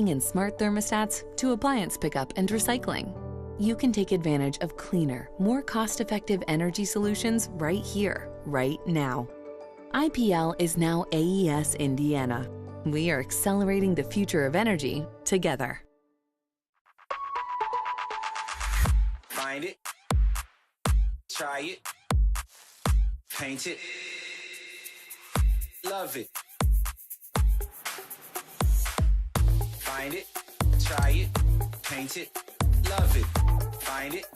and smart thermostats to appliance pickup and recycling. You can take advantage of cleaner, more cost-effective energy solutions right here, right now. IPL is now AES Indiana. We are accelerating the future of energy together. Find it, try it, paint it, love it. Find it, try it, paint it, love it. Find it,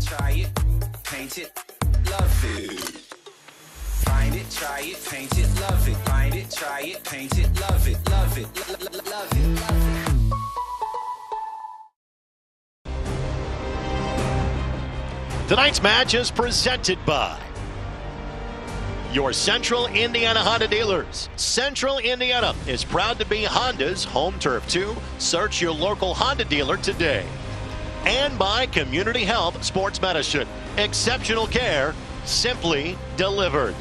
try it, paint it, love it. Find it, try it, paint it, love it. Find it, try it, paint it, love it, love it, love it, love it. Tonight's match is presented by your Central Indiana Honda dealers. Central Indiana is proud to be Honda's home turf too. Search your local Honda dealer today. And by Community Health Sports Medicine. Exceptional care, simply delivered.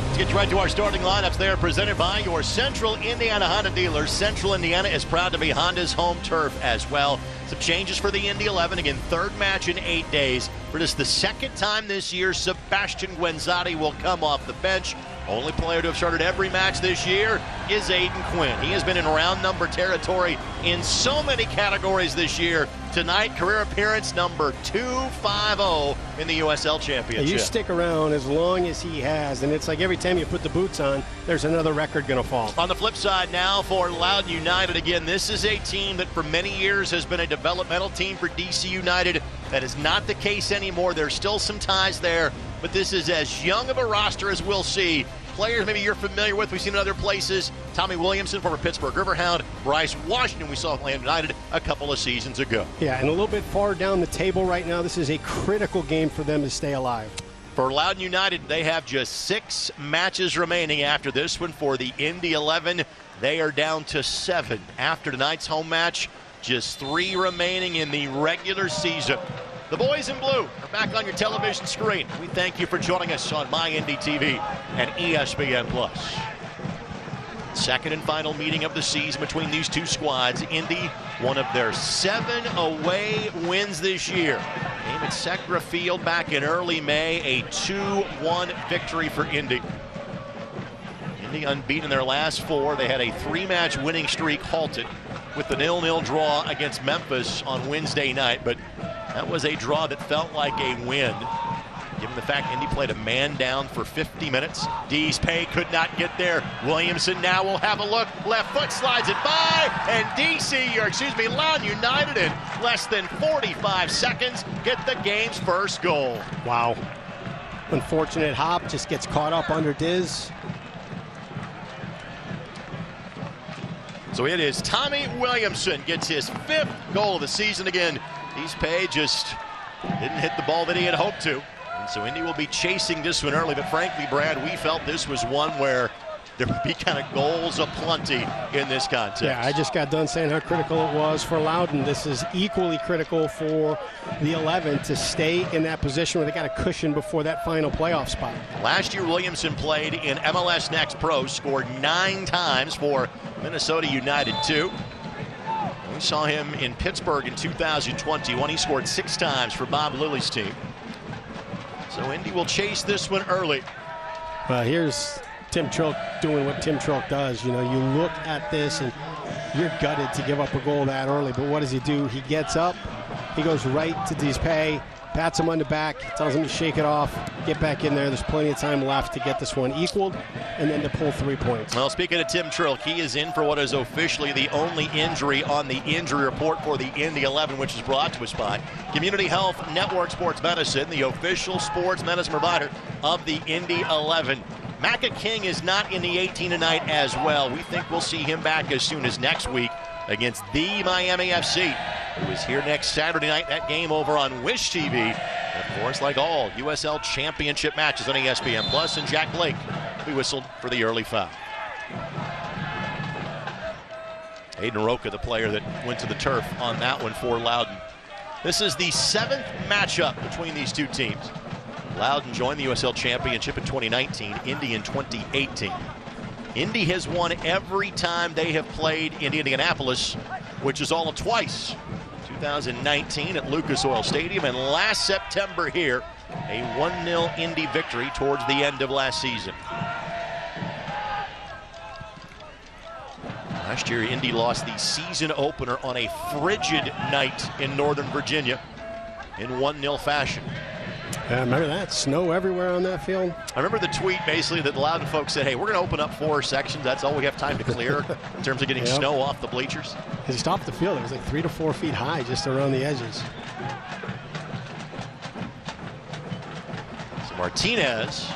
Let's get you right to our starting lineups. They are presented by your Central Indiana Honda dealers. Central Indiana is proud to be Honda's home turf as well. Some changes for the Indy 11. Again, third match in 8 days. For just the second time this year, Sebastian Guenzati will come off the bench. Only player to have started every match this year is Aiden Quinn. He has been in round number territory in so many categories this year. Tonight, career appearance number 250 in the USL Championship. You stick around as long as he has, and it's like every time you put the boots on, there's another record going to fall. On the flip side now for Loudoun United, again, this is a team that for many years has been a developmental team for DC United. That is not the case anymore. There's still some ties there, but this is as young of a roster as we'll see. Players maybe you're familiar with, we've seen in other places. Tommy Williamson, former Pittsburgh Riverhound. Bryce Washington, we saw at Loudoun United a couple of seasons ago. Yeah, and a little bit far down the table right now. This is a critical game for them to stay alive. For Loudoun United, they have just 6 matches remaining after this one. For the Indy 11, they are down to 7. After tonight's home match, just 3 remaining in the regular season. The boys in blue are back on your television screen. We thank you for joining us on MyIndyTV and ESPN+. Second and final meeting of the season between these two squads. Indy, one of their 7 away wins this year. Game at Secra Field back in early May, a 2-1 victory for Indy. Indy unbeaten in their last 4. They had a 3-match winning streak halted with the 0-0 draw against Memphis on Wednesday night, but that was a draw that felt like a win, given the fact Indy played a man down for 50 minutes. Dees Pay could not get there. Williamson now will have a look. Left foot slides it by, and Loudoun United in less than 45 seconds get the game's first goal. Wow. Unfortunate hop, just gets caught up under Diz. So it is Tommy Williamson gets his 5th goal of the season again. Dees Pay just didn't hit the ball that he had hoped to. And so Indy will be chasing this one early, but frankly, Brad, we felt this was one where there would be kind of goals aplenty in this contest. Yeah, I just got done saying how critical it was for Loudoun. This is equally critical for the 11 to stay in that position where they got a cushion before that final playoff spot. Last year, Williamson played in MLS Next Pro, scored 9 times for Minnesota United 2. We saw him in Pittsburgh in 2021. He scored 6 times for Bob Lilly's team. So Indy will chase this one early. Here's Tim Trilk doing what Tim Trilk does. You know, you look at this and you're gutted to give up a goal that early, but what does he do? He gets up, he goes right to Dees Pay, pats him on the back, tells him to shake it off, get back in there. There's plenty of time left to get this one equaled and then to pull 3 points. Well, speaking of Tim Trilk, he is in for what is officially the only injury on the injury report for the Indy 11, which is brought to us by Community Health Network Sports Medicine, the official sports medicine provider of the Indy 11. Macca King is not in the 18 tonight as well. We think we'll see him back as soon as next week against the Miami FC, who is here next Saturday night. That game over on Wish TV. And of course, like all USL Championship matches on ESPN+, and Jack Blake, we whistled for the early foul. Aiden Roca, the player that went to the turf on that one for Loudoun. This is the 7th matchup between these two teams. Loudoun joined the USL Championship in 2019, Indy in 2018. Indy has won every time they have played in Indianapolis, which is all of twice. 2019 at Lucas Oil Stadium, and last September here, a 1-0 Indy victory towards the end of last season. Last year, Indy lost the season opener on a frigid night in Northern Virginia in 1-0 fashion. Remember that? Snow everywhere on that field. I remember the tweet basically that the Loudoun folks said, hey, we're going to open up 4 sections. That's all we have time to clear in terms of getting snow off the bleachers. As he stopped the field, it was like 3 to 4 feet high just around the edges. So Martinez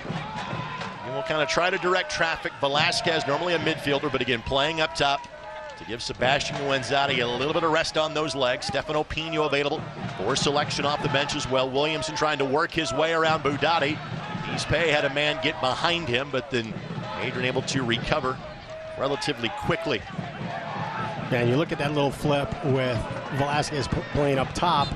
will kind of try to direct traffic. Velasquez, normally a midfielder, but again, playing up top to give Sebastian Guenzati a little bit of rest on those legs. Stefano Pino available for selection off the bench as well. Williamson trying to work his way around Budati. Eastpay had a man get behind him, but then Adrian able to recover relatively quickly. And you look at that little flip with Velasquez playing up top.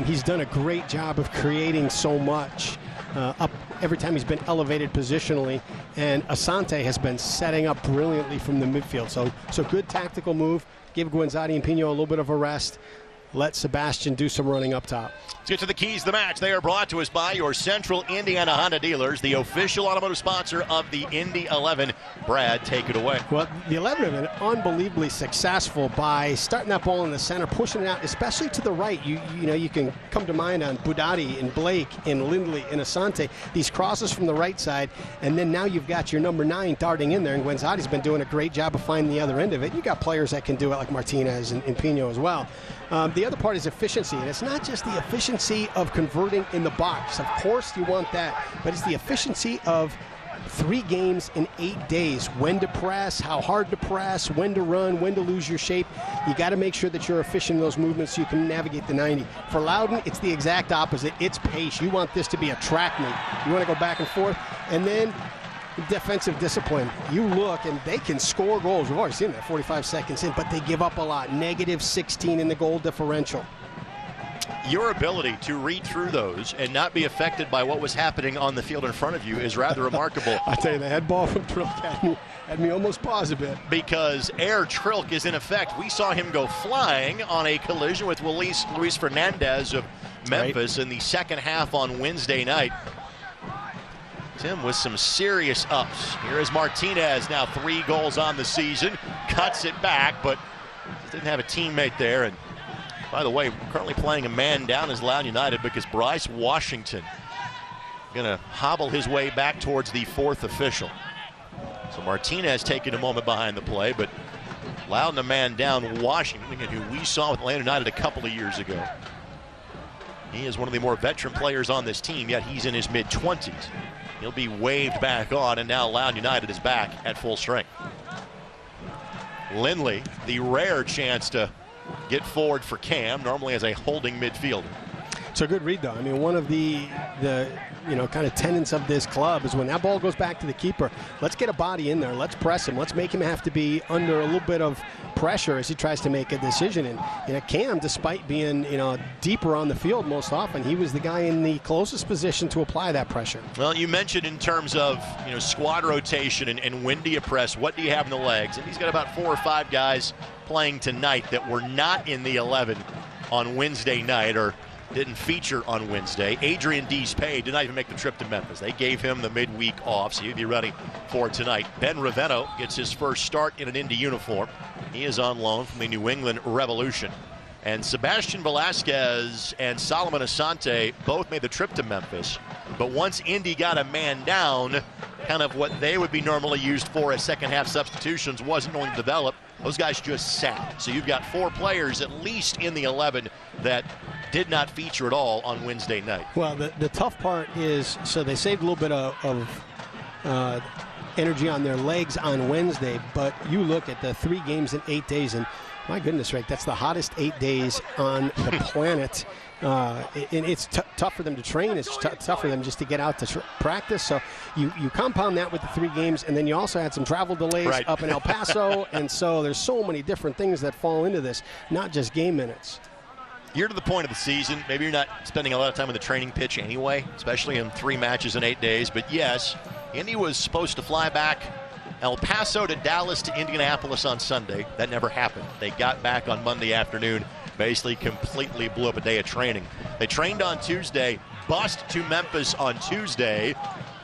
He's done a great job of creating so much up every time he's been elevated positionally, and Asante has been setting up brilliantly from the midfield. So good tactical move. Give Guenzati and Pino a little bit of a rest. Let Sebastian do some running up top. Let's get to the keys to the match. They are brought to us by your Central Indiana Honda dealers, the official automotive sponsor of the Indy 11. Brad, take it away. Well, the 11 have been unbelievably successful by starting that ball in the center, pushing it out, especially to the right. You know, you can come to mind on Budati and Blake and Lindley and Asante. These crosses from the right side, and then now you've got your number 9 darting in there, and Guenzati's been doing a great job of finding the other end of it. You got players that can do it like Martinez and Pino as well. The other part is efficiency, and it's not just the efficiency of converting in the box. Of course you want that, but it's the efficiency of 3 games in 8 days. When to press, how hard to press, when to run, when to lose your shape. You got to make sure that you're efficient in those movements so you can navigate the 90. For Loudoun, it's the exact opposite. It's pace. You want this to be a track meet. You want to go back and forth, and then defensive discipline. You look, and they can score goals. We've already seen that 45 seconds in, but they give up a lot. -16 in the goal differential. Your ability to read through those and not be affected by what was happening on the field in front of you is rather remarkable. I tell you, the head ball from Trilk had me almost pause a bit. Because Air Trilk is in effect. We saw him go flying on a collision with Luis Fernandez of Memphis in the second half on Wednesday night. Tim with some serious ups. Here is Martinez, now 3 goals on the season. Cuts it back, but didn't have a teammate there. And by the way, currently playing a man down as Loudoun United because Bryce Washington going to hobble his way back towards the 4th official. So Martinez taking a moment behind the play, but Loudoun a man down. Washington, who we saw with Atlanta United a couple of years ago. He is one of the more veteran players on this team, yet he's in his mid-20s. He'll be waved back on, and now Loudoun United is back at full strength. Lindley, the rare chance to get forward for Cam, normally as a holding midfielder. It's a good read, though. I mean, one of the kind of tenets of this club is when that ball goes back to the keeper, let's get a body in there. Let's press him. Let's make him have to be under a little bit of pressure as he tries to make a decision. And Cam, despite being deeper on the field most often, he was the guy in the closest position to apply that pressure. Well, you mentioned in terms of squad rotation and when do you press, what do you have in the legs? And he's got about 4 or 5 guys playing tonight that were not in the 11 on Wednesday night or didn't feature on Wednesday. Adrian Deespay did not even make the trip to Memphis. They gave him the midweek off, so he'd be ready for tonight. Ben Ravenno gets his first start in an Indy uniform. He is on loan from the New England Revolution. And Sebastian Velasquez and Solomon Asante both made the trip to Memphis. But once Indy got a man down, kind of what they would be normally used for as second half substitutions wasn't going to develop. Those guys just sat. So you've got 4 players at least in the 11 that did not feature at all on Wednesday night. Well, the tough part is, so they saved a little bit of energy on their legs on Wednesday, but you look at the 3 games in 8 days, and my goodness, Rick, that's the hottest 8 days on the planet. And it's tough for them to train. It's tough for them just to get out to practice. So you compound that with the 3 games, and then you also had some travel delays up in El Paso. And so there's so many different things that fall into this, not just game minutes. You're to the point of the season. Maybe you're not spending a lot of time on the training pitch anyway, especially in 3 matches in 8 days. But yes, Indy was supposed to fly back El Paso to Dallas to Indianapolis on Sunday. That never happened. They got back on Monday afternoon, basically completely blew up a day of training. They trained on Tuesday, bust to Memphis on Tuesday,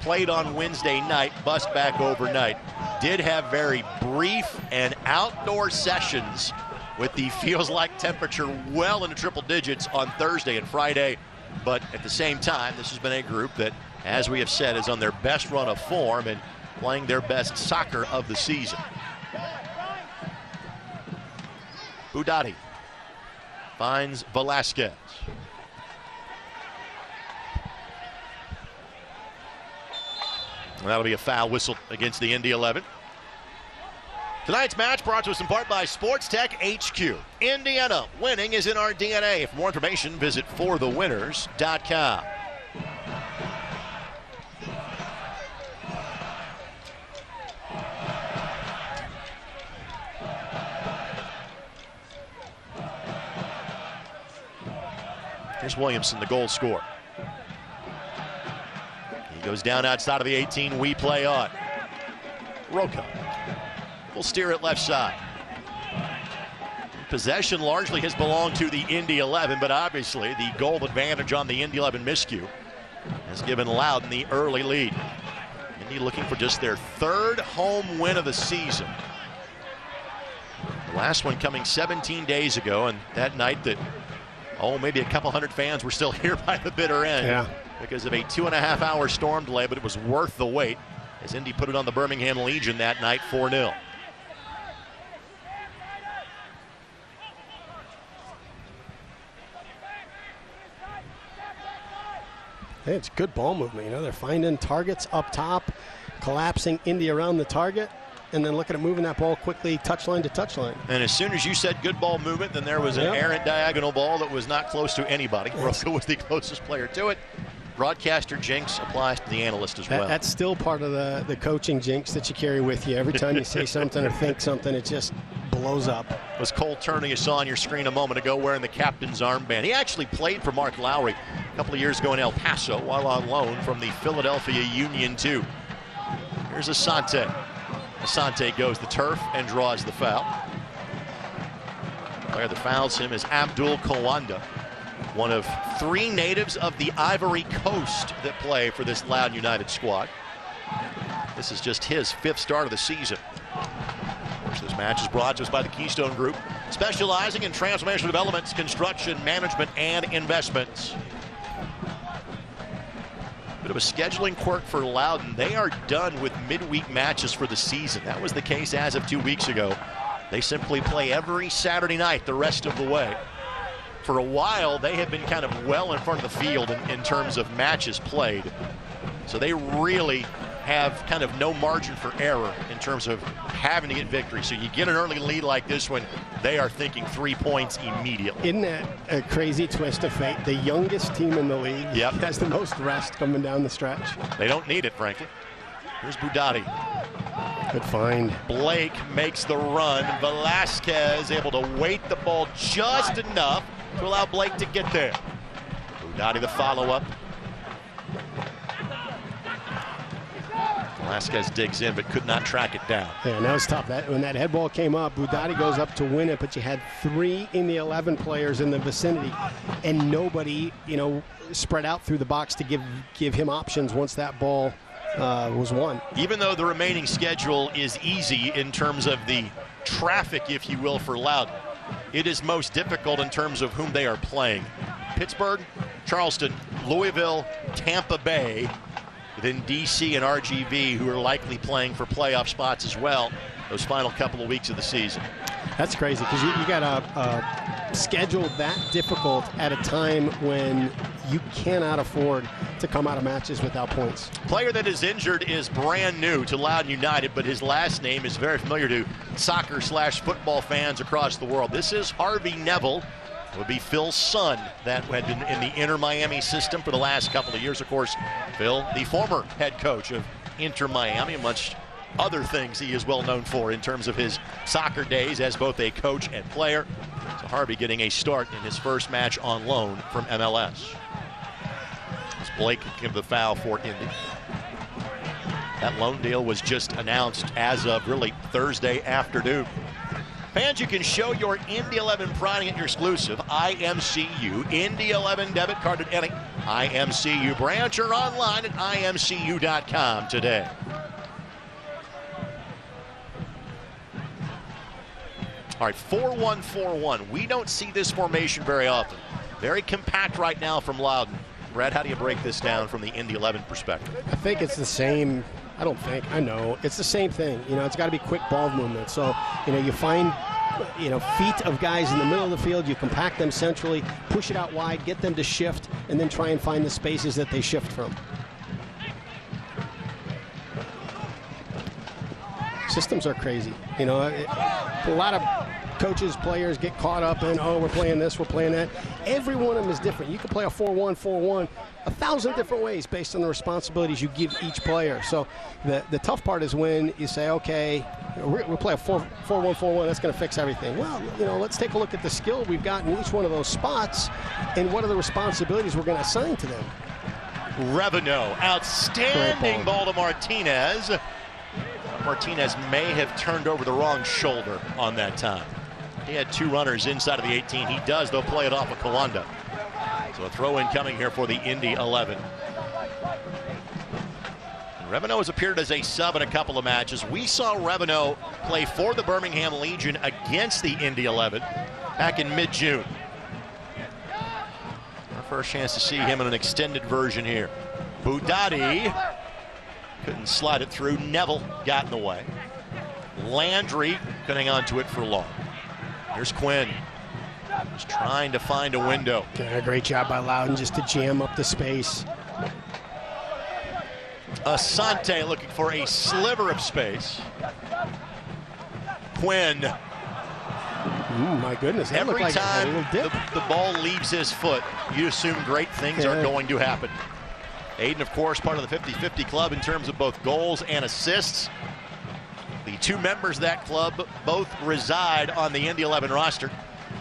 played on Wednesday night, bust back overnight. Did have very brief and outdoor sessions with the feels-like temperature well into triple digits on Thursday and Friday. But at the same time, this has been a group that, as we have said, is on their best run of form and playing their best soccer of the season. Budati finds Velasquez. And that'll be a foul whistle against the Indy 11. Tonight's match brought to us in part by Sports Tech HQ. Indiana, winning is in our DNA. For more information, visit forthewinners.com. Here's Williamson, the goal scorer. He goes down outside of the 18. We play on. Roca will steer it left side. Possession largely has belonged to the Indy 11, but obviously the goal advantage on the Indy 11 miscue has given Loudoun the early lead. Indy looking for just their third home win of the season. The last one coming 17 days ago, and that night that, maybe a couple hundred fans were still here by the bitter end because of a 2.5-hour storm delay, but it was worth the wait as Indy put it on the Birmingham Legion that night, 4-0. Hey, it's good ball movement. They're finding targets up top, collapsing Indy around the target, and then looking at moving that ball quickly touchline to touchline. And as soon as you said good ball movement, then there was an errant diagonal ball that was not close to anybody. Roca was the closest player to it. Broadcaster jinx applies to the analyst as well. That's still part of the coaching jinx that you carry with you. Every time you say something or think something, it just blows up. It was Cole Turner you saw on your screen a moment ago wearing the captain's armband. He actually played for Mark Lowry a couple of years ago in El Paso while on loan from the Philadelphia Union 2. Here's Asante. Asante goes the turf and draws the foul. The player that fouls him is Abdul Kawanda, one of 3 natives of the Ivory Coast that play for this Loudoun United squad. This is just his 5th start of the season. Of course, this match is brought to us by the Keystone Group, specializing in transformational developments, construction, management, and investments. Bit of a scheduling quirk for Loudoun. They are done with midweek matches for the season. That was the case as of 2 weeks ago. They simply play every Saturday night the rest of the way. For a while, they have been kind of well in front of the field in terms of matches played. So they really have kind of no margin for error in terms of having to get victory. So you get an early lead like this one, they are thinking 3 points immediately. Isn't that a crazy twist of fate? The youngest team in the league has the most rest coming down the stretch. They don't need it, frankly. Here's Budati. Good find. Blake makes the run. Velasquez able to weight the ball just enough to allow Blake to get there. Budati the follow-up. Velasquez digs in but could not track it down. Yeah, that was tough. When that head ball came up, Budati goes up to win it, but you had 3 in the 11 players in the vicinity, and nobody, spread out through the box to give him options once that ball was won. Even though the remaining schedule is easy in terms of the traffic, if you will, for Loudoun, it is most difficult in terms of whom they are playing. Pittsburgh, Charleston, Louisville, Tampa Bay, then DC and RGV, who are likely playing for playoff spots as well those final couple of weeks of the season. That's crazy because you got a schedule that difficult at a time when you cannot afford to come out of matches without points. Player that is injured is brand new to Loudoun United, but his last name is very familiar to soccer/football fans across the world. This is Harvey Neville. It would be Phil's son that had been in the Inter Miami system for the last couple of years. Of course, Phil, the former head coach of Inter Miami, amongst other things he is well known for in terms of his soccer days as both a coach and player. So Harvey getting a start in his first match on loan from MLS. As Blake give the foul for Indy. That loan deal was just announced as of really Thursday afternoon. Fans, you can show your Indy 11 pride at your exclusive IMCU Indy 11 debit card at any IMCU branch or online at imcu.com today. All right, 4-1-4-1. We don't see this formation very often. Very compact right now from Loudoun. Brad, how do you break this down from the Indy 11 perspective? I think it's the same. I don't think. I know. It's the same thing. You know, it's got to be quick ball movement. So, you know, you find, you know, feet of guys in the middle of the field. You compact them centrally, push it out wide, get them to shift, and then try and find the spaces that they shift from. Systems are crazy. You know, a lot of coaches, players get caught up in, oh, we're playing this, we're playing that. Every one of them is different. You can play a 4-1-4-1 1,000 different ways based on the responsibilities you give each player. So the tough part is when you say, okay, we'll play a 4-1-4-1, that's going to fix everything. Well, you know, let's take a look at the skill we've got in each one of those spots and what are the responsibilities we're going to assign to them. Revenue, outstanding ball to Martinez. Martinez may have turned over the wrong shoulder on that time. He had two runners inside of the 18. He does, though, play it off of Kalanda. So a throw-in coming here for the Indy 11. And Revenue has appeared as a sub in a couple of matches. We saw Revenue play for the Birmingham Legion against the Indy 11 back in mid-June. Our first chance to see him in an extended version here. Boudadi couldn't slide it through. Neville got in the way. Landry cutting onto it for long. Here's Quinn. Just trying to find a window. Yeah, great job by Loudoun just to jam up the space. Asante looking for a sliver of space. Quinn. My goodness. Every time the ball leaves his foot, you assume great things are going to happen. Aiden, of course, part of the 50-50 club in terms of both goals and assists. The two members of that club both reside on the Indy 11 roster.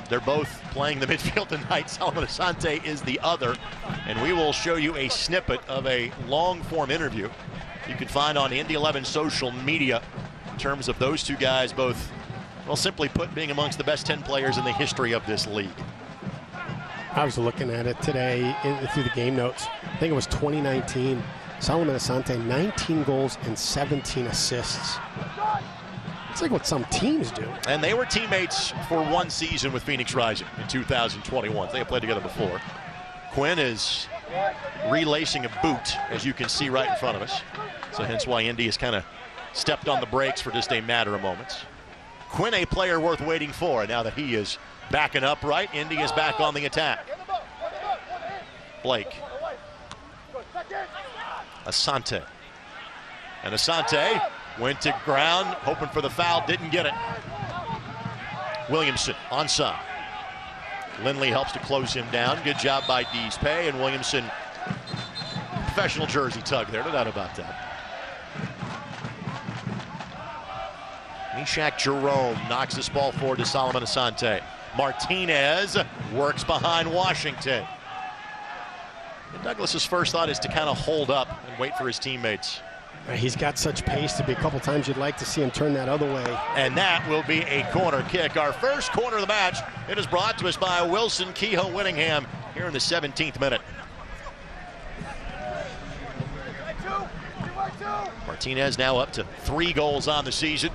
They're both playing the midfield tonight. Solomon Asante is the other. And we will show you a snippet of a long-form interview you can find on Indy 11 social media in terms of those two guys both, well, simply put, being amongst the best 10 players in the history of this league. I was looking at it today through the game notes. I think it was 2019. Solomon Asante, 19 goals and 17 assists. It's like what some teams do. And they were teammates for one season with Phoenix Rising in 2021. They have played together before. Quinn is relacing a boot, as you can see right in front of us. So hence why Indy has kind of stepped on the brakes for just a matter of moments. Quinn, a player worth waiting for. And now that he is backing upright, Indy is back on the attack. Blake. Asante. And Asante went to ground, hoping for the foul, didn't get it. Williamson onside. Lindley helps to close him down. Good job by Dees Pay, and Williamson, professional jersey tug there, no doubt about that. Mishak Jerome knocks this ball forward to Solomon Asante. Martinez works behind Washington. And Douglas's first thought is to kind of hold up and wait for his teammates. He's got such pace to be a couple times you'd like to see him turn that other way. And that will be a corner kick. Our first corner of the match. It is brought to us by Wilson Kehoe Winningham here in the 17th minute. Martinez now up to 3 goals on the season.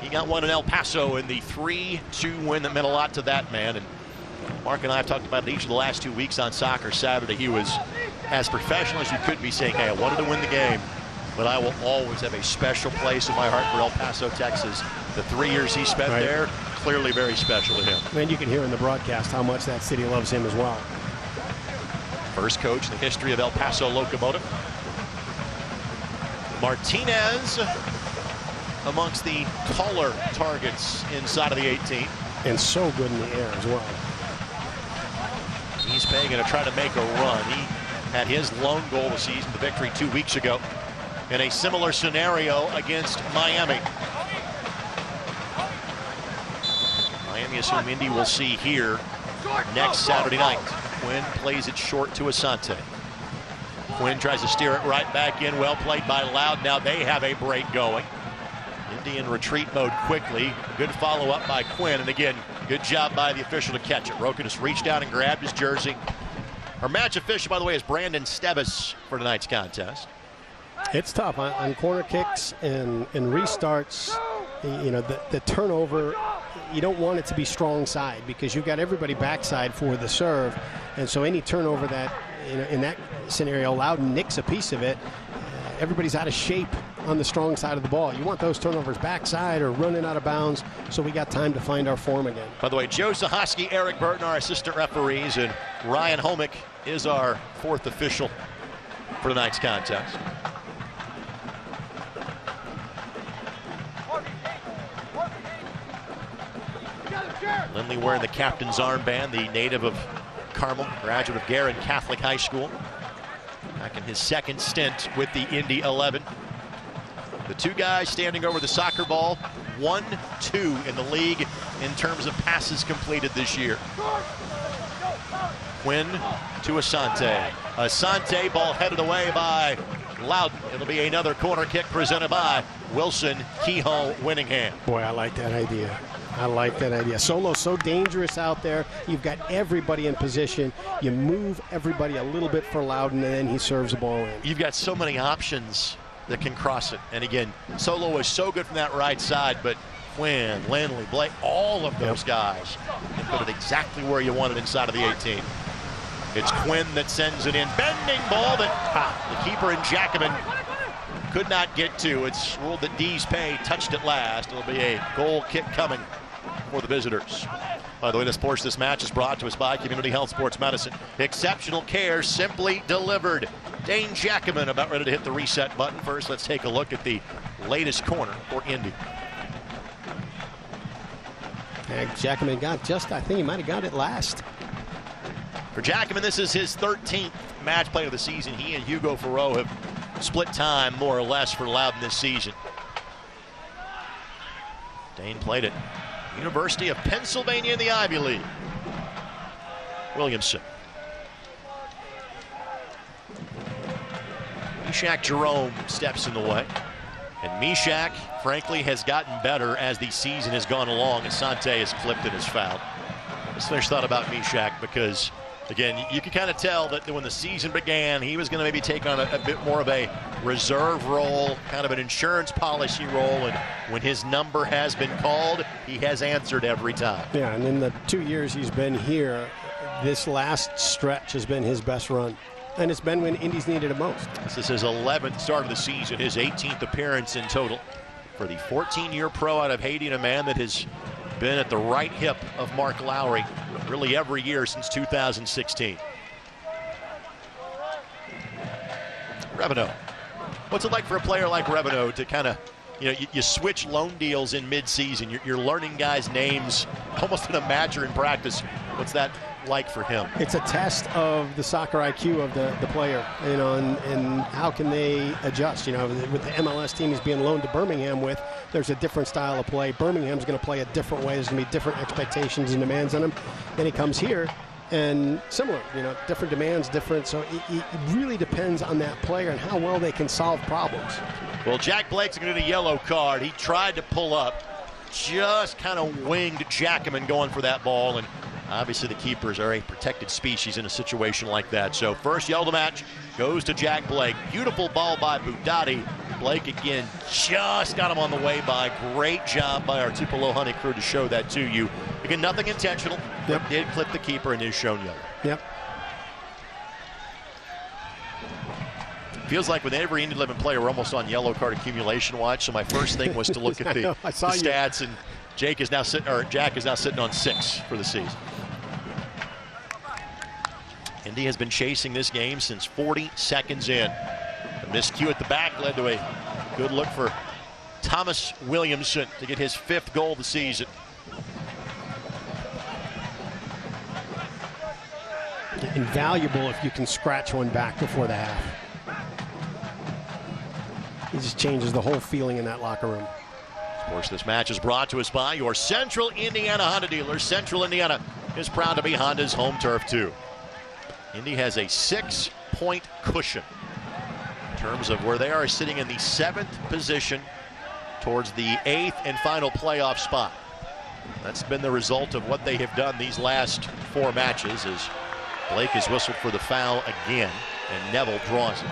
He got one in El Paso in the 3-2 win that meant a lot to that man. And Mark and I have talked about it each of the last 2 weeks on Soccer Saturday. He was as professional as you could be, saying, hey, I wanted to win the game, but I will always have a special place in my heart for El Paso, Texas. The 3 years he spent there, clearly very special to him. And you can hear in the broadcast how much that city loves him as well. First coach in the history of El Paso Locomotive. Martinez amongst the taller targets inside of the 18. And so good in the air as well. He's going to try to make a run. He had his lone goal of the season, the victory 2 weeks ago, in a similar scenario against Miami. Miami is whom Indy will see here next Saturday night. Quinn plays it short to Asante. Quinn tries to steer it right back in. Well played by Loudoun. Now they have a break going. Indy in retreat mode quickly. Good follow-up by Quinn. And again, good job by the official to catch it. Roken just reached down and grabbed his jersey. Our match official, by the way, is Brandon Stevis for tonight's contest. It's tough on corner kicks and restarts. You know, the turnover, you don't want it to be strong side because you've got everybody backside for the serve. And so any turnover that, in that scenario, Loudoun nicks a piece of it, everybody's out of shape on the strong side of the ball. You want those turnovers backside or running out of bounds so we got time to find our form again. By the way, Joe Zahoski, Eric Burton, our assistant referees, and Ryan Homick is our fourth official for tonight's contest. Lindley wearing the captain's armband, the native of Carmel, graduate of Garin Catholic High School. Back in his second stint with the Indy 11. The two guys standing over the soccer ball, 1-2 in the league in terms of passes completed this year. Quinn to Asante. Asante, ball headed away by Loudoun. It'll be another corner kick presented by Wilson Kehoe Winningham. Boy, I like that idea. I like that idea. Solo's so dangerous out there. You've got everybody in position. You move everybody a little bit for Loudoun, and then he serves the ball in. You've got so many options that can cross it. And again, Solo was so good from that right side, but Quinn, Lindley, Blake, all of those guys can put it exactly where you want it inside of the 18. It's Quinn that sends it in. Bending ball that the keeper and Jackman could not get to. It's ruled that Dees Pay touched it last. It'll be a goal kick coming for the visitors. By the way, this portion of this match is brought to us by Community Health Sports Medicine. Exceptional care simply delivered. Dane Jackman about ready to hit the reset button. First, let's take a look at the latest corner for Indy. And Jackman got just, I think he might have got it last. For Jackman, this is his 13th match play of the season. He and Hugo Farreau have split time more or less for Loudoun this season. Dane played at University of Pennsylvania in the Ivy League. Williamson. Mishak Jerome steps in the way. And Mishak, frankly, has gotten better as the season has gone along. Asante has clipped and has fouled. Let's finish thought about Mishak because, again, you can kind of tell that when the season began, he was going to maybe take on a bit more of a reserve role, kind of an insurance policy role, and when his number has been called, he has answered every time. Yeah, and in the 2 years he's been here, this last stretch has been his best run. And it's been when Indy's needed it most. This is his 11th start of the season, his 18th appearance in total for the 14-year pro out of Haiti, and a man that has been at the right hip of Mark Lowry really every year since 2016. Revenue. What's it like for a player like Revenue to kind of, you switch loan deals in mid-season. You're learning guys' names almost in a match or in practice. What's that like for him? It's a test of the soccer IQ of the player, and how can they adjust. With the MLS team he's being loaned to Birmingham with, there's a different style of play. Birmingham's going to play a different way. There's going to be different expectations and demands on him. Then he comes here, and similar, different demands, different. So it really depends on that player and how well they can solve problems. Well, Jack Blake's going to get a yellow card. He tried to pull up, just kind of winged Jackman going for that ball, and obviously the keepers are a protected species in a situation like that. So first yellow match goes to Jack Blake. Beautiful ball by Budati. Blake again just got him on the way by. Great job by our Tupelo Honey crew to show that to you. Again, nothing intentional. Yep. Did clip the keeper and is shown yellow. Yep. Feels like with every Indy 11 player, we're almost on yellow card accumulation watch. So my first thing was to look at the stats, and Jack is now sitting on 6 for the season. Indy has been chasing this game since 40 seconds in. A miscue at the back led to a good look for Thomas Williamson to get his 5th goal of the season. Invaluable if you can scratch one back before the half. It just changes the whole feeling in that locker room. Of course, this match is brought to us by your Central Indiana Honda dealer. Central Indiana is proud to be Honda's home turf, too. Indy has a 6-point cushion terms of where they are sitting in the 7th position towards the 8th and final playoff spot. That's been the result of what they have done these last 4 matches, as Blake has whistled for the foul again, and Neville draws it.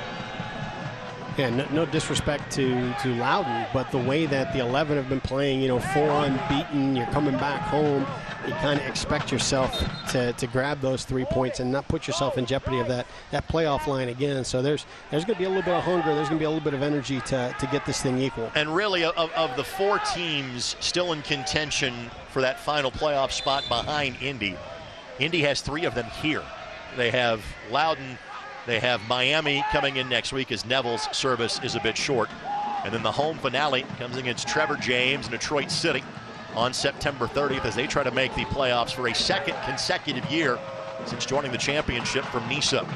Yeah, no disrespect to Loudoun, but the way that the 11 have been playing, you know, 4 unbeaten, you're coming back home, you kind of expect yourself to grab those 3 points and not put yourself in jeopardy of that playoff line again. So there's going to be a little bit of hunger, there's going to be a little bit of energy to get this thing equal. And really, of the 4 teams still in contention for that final playoff spot behind Indy, Indy has 3 of them here. They have Loudoun, they have Miami coming in next week as Neville's service is a bit short. And then the home finale comes against Trevor James and Detroit City on September 30th as they try to make the playoffs for a 2nd consecutive year since joining the championship from Nisa.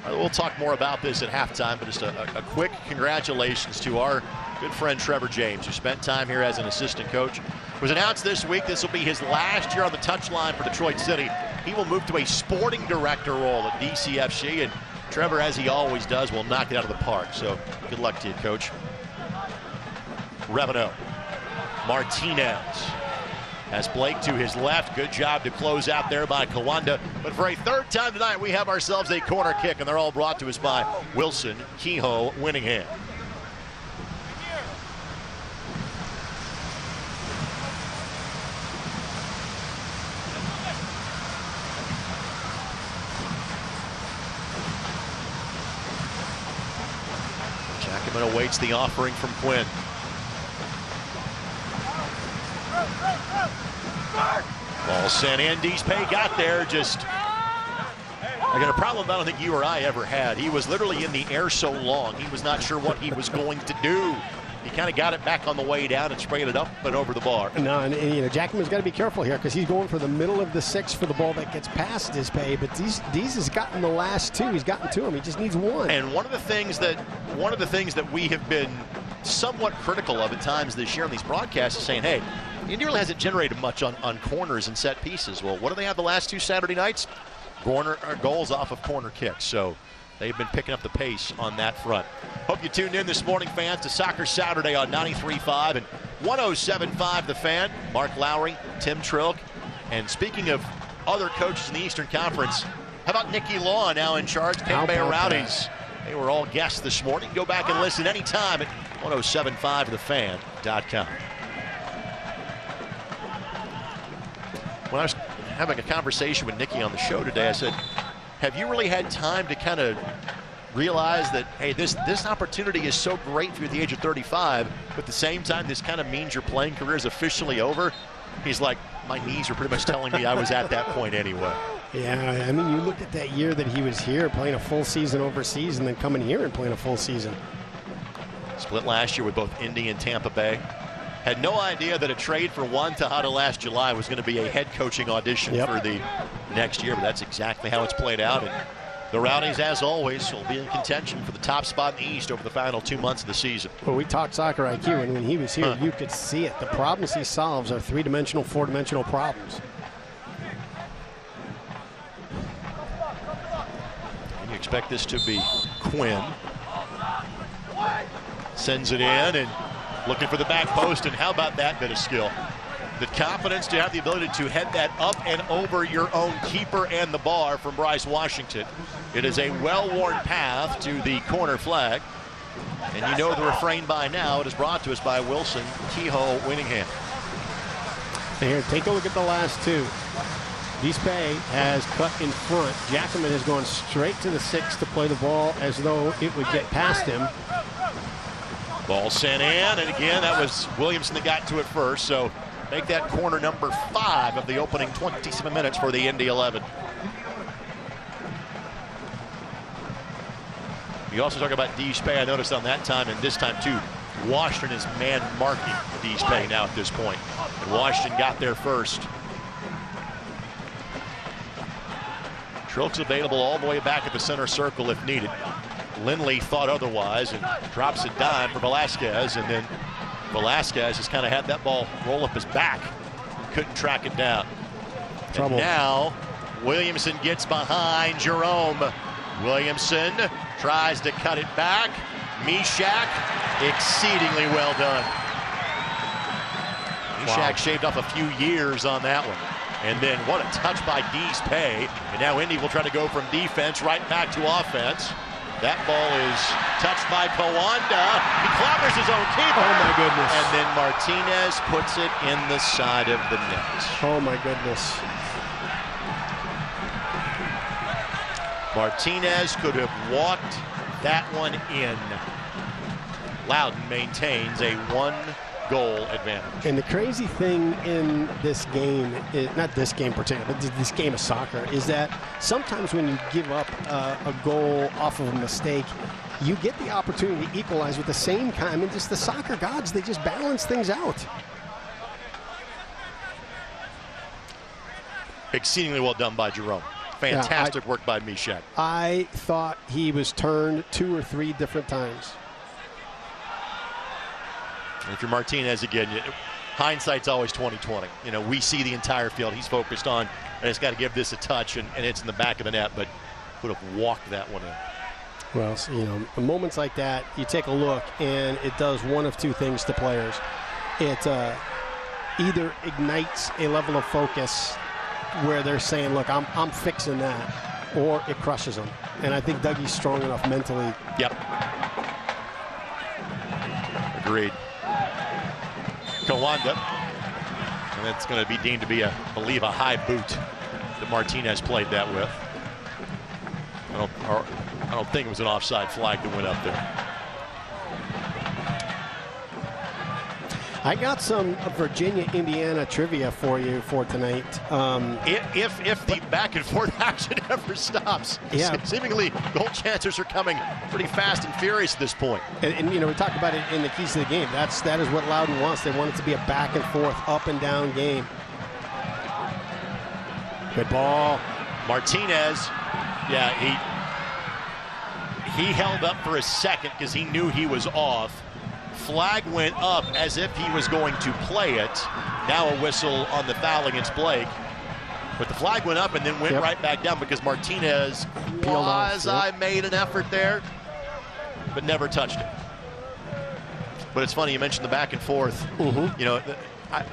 We'll talk more about this at halftime, but just a quick congratulations to our good friend Trevor James, who spent time here as an assistant coach. It was announced this week this will be his last year on the touchline for Detroit City. He will move to a sporting director role at DCFC, and Trevor, as he always does, will knock it out of the park. So good luck to you, Coach. Revenue. Martinez has Blake to his left. Good job to close out there by Kawanda. But for a 3rd time tonight, we have ourselves a corner kick, and they're all brought to us by Wilson Kehoe Winningham. Jackman awaits the offering from Quinn. Ball sent in. Deespay got there. I got a problem I don't think you or I ever had. He was literally in the air so long, he was not sure what he was going to do. He kind of got it back on the way down and sprayed it up and over the bar. No, and you know, Jackman's got to be careful here because he's going for the middle of the 6 for the ball that gets past Deespay. But Dees has gotten the last 2. He's gotten to him. He just needs 1. And one of the things that we have been somewhat critical of at times this year on these broadcasts is saying, hey, Indy really hasn't generated much on corners and set pieces. Well, what do they have the last 2 Saturday nights? Goals off of corner kicks. So they've been picking up the pace on that front. Hope you tuned in this morning, fans, to Soccer Saturday on 93.5 and 107.5 The Fan. Mark Lowry, Tim Trilk. And speaking of other coaches in the Eastern Conference, how about Nicky Law now in charge? Tampa Bay Rowdies. They were all guests this morning. Go back and listen anytime at 107.5thefan.com. When I was having a conversation with Nicky on the show today, I said, have you really had time to kind of realize that, hey, this opportunity is so great for you at the age of 35, but at the same time, this kind of means your playing career is officially over? He's like, my knees were pretty much telling me I was at that point anyway. Yeah, I mean, you looked at that year that he was here playing a full season overseas and then coming here and playing a full season. Split last year with both Indy and Tampa Bay. Had no idea that a trade for Juan Tejada last July was going to be a head coaching audition for the next year, but that's exactly how it's played out. And the Rowdies, as always, will be in contention for the top spot in the East over the final 2 months of the season. Well, we talked soccer IQ, and when he was here, you could see it. The problems he solves are 3-dimensional, 4-dimensional problems. And you expect this to be Quinn. Sends it in and looking for the back post, and how about that bit of skill? The confidence to have the ability to head that up and over your own keeper and the bar from Bryce Washington. It is a well-worn path to the corner flag. And you know the refrain by now. It is brought to us by Wilson Kehoe Winningham. Here, take a look at the last 2. Deespay has cut in front. Jackman has gone straight to the 6 to play the ball as though it would get past him. Ball sent in, and again, that was Williamson that got to it first. So make that corner number 5 of the opening 27 minutes for the Indy 11. You also talk about Deespay. I noticed on that time, and this time too, Washington is man marking Deespay now at this point. And Washington got there first. Trilk's available all the way back at the center circle if needed. Lindley thought otherwise and drops a dime for Velasquez, and then Velasquez has kind of had that ball roll up his back, couldn't track it down. And now Williamson gets behind Jerome. Williamson tries to cut it back. Mishak, exceedingly well done. Mishak shaved off a few years on that one. And then what a touch by Dees Pay. And now Indy will try to go from defense right back to offense. That ball is touched by Kawanda. He clobbers his own keeper. Oh my goodness. And then Martinez puts it in the side of the net. Oh my goodness. Martinez could have walked that one in. Loudoun maintains a 1-goal advantage. And the crazy thing in this game, not this game particularly, but this game of soccer, is that sometimes when you give up a goal off of a mistake, you get the opportunity to equalize with the same time, and just the soccer gods, they just balance things out. Exceedingly well done by Jerome. Fantastic work by Mishak. I thought he was turned 2 or 3 different times. And if you're Martinez again, hindsight's always 20/20. You know, we see the entire field. He's focused on, and it's got to give this a touch, and it's in the back of the net, but would have walked that one in. Well, you know, moments like that, you take a look, and it does one of 2 things to players. It either ignites a level of focus where they're saying, look, I'm fixing that, or it crushes them. And I think Dougie's strong enough mentally. Yep. Agreed. Kawanda. And that's going to be deemed to be, I believe, a high boot that Martinez played that with. I don't think it was an offside flag that went up there. I got some Virginia-Indiana trivia for you for tonight. If the back and forth action ever stops, yeah. Seemingly goal chances are coming pretty fast and furious at this point. And you know, we talked about it in the keys to the game. That is what Loudoun wants. They want it to be a back and forth, up and down game. Good ball. Martinez, yeah, he held up for a second because he knew he was off. Flag went up as if he was going to play it. Now a whistle on the foul against Blake. But the flag went up and then went right back down because Martinez made an effort there, but never touched it. But it's funny, you mentioned the back and forth. You know,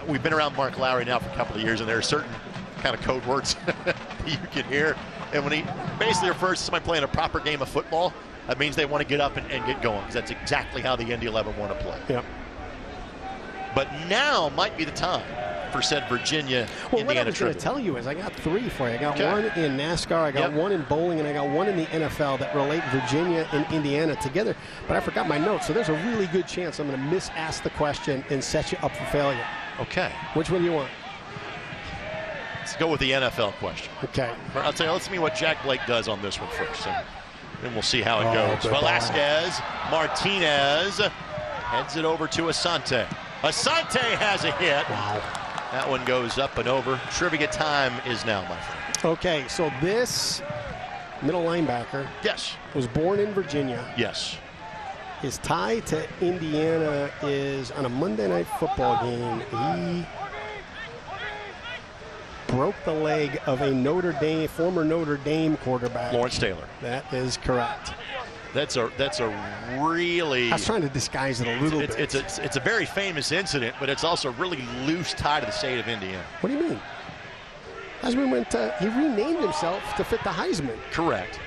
we've been around Mark Lowry now for a couple of years, and there are certain kind of code words that you can hear. And when he basically refers to somebody playing a proper game of football, that means they want to get up and get going, because that's exactly how the Indy 11 want to play. Yep. But now might be the time for said Virginia, well, Indiana what I was going trivia. to tell you is I got 3 for you. I got one in NASCAR, I got one in bowling, and I got one in the NFL that relate Virginia and Indiana together. But I forgot my notes, so there's a really good chance I'm going to misask the question and set you up for failure. Okay. Which one do you want? Let's go with the NFL question. Okay. I'll tell you, let's see what Jack Blake does on this one first. And we'll see how it goes. Velasquez, Martinez heads it over to Asante. Asante has a hit. Wow. That one goes up and over. Trivia time is now, my friend. Okay, so this middle linebacker was born in Virginia. Yes. His tie to Indiana is on a Monday Night Football game. He broke the leg of a former Notre Dame quarterback. Lawrence Taylor. That is correct. That's a really. I was trying to disguise it a little bit. It's a very famous incident, but it's also a really loose tie to the state of Indiana. What do you mean? Heisman went. He renamed himself to fit the Heisman. Correct.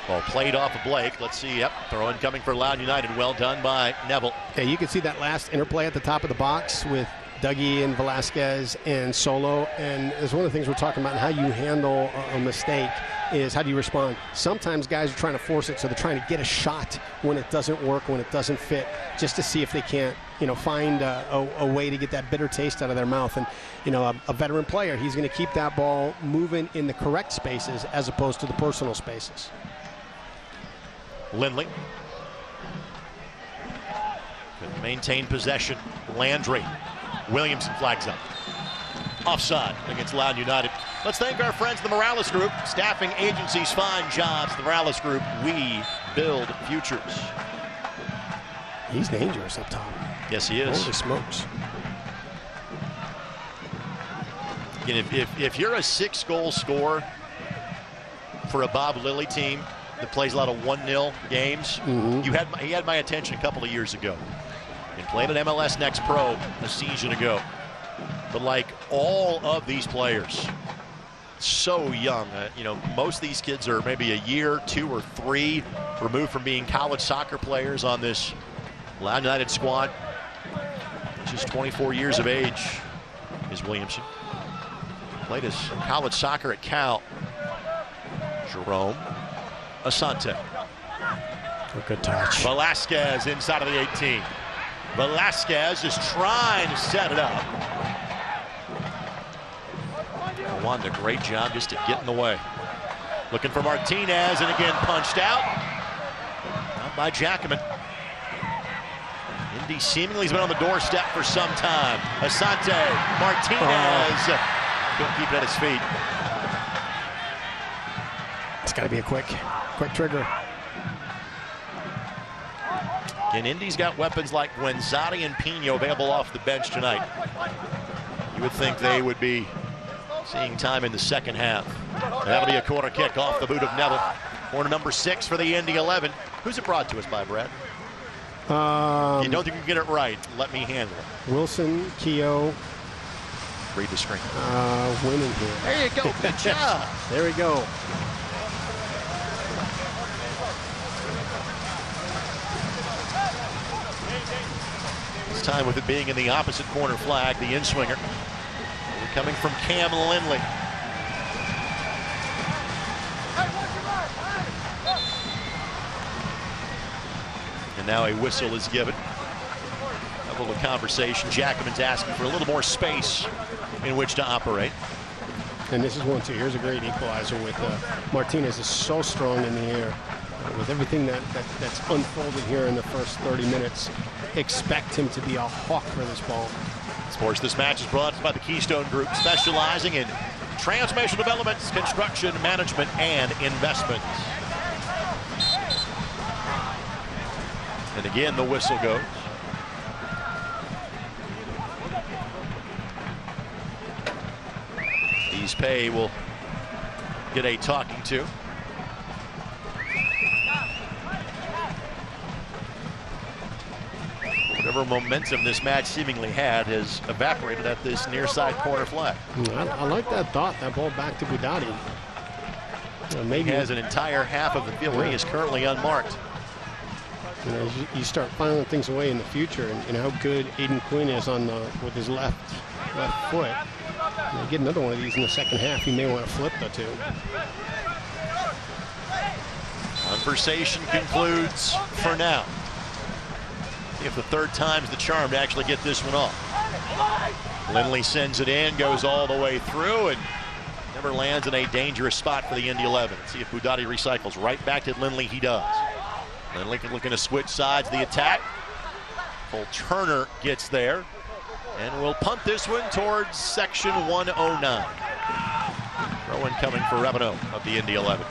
Ball played off of Blake. Let's see. Yep, throw in coming for Loudoun United. Well done by Neville. Yeah, you can see that last interplay at the top of the box with Dougie and Velasquez and Solo, and it's one of the things we're talking about, and how you handle a mistake is how do you respond. Sometimes guys are trying to force it, so they're trying to get a shot when it doesn't work, when it doesn't fit, just to see if they can't, you know, find a way to get that bitter taste out of their mouth. And, you know, a veteran player, he's going to keep that ball moving in the correct spaces as opposed to the personal spaces. Lindley. Good maintain possession. Landry. Williamson flags up. Offside against Loudoun United. Let's thank our friends, the Morales Group. Staffing agencies, fine jobs. The Morales Group, we build futures. He's dangerous up top. Yes, he is. Holy smokes. And if you're a 6-goal scorer, for a Bob Lilly team that plays a lot of 1-0 games. He had my attention a couple of years ago. He played at MLS Next Pro a season ago. But like all of these players, so young. Most of these kids are maybe a year, 2 or 3 removed from being college soccer players on this Loudoun United squad. Just 24 years of age is Williamson. Played his college soccer at Cal. Jerome Asante. A good touch. Velasquez inside of the 18. Velasquez is trying to set it up. Wanda, great job just to get in the way. Looking for Martinez, and again punched out. Not by Jackman. Indy seemingly has been on the doorstep for some time. Asante, Martinez. Couldn't keep it at his feet. It's got to be a quick trigger. And Indy's got weapons like Wenzati and Pino available off the bench tonight. You would think they would be seeing time in the second half. And that'll be a corner kick off the boot of Neville. Corner number 6 for the Indy 11. Who's it brought to us by, Brad? You don't think you can get it right? Let me handle it. Wilson, Keogh. Read the screen. Winning here. There you go. Good job. There we go. This time with it being in the opposite corner flag, the in-swinger. Coming from Cam Lindley. And now a whistle is given. A little conversation. Jackman's asking for a little more space in which to operate. And this is one, too. Here's a great equalizer with Martinez is so strong in the air. With everything that's unfolded here in the first 30 minutes, expect him to be a hawk for this ball. Sports This Match is brought to you by the Keystone Group, specializing in transformational developments, construction, management, and investments. And again, the whistle goes. Pay will get a talking to. Whatever momentum this match seemingly had has evaporated at this near side corner flag. I like that thought. That ball back to Budati. Maybe he has an entire half of the field where he is currently unmarked. You start filing things away in the future, and how good Aiden Quinn is on with his left foot. You get another one of these in the second half, you may want to flip the two. Conversation concludes for now. See if the third time's the charm to actually get this one off. Lindley sends it in, goes all the way through, and never lands in a dangerous spot for the Indy 11. Let's see if Budati recycles right back to Lindley. He does. Lindley looking to switch sides of the attack. Cole Turner gets there. And we'll punt this one towards section 109. Throw-in coming for Rabineau of the Indy 11.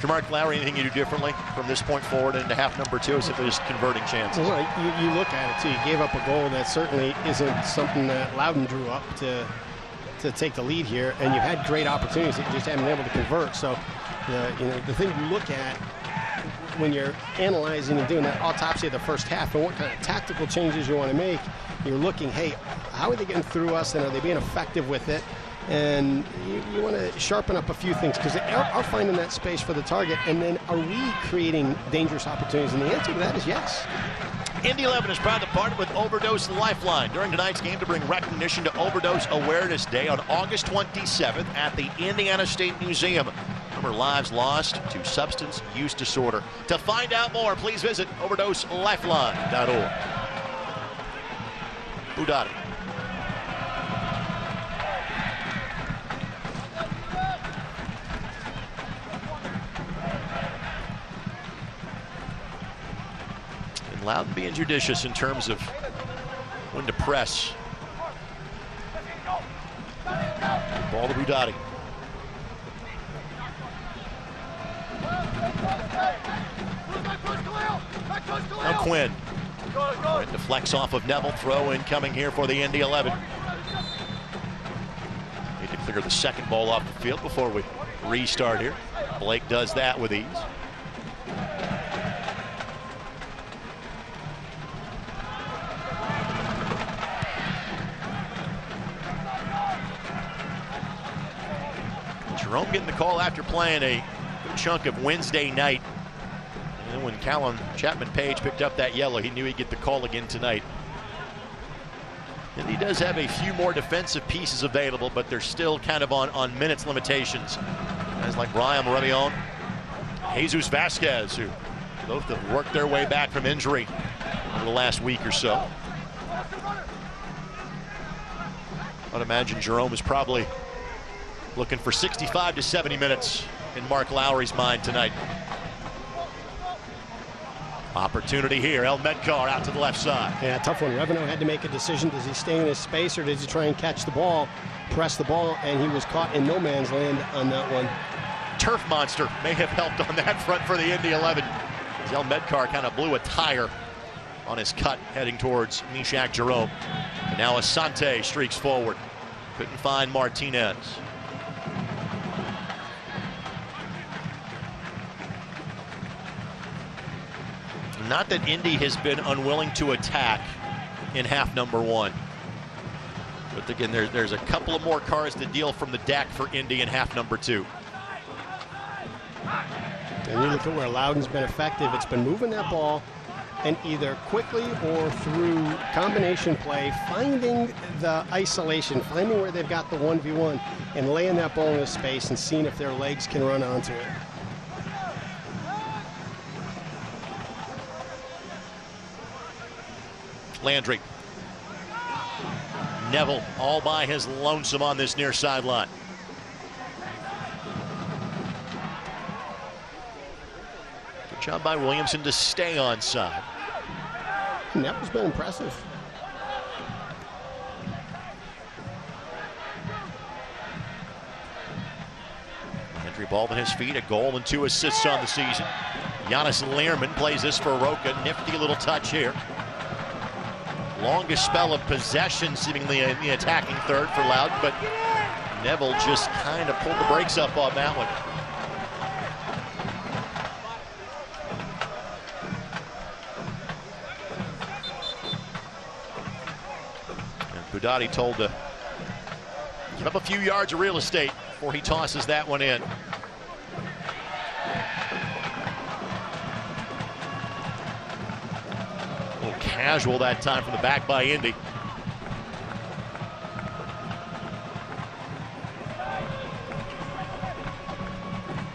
Mark Lowry, anything you do differently from this point forward into half number 2, or simply just converting chances? Well, you look at it, too. You gave up a goal that certainly isn't something that Loudoun drew up to take the lead here, and you had great opportunities that you just haven't been able to convert. So, the thing you look at when you're analyzing and doing that autopsy of the first half and what kind of tactical changes you want to make, you're looking, hey, how are they getting through us, and are they being effective with it? And you want to sharpen up a few things, because they are finding that space for the target, and then are we creating dangerous opportunities? And the answer to that is yes. Indy 11 is proud to partner with Overdose Lifeline during tonight's game to bring recognition to Overdose Awareness Day on August 27th at the Indiana State Museum. Remember, lives lost to substance use disorder. To find out more, please visit overdoselifeline.org. Budati. And Loudoun being judicious in terms of when to press. Ball to Budati. Now Quinn. Quinn deflects off of Neville. Throw in coming here for the Indy 11. A clear the second ball off the field before we restart here. Blake does that with ease. Jerome getting the call after playing a good chunk of Wednesday night. And then when Callum Chapman-Page picked up that yellow, he knew he'd get the call again tonight. And he does have a few more defensive pieces available, but they're still kind of on minutes limitations. Guys like Brian Morevion, Jesus Vasquez, who both have worked their way back from injury over the last week or so. I'd imagine Jerome is probably looking for 65 to 70 minutes in Mark Lowry's mind tonight. Opportunity here. El Medcar out to the left side. Yeah, tough one. Revenue had to make a decision. Does he stay in his space or does he try and catch the ball, press the ball, and he was caught in no man's land on that one. Turf monster may have helped on that front for the Indy 11. El Medcar kind of blew a tire on his cut heading towards Mishak Jerome. And now Asante streaks forward. Couldn't find Martinez. Not that Indy has been unwilling to attack in half number one. But again, there's a couple of more cards to deal from the deck for Indy in half number two. And you look at where Loudoun's been effective. It's been moving that ball and either quickly or through combination play, finding the isolation, finding where they've got the 1v1 and laying that ball in the space and seeing if their legs can run onto it. Landry. Neville all by his lonesome on this near sideline. Good job by Williamson to stay onside. Neville's been impressive. Landry ball at his feet, a goal and 2 assists on the season. Giannis Learman plays this for Roca. Nifty little touch here. Longest spell of possession seemingly in the attacking third for Loudoun, but Neville just kind of pulled the brakes up on that one. And Budati told to give up a few yards of real estate before he tosses that one in. Casual that time from the back by Indy.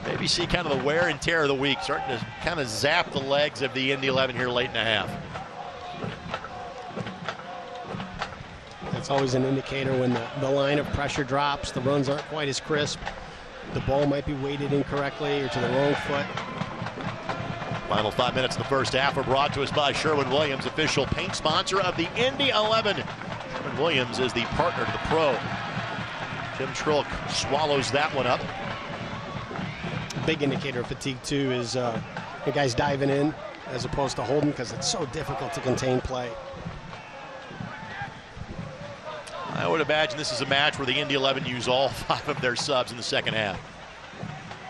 Maybe see kind of the wear and tear of the week, starting to kind of zap the legs of the Indy 11 here late in the half. That's always an indicator when the line of pressure drops, the runs aren't quite as crisp, the ball might be weighted incorrectly or to the wrong foot. Final 5 minutes of the first half are brought to us by Sherwin-Williams, official paint sponsor of the Indy 11. Sherwin-Williams is the partner to the pro. Tim Trilk swallows that one up. Big indicator of fatigue too is the guys diving in as opposed to holding, because it's so difficult to contain play. I would imagine this is a match where the Indy 11 use all 5 of their subs in the second half.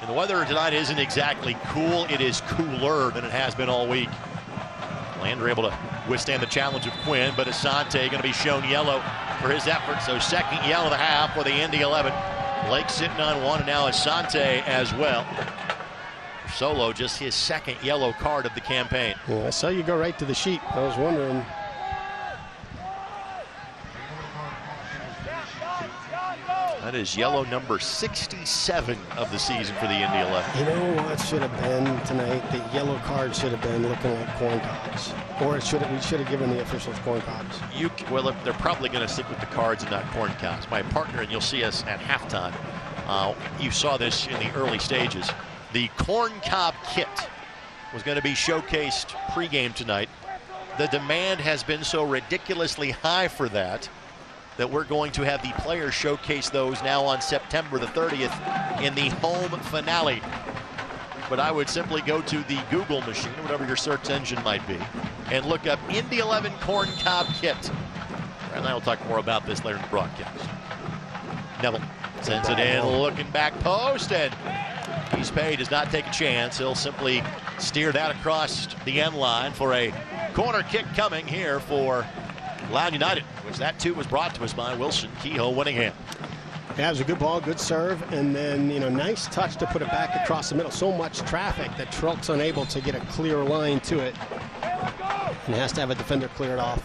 And the weather tonight isn't exactly cool. It is cooler than it has been all week. Landry able to withstand the challenge of Quinn, but Asante going to be shown yellow for his effort. So second yellow of the half for the Indy 11. Blake sitting on one, and now Asante as well. Solo, just his second yellow card of the campaign. Yeah, I saw you go right to the sheet. I was wondering. That is yellow number 67 of the season for the Indy 11. You know what should have been tonight? The yellow card should have been looking like corn cobs. Or we should have given the officials corn cobs. Well, they're probably going to stick with the cards and not corn cobs. My partner, and you'll see us at halftime, you saw this in the early stages. The corn cob kit was going to be showcased pregame tonight. The demand has been so ridiculously high for that we're going to have the players showcase those now on September the 30th in the home finale. But I would simply go to the Google machine, whatever your search engine might be, and look up Indy 11 corn cob kit. And I will talk more about this later in the broadcast. Neville Sends it in, looking back post, and Eastpay does not take a chance. He'll simply steer that across the end line for a corner kick coming here for Loudoun United, which that too was brought to us by Wilson Kehoe-Winningham. Yeah, it was a good ball, good serve, and then, nice touch to put it back across the middle. So much traffic that Trilk's unable to get a clear line to it. And has to have a defender clear it off.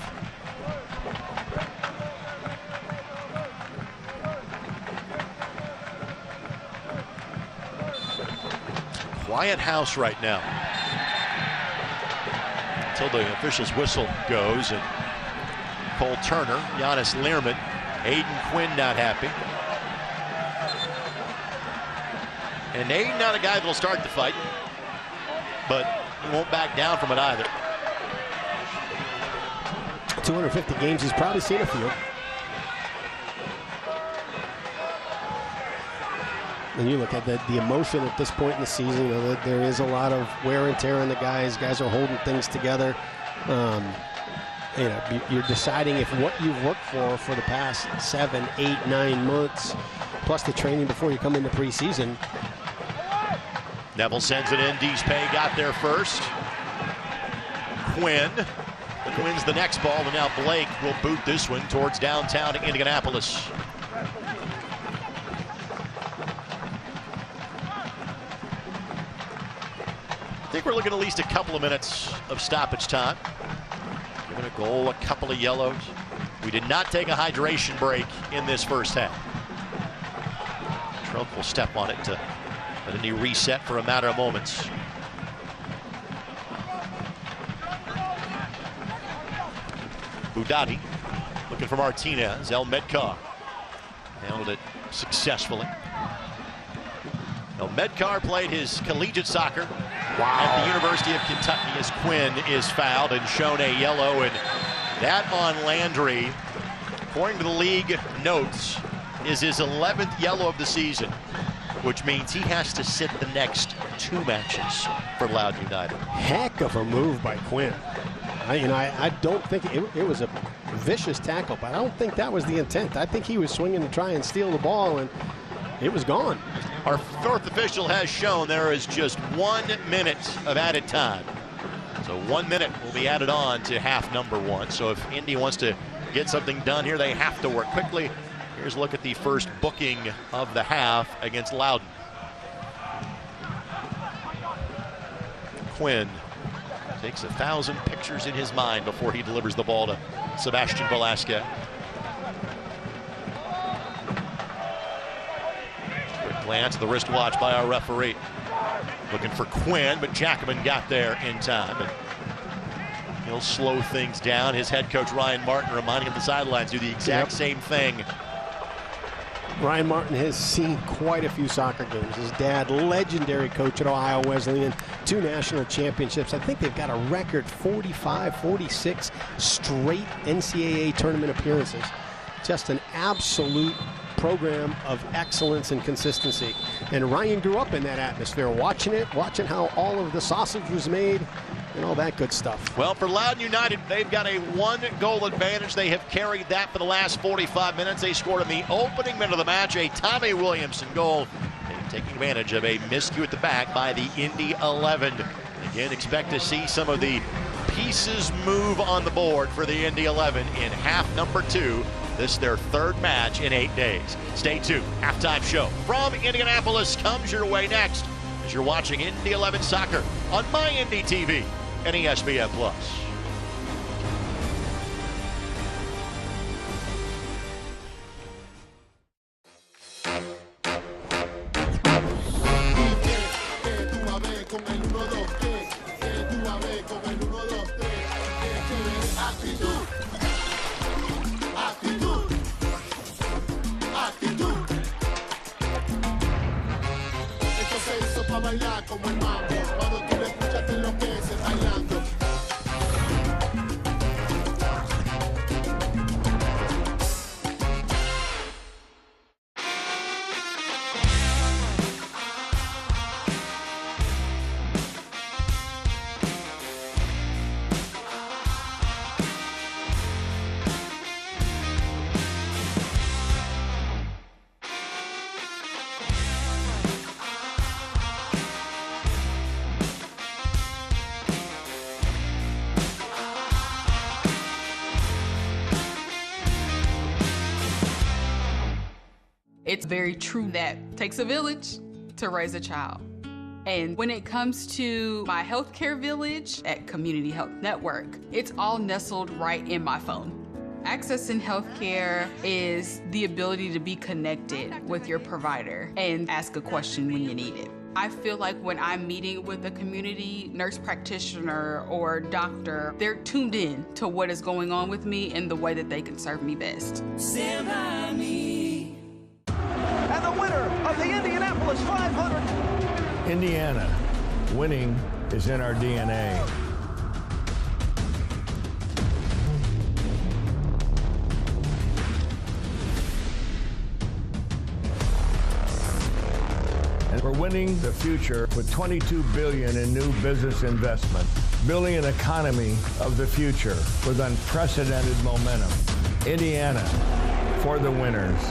Quiet house right now until the official's whistle goes. And Cole Turner, Giannis Learman, Aiden Quinn not happy. And Aiden not a guy that'll start the fight, but he won't back down from it either. 250 games, he's probably seen a few. And you look at the emotion at this point in the season, that there is a lot of wear and tear on the guys. Guys are holding things together. You're deciding if what you've worked for the past 7, 8, 9 months, plus the training before you come into preseason. Neville sends it in. Eastpay got there first. Quinn wins the next ball, and now Blake will boot this one towards downtown Indianapolis. I think we're looking at least a couple of minutes of stoppage time. Given a goal, a couple of yellows. We did not take a hydration break in this first half. Trump will step on it to let Indy reset for a matter of moments. Budati looking for Martinez. El Medcar handled it successfully. El Medcar played his collegiate soccer at the University of Kentucky as Quinn is fouled and shown a yellow, and that on Landry, according to the league notes, is his 11th yellow of the season, which means he has to sit the next 2 matches for Loudoun United. Heck of a move by Quinn. I don't think it was a vicious tackle, but I don't think that was the intent. I think he was swinging to try and steal the ball, and it was gone. Our fourth official has shown there is just 1 minute of added time. So 1 minute will be added on to half number 1. So if Indy wants to get something done here, they have to work quickly. Here's a look at the first booking of the half against Loudoun. Quinn takes 1,000 pictures in his mind before he delivers the ball to Sebastian Velasquez. Quick glance at the wristwatch by our referee. Looking for Quinn, but Jackman got there in time. And he'll slow things down. His head coach, Ryan Martin, reminding him the sidelines do the exact same thing. Ryan Martin has seen quite a few soccer games. His dad, legendary coach at Ohio Wesleyan, 2 national championships. I think they've got a record 45, 46 straight NCAA tournament appearances. Just an absolute program of excellence and consistency. And Ryan grew up in that atmosphere, watching it, watching how all of the sausage was made, and all that good stuff. Well, for Loudoun United, they've got a 1-goal advantage. They have carried that for the last 45 minutes. They scored in the opening minute of the match, a Tommy Williamson goal. They're taking advantage of a miscue at the back by the Indy 11. Again, expect to see some of the pieces move on the board for the Indy 11 in half number 2. This is their 3rd match in 8 days. Stay tuned. Halftime show from Indianapolis comes your way next as you're watching Indy 11 soccer on My Indy TV and ESPN+. It's very true that it takes a village to raise a child. And when it comes to my healthcare village at Community Health Network, it's all nestled right in my phone. Accessing healthcare is the ability to be connected with your provider and ask a question when you need it. I feel like when I'm meeting with a community nurse practitioner or doctor, they're tuned in to what is going on with me and the way that they can serve me best. Stand by me. And the winner of the Indianapolis 500. Indiana, winning is in our DNA. And we're winning the future with $22 billion in new business investment, building an economy of the future with unprecedented momentum. Indiana, for the winners.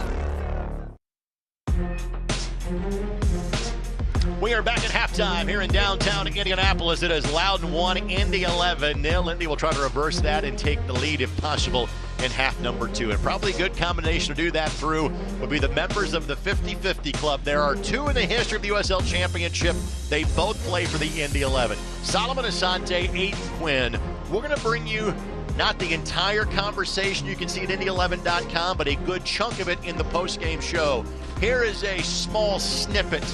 We are back at halftime here in downtown Indianapolis. It is Loudoun 1, Indy 11 0. Indy will try to reverse that and take the lead if possible in half number 2. And probably a good combination to do that through would be the members of the 50-50 club. There are 2 in the history of the USL Championship. They both play for the Indy 11. Solomon Asante, Aiden Quinn. We're going to bring you not the entire conversation you can see at Indy11.com, but a good chunk of it in the post-game show. Here is a small snippet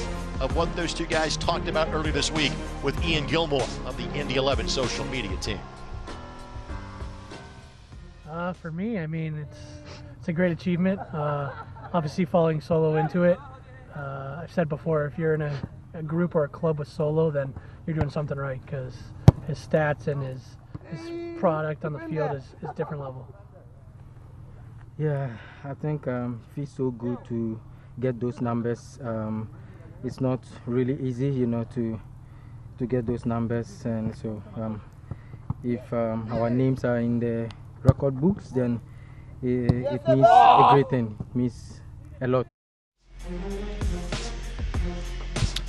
of what those 2 guys talked about earlier this week with Ian Gilmore of the Indy 11 social media team. For me, I mean, it's a great achievement. Obviously, following Solo into it. I've said before, if you're in a group or a club with Solo, then you're doing something right, because his stats and his product on the field is different level. Yeah, I think it feels so good to get those numbers. It's not really easy, you know, to get those numbers, and so if our names are in the record books, then it means a great thing. It means a lot.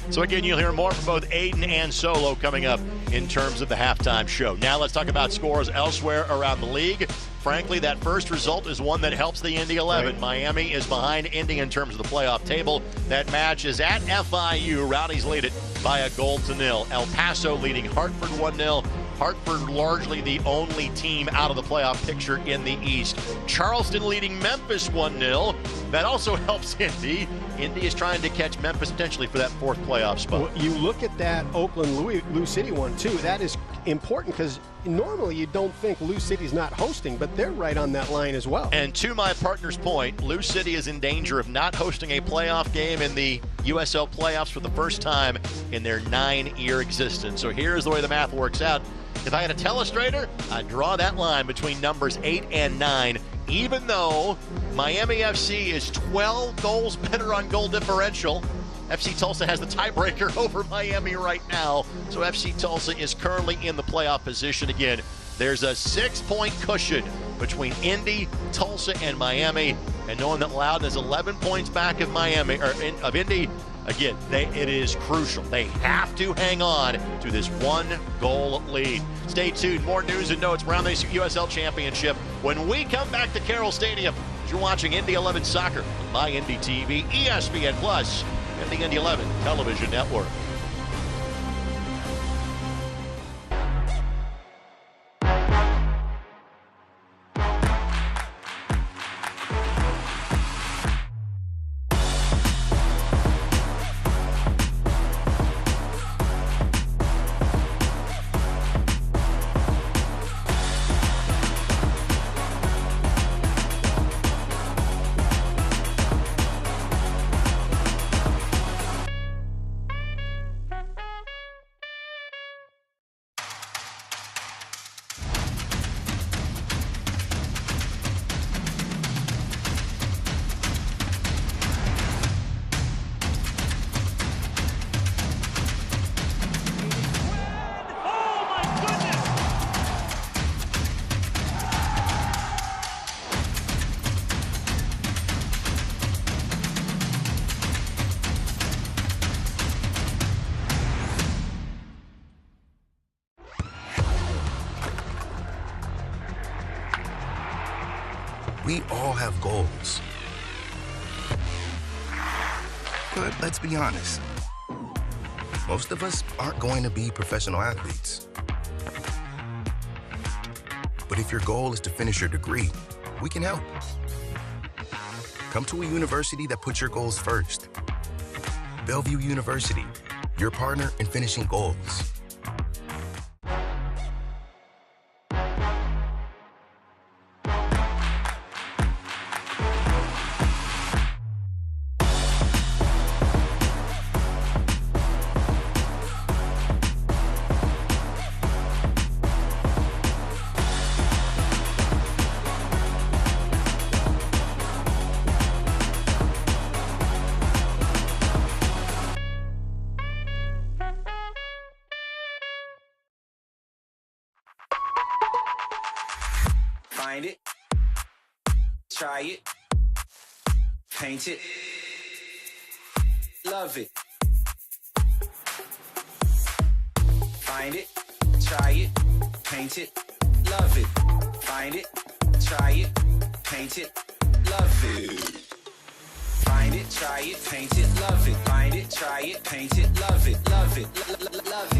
So again, you'll hear more from both Aiden and Solo coming up in terms of the halftime show. Now let's talk about scores elsewhere around the league. Frankly, that first result is one that helps the Indy 11. Right. Miami is behind Indy in terms of the playoff table. That match is at FIU. Rowdies lead it by 1-0. El Paso leading Hartford 1-0. Hartford largely the only team out of the playoff picture in the East. Charleston leading Memphis 1-0. That also helps Indy. Indy is trying to catch Memphis potentially for that 4th playoff spot. Well, you look at that Oakland Lou City one too. That is important because normally you don't think Lou City's not hosting, but they're right on that line as well. And to my partner's point, Lou City is in danger of not hosting a playoff game in the USL playoffs for the first time in their 9-year existence. So here's the way the math works out. If I had a telestrator, I'd draw that line between numbers 8 and 9, even though Miami FC is 12 goals better on goal differential. FC Tulsa has the tiebreaker over Miami right now, so FC Tulsa is currently in the playoff position again. There's a 6-point cushion between Indy, Tulsa, and Miami, and knowing that Loudoun is 11 points back of Miami or of Indy, again, it is crucial. They have to hang on to this 1-goal lead. Stay tuned. More news and notes around the USL Championship when we come back to Carroll Stadium. You're watching Indy 11 Soccer on My Indy TV, ESPN Plus, and the Indy 11 Television Network. We all have goals. But let's be honest. Most of us aren't going to be professional athletes. But if your goal is to finish your degree, we can help. Come to a university that puts your goals first. Bellevue University, your partner in finishing goals. Find it, try it, paint it, love it. Find it, try it, paint it, love it. Find it, try it, paint it, love it. Find it, try it, paint it, love it. Find it, try it, paint it, love it, love it, love it, love it.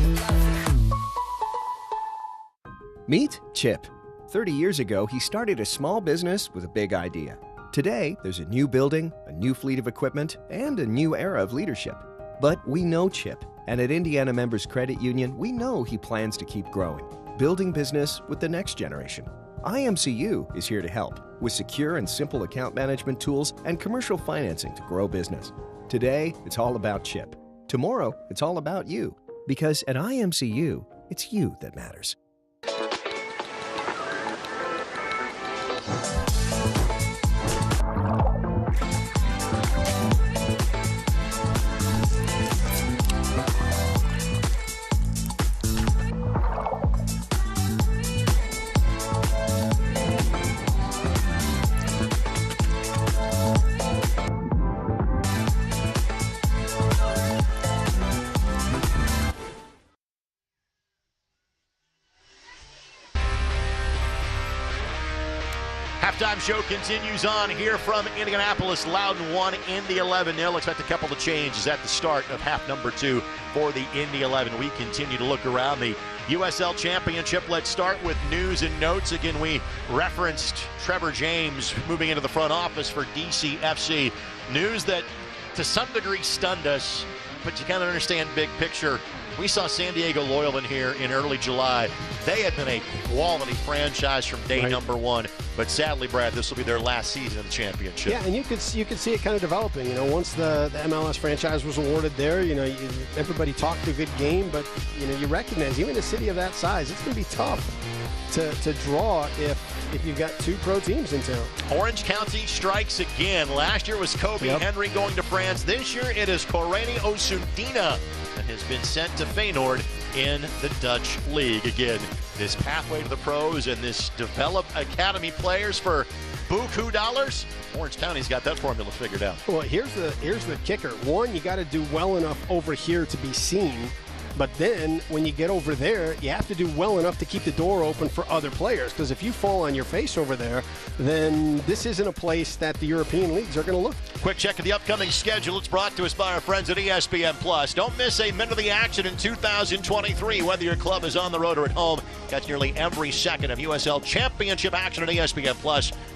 Meet Chip. 30 years ago, he started a small business with a big idea. Today, there's a new building, a new fleet of equipment, and a new era of leadership. But we know Chip, and at Indiana Members Credit Union, we know he plans to keep growing, building business with the next generation. IMCU is here to help with secure and simple account management tools and commercial financing to grow business. Today, it's all about Chip. Tomorrow, it's all about you. Because at IMCU, it's you that matters. Halftime show continues on here from Indianapolis. Loudoun 1, Indy 11 0. Expect a couple of changes at the start of half number 2 for the Indy 11. We continue to look around the USL Championship. Let's start with news and notes. Again, we referenced Trevor James moving into the front office for DCFC. News that to some degree stunned us, but you kind of understand big picture. We saw San Diego Loyal in here in early July. They had been a quality franchise from day number one, but sadly, Brad, this will be their last season in the championship. Yeah, and you could see it kind of developing. You know, once the MLS franchise was awarded there, you know, everybody talked a good game, but you know, you recognize even a city of that size, it's going to be tough to draw if you've got two pro teams in town. Orange County strikes again. Last year was Kobe Henry going to France. This year it is Correni Osundina that has been sent to Feyenoord in the Dutch league. Again, this pathway to the pros and this develop academy players for buku dollars. Orange County's got that formula figured out. Well, here's the kicker. One, you got to do well enough over here to be seen. But then when you get over there, you have to do well enough to keep the door open for other players. Because if you fall on your face over there, then this isn't a place that the European leagues are going to look. Quick check of the upcoming schedule. It's brought to us by our friends at ESPN+. Don't miss a minute of the action in 2023, whether your club is on the road or at home. Catch nearly every second of USL Championship action at ESPN+,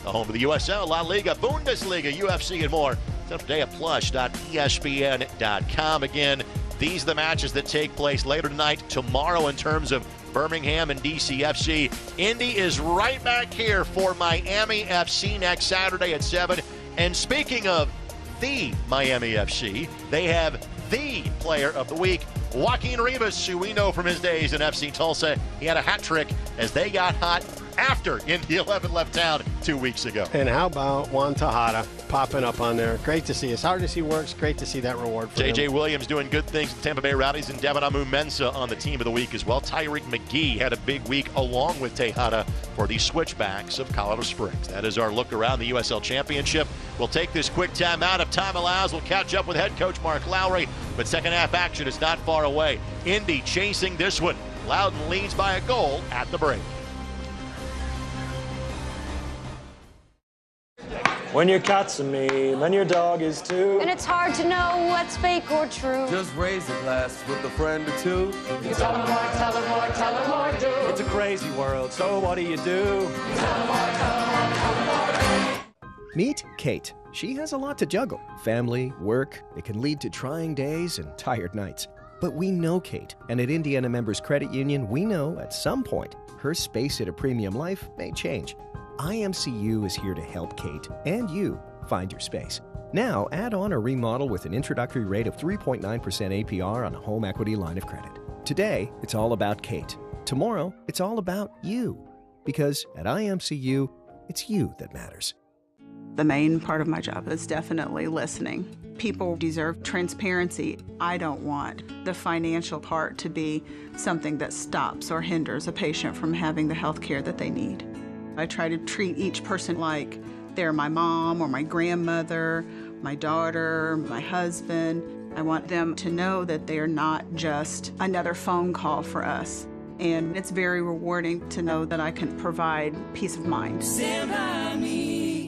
the home of the USL, La Liga, Bundesliga, UFC, and more. Sign up today at plush.espn.com. Again, these are the matches that take place later tonight, tomorrow in terms of Birmingham and DCFC. Indy is right back here for Miami FC next Saturday at 7. And speaking of the Miami FC, they have the player of the week, Joaquin Rivas, who we know from his days in FC Tulsa. He had a hat trick as they got hot after Indy 11 left town 2 weeks ago. And how about Juan Tejada popping up on there? Great to see. As hard as he works, great to see that reward for J.J. him. Williams doing good things in Tampa Bay Rowdies, and Devin Amu-Mensah on the team of the week as well. Tyreek McGee had a big week along with Tejada for the Switchbacks of Colorado Springs. That is our look around the USL Championship. We'll take this quick time out. If time allows, we'll catch up with head coach Mark Lowry. But second half action is not far away. Indy chasing this one. Loudoun leads by a goal at the break. When your cat's a meme and your dog is too. And it's hard to know what's fake or true. Just raise a glass with a friend or two. You tell them more, tell them more, tell them more, do. It's a crazy world, so what do you do? Tell them more, tell them more, tell them more. Meet Kate. She has a lot to juggle. Family, work. It can lead to trying days and tired nights. But we know Kate, and at Indiana Members Credit Union, we know at some point her space at a premium life may change. IMCU is here to help Kate and you find your space. Now, add on or remodel with an introductory rate of 3.9% APR on a home equity line of credit. Today, it's all about Kate. Tomorrow, it's all about you. Because at IMCU, it's you that matters. The main part of my job is definitely listening. People deserve transparency. I don't want the financial part to be something that stops or hinders a patient from having the health care that they need. I try to treat each person like they're my mom or my grandmother, my daughter, my husband. I want them to know that they're not just another phone call for us. And it's very rewarding to know that I can provide peace of mind. Stand by me.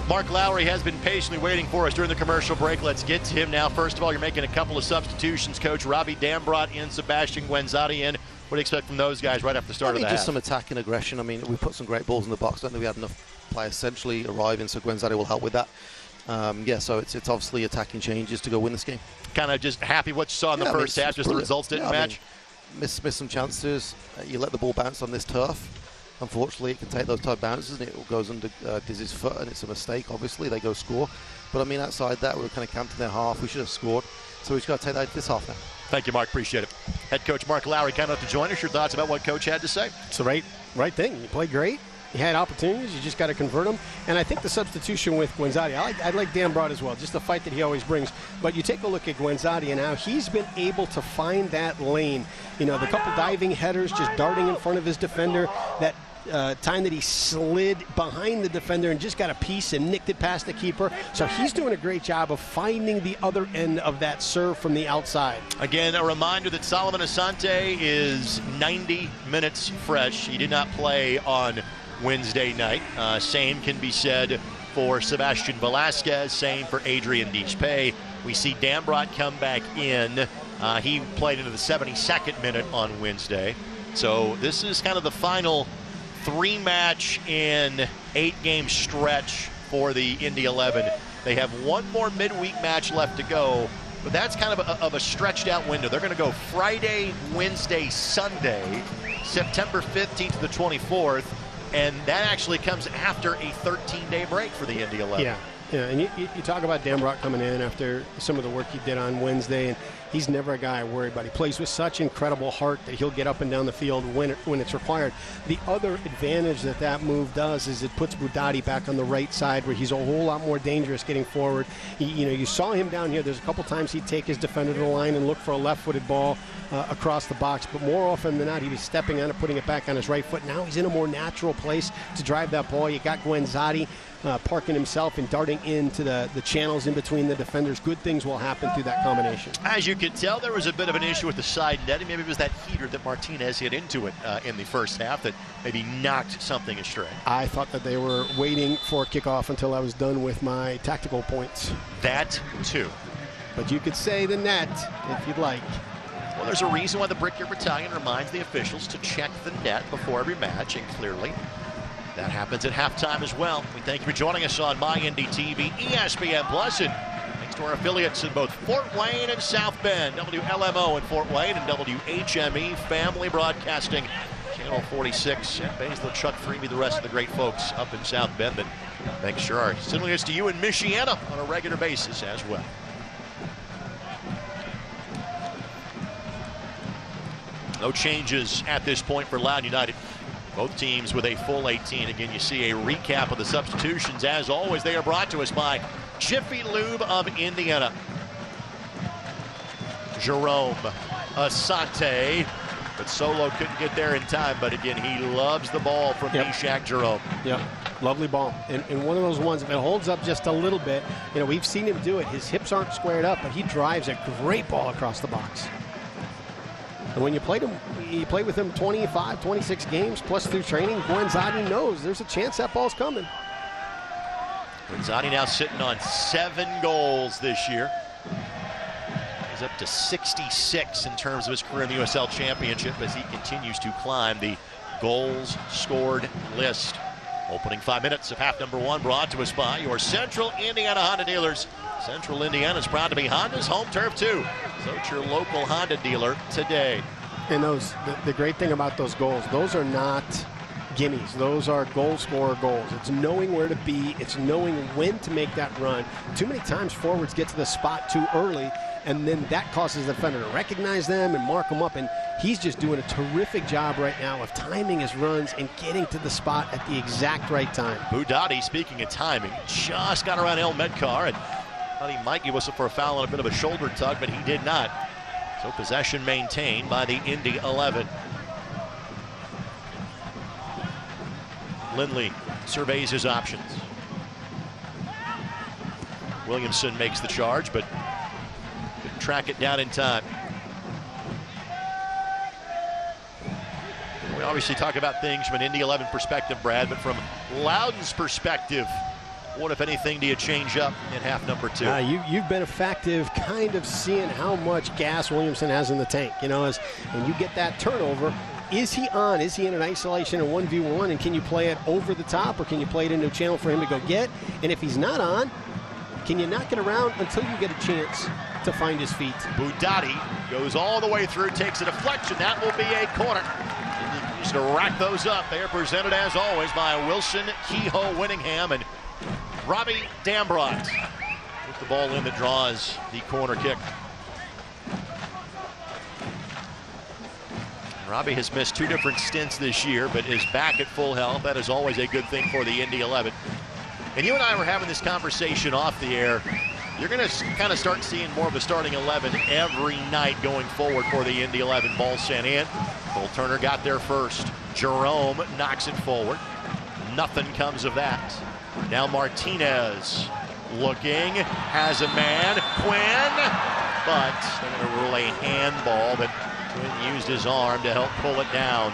Mark Lowry has been patiently waiting for us during the commercial break. Let's get to him now. First of all, you're making a couple of substitutions, Coach. Robbie Dambrot in, Sebastian Guenzati in. What do you expect from those guys right after the start of the half? Just some attacking aggression. I mean, we put some great balls in the box. I don't think we had enough players centrally arriving, so Guenzati will help with that. So it's obviously attacking changes to go win this game. Kind of just happy what you saw in the first half, just the results didn't match? Miss some chances. You let the ball bounce on this turf. Unfortunately, it can take those type bounces and it goes under Dizzy's foot, and it's a mistake, obviously. They go score. But, I mean, outside that, we were kind of camped in their half. We should have scored. So we've just got to take that this half now. Thank you, Mark. Appreciate it. Head coach Mark Lowry kind enough to join us. Your thoughts about what Coach had to say? It's the right thing. You played great. You had opportunities. You just got to convert them. And I think the substitution with Guenzati, I like Dambrot as well, just the fight that he always brings. But you take a look at Guenzati and how he's been able to find that lane. You know, the couple diving headers, just darting in front of his defender, that time that he slid behind the defender and just got a piece and nicked it past the keeper. So he's doing a great job of finding the other end of that serve from the outside. Again, a reminder that Solomon Asante is 90 minutes fresh. He did not play on Wednesday night. Same can be said for Sebastian Velasquez, same for Adrian Dispay. We see Dambrot come back in. He played into the 72nd minute on Wednesday. So this is kind of the final 3-match in 8-game stretch for the Indy 11. They have one more midweek match left to go, but that's kind of a stretched out window. They're going to go Friday, Wednesday, Sunday, September 15th to the 24th, and that actually comes after a 13-day break for the Indy 11. Yeah, and you talk about Dambrot coming in after some of the work he did on Wednesday, and he's never a guy I worry about. He plays with such incredible heart that he'll get up and down the field when it's required. The other advantage that move does is it puts Budati back on the right side where he's a whole lot more dangerous getting forward. You saw him down here. There's a couple times he'd take his defender to the line and look for a left-footed ball across the box, but more often than not, he was stepping on it, putting it back on his right foot. Now he's in a more natural place to drive that ball. You got Guenzati parking himself and darting into the channels in between the defenders. Good things will happen through that combination. As you can tell, there was a bit of an issue with the side netting. Maybe it was that heater that Martinez hit into it in the first half that maybe knocked something astray. I thought that they were waiting for kickoff until I was done with my tactical points. That too. But you could say the net if you'd like. Well, there's a reason why the Brickyard Battalion reminds the officials to check the net before every match, and clearly that happens at halftime as well. We thank you for joining us on MyIndy TV, ESPN Plus, and thanks to our affiliates in both Fort Wayne and South Bend, WLMO in Fort Wayne and WHME Family Broadcasting, Channel Channel 46, and Basil, Chuck Freeby, the rest of the great folks up in South Bend that make sure our signal gets to you in Michiana on a regular basis as well. No changes at this point for Loudoun United. Both teams with a full 18. Again, you see a recap of the substitutions. As always, they are brought to us by Jiffy Lube of Indiana. Jerome, Asante, but Solo couldn't get there in time. But again, he loves the ball from Meshach Jerome. Yep, lovely ball. And one of those ones, if it holds up just a little bit, you know, we've seen him do it. His hips aren't squared up, but he drives a great ball across the box. And when you played him, you played with him 25, 26 games, plus through training, Guenzati knows there's a chance that ball's coming. Guenzati now sitting on 7 goals this year. He's up to 66 in terms of his career in the USL Championship as he continues to climb the goals scored list. Opening 5 minutes of half number 1 brought to us by your Central Indiana Honda dealers. Central Indiana is proud to be Honda's home turf too. So it's your local Honda dealer today. And the great thing about those goals, those are not gimmies. Those are goal scorer goals. It's knowing where to be. It's knowing when to make that run. Too many times forwards get to the spot too early, and then that causes the defender to recognize them and mark them up. And he's just doing a terrific job right now of timing his runs and getting to the spot at the exact right time. Budati, speaking of timing, just got around El Medcar and thought he might give whistle for a foul and a bit of a shoulder tug, but he did not. So possession maintained by the Indy 11. Lindley surveys his options. Williamson makes the charge, but couldn't track it down in time. We obviously talk about things from an Indy 11 perspective, Brad, but from Loudoun's perspective, what, if anything, do you change up in half number 2? You've been effective kind of seeing how much gas Williamson has in the tank. You know, as when you get that turnover, is he on? Is he in an isolation or 1v1? And can you play it over the top, or can you play it into a channel for him to go get? And if he's not on, can you knock it around until you get a chance to find his feet? Budati goes all the way through, takes a deflection. That will be a corner. Just to rack those up. They are presented, as always, by Wilson, Kehoe, Winningham, and Robbie Dambrot with the ball in that draws the corner kick. Robbie has missed 2 different stints this year, but is back at full health. That is always a good thing for the Indy 11. And you and I were having this conversation off the air. You're going to kind of start seeing more of the starting 11 every night going forward for the Indy 11. Ball sent in. Cole Turner got there first. Jerome knocks it forward. Nothing comes of that. Now Martinez looking, has a man, Quinn, but they're going to rule a handball, but Quinn used his arm to help pull it down.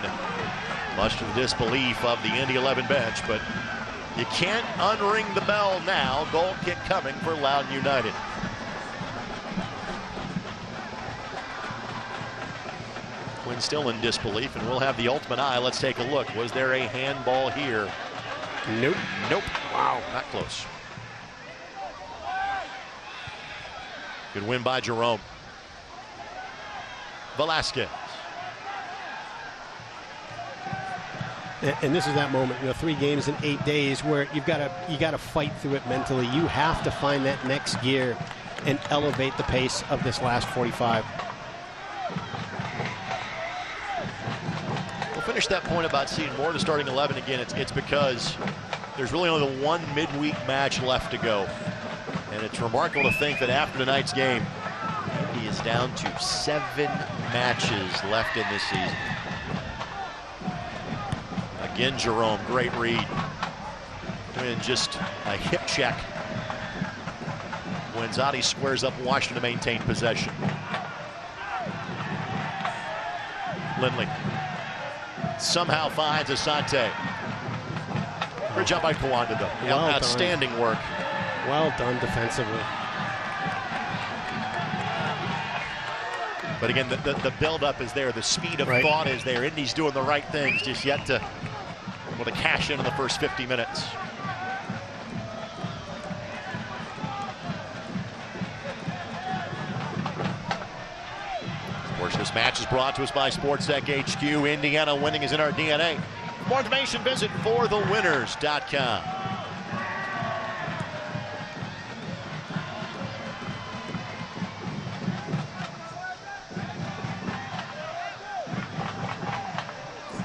Much to the disbelief of the Indy 11 bench, but you can't unring the bell now. Goal kick coming for Loudoun United. Quinn still in disbelief, and we'll have the ultimate eye. Let's take a look. Was there a handball here? Nope. Nope. Wow, not close. Good win by Jerome. Velasquez. And this is that moment, you know, 3 games in 8 days where you got to fight through it mentally. You have to find that next gear and elevate the pace of this last 45. We'll finish that point about seeing more of the starting 11 again. It's because there's really only the 1 midweek match left to go. And it's remarkable to think that after tonight's game, Indy is down to 7 matches left in this season. Again, Jerome, great read. And just a hip check. Guenzati squares up Washington to maintain possession. Lindley somehow finds Asante. Great job by Kawanda, though. Well outstanding done. work. Well done defensively. But again, the build-up is there. The speed of thought is there. Indy's doing the right things, just yet to cash in the first 50 minutes. Of course, this match is brought to us by SportsTech HQ. Indiana winning is in our DNA. For more information, visit forthewinners.com.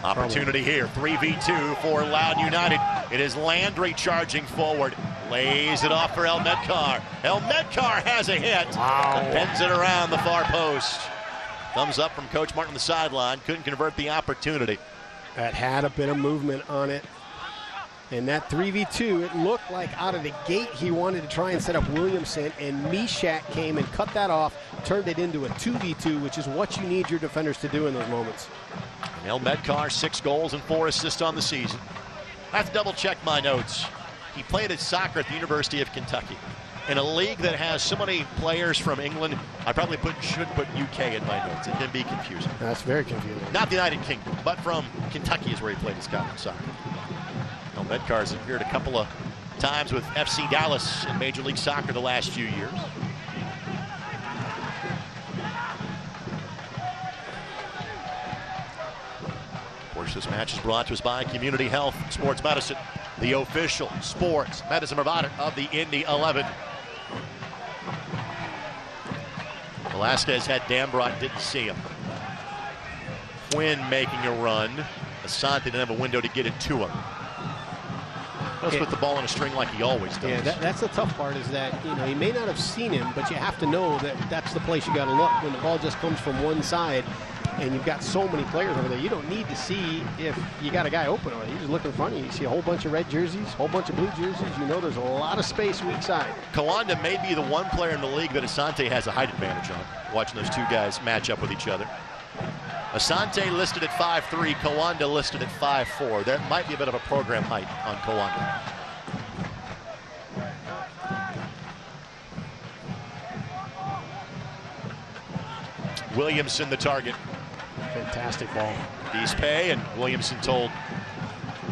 Opportunity here, 3v2 for Loudoun United. It is Landry charging forward. Lays it off for El Medkar. El Medkar has a hit. Wow. Bends it around the far post. Thumbs up from Coach Martin on the sideline. Couldn't convert the opportunity. That had a bit of movement on it. And that 3v2, it looked like out of the gate he wanted to try and set up Williamson, and Mishak came and cut that off, turned it into a 2v2, which is what you need your defenders to do in those moments. And El Medkar, 6 goals and 4 assists on the season. I have to double check my notes. He played at soccer at the University of Kentucky. In a league that has so many players from England, I probably should put UK in my notes. It can be confusing. That's very confusing. Not the United Kingdom, but from Kentucky is where he played his college soccer. El Medkar has appeared a couple of times with FC Dallas in Major League Soccer the last few years. Of course, this match is brought to us by Community Health Sports Medicine, the official sports medicine provider of the Indy 11. Velasquez had Dambrot, didn't see him. Quinn making a run. Asante didn't have a window to get it to him. Let's put the ball on a string like he always does. Yeah, that's the tough part, is that, you know, he may not have seen him, but you have to know that that's the place you got to look. When the ball just comes from one side and you've got so many players over there, you don't need to see if you got a guy open over there. You just look in front of you. You see a whole bunch of red jerseys, a whole bunch of blue jerseys. You know there's a lot of space weak side. Kawanda may be the one player in the league that Asante has a height advantage on, watching those two guys match up with each other. Asante listed at 5'3", Kawanda listed at 5'4". There might be a bit of a program height on Kawanda. Williamson the target. Fantastic ball. Deespay and Williamson told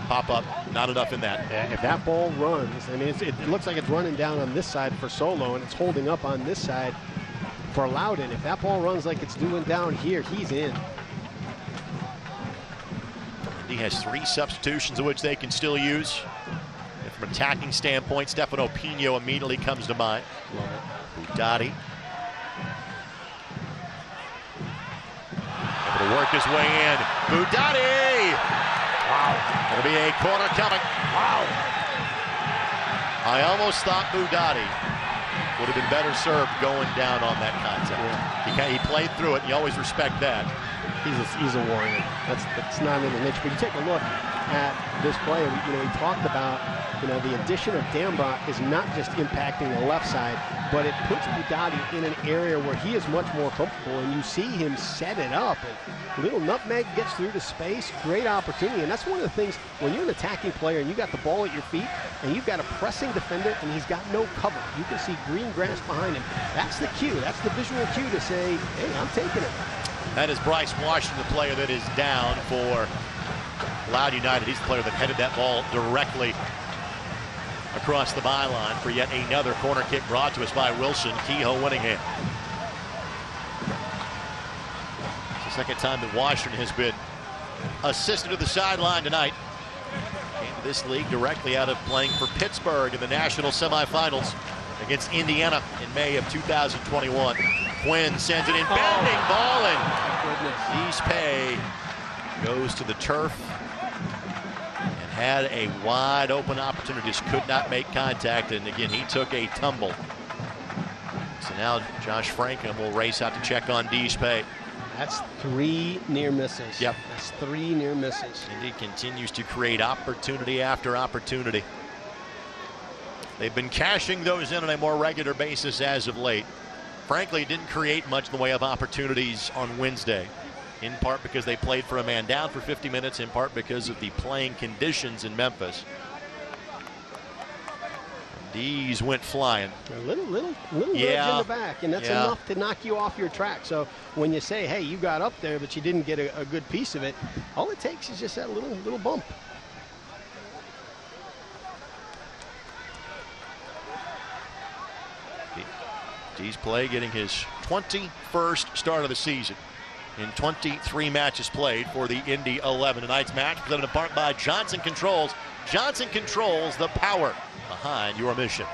pop up, not enough in that. Yeah, if that ball runs, I mean, it looks like it's running down on this side for Solo, and it's holding up on this side for Loudoun. If that ball runs like it's doing down here, he's in. He has 3 substitutions of which they can still use. And from an attacking standpoint, Stefano Pino immediately comes to mind. Budati. Able to work his way in. Budati! Wow. It'll be a corner coming. Wow. I almost thought Budati would have been better served going down on that contact. Yeah. He played through it. You always respect that. He's a warrior. That's not in the niche. But you take a look at this play. You know, he talked about, you know, the addition of Dambrot is not just impacting the left side, but it puts Budati in an area where he is much more comfortable, and you see him set it up. And little nutmeg gets through the space. Great opportunity. And that's one of the things when you're an attacking player and you got the ball at your feet and you've got a pressing defender and he's got no cover. You can see green grass behind him. That's the cue. That's the visual cue to say, hey, I'm taking it. That is Bryce Washington, the player that is down for Loudoun United. He's the player that headed that ball directly across the byline for yet another corner kick brought to us by Wilson Kehoe-Winningham. It's the second time that Washington has been assisted to the sideline tonight. Came to this league directly out of playing for Pittsburgh in the national semifinals against Indiana in May of 2021. Quinn sends it in, bending ball, and Deespay goes to the turf and had a wide open opportunity, just could not make contact, and again he took a tumble. So now Josh Frankham will race out to check on Deespay. That's 3 near misses. Yep. That's 3 near misses. Indy continues to create opportunity after opportunity. They've been cashing those in on a more regular basis as of late. Frankly, didn't create much in the way of opportunities on Wednesday, in part because they played for a man down for 50 minutes, in part because of the playing conditions in Memphis. These went flying. A little nudge in the back, and that's enough to knock you off your track. So when you say, hey, you got up there, but you didn't get a good piece of it, all it takes is just that little bump. Deespay getting his 21st start of the season. in 23 matches played for the Indy 11. Tonight's match presented in part by Johnson Controls. Johnson Controls, the power behind your mission.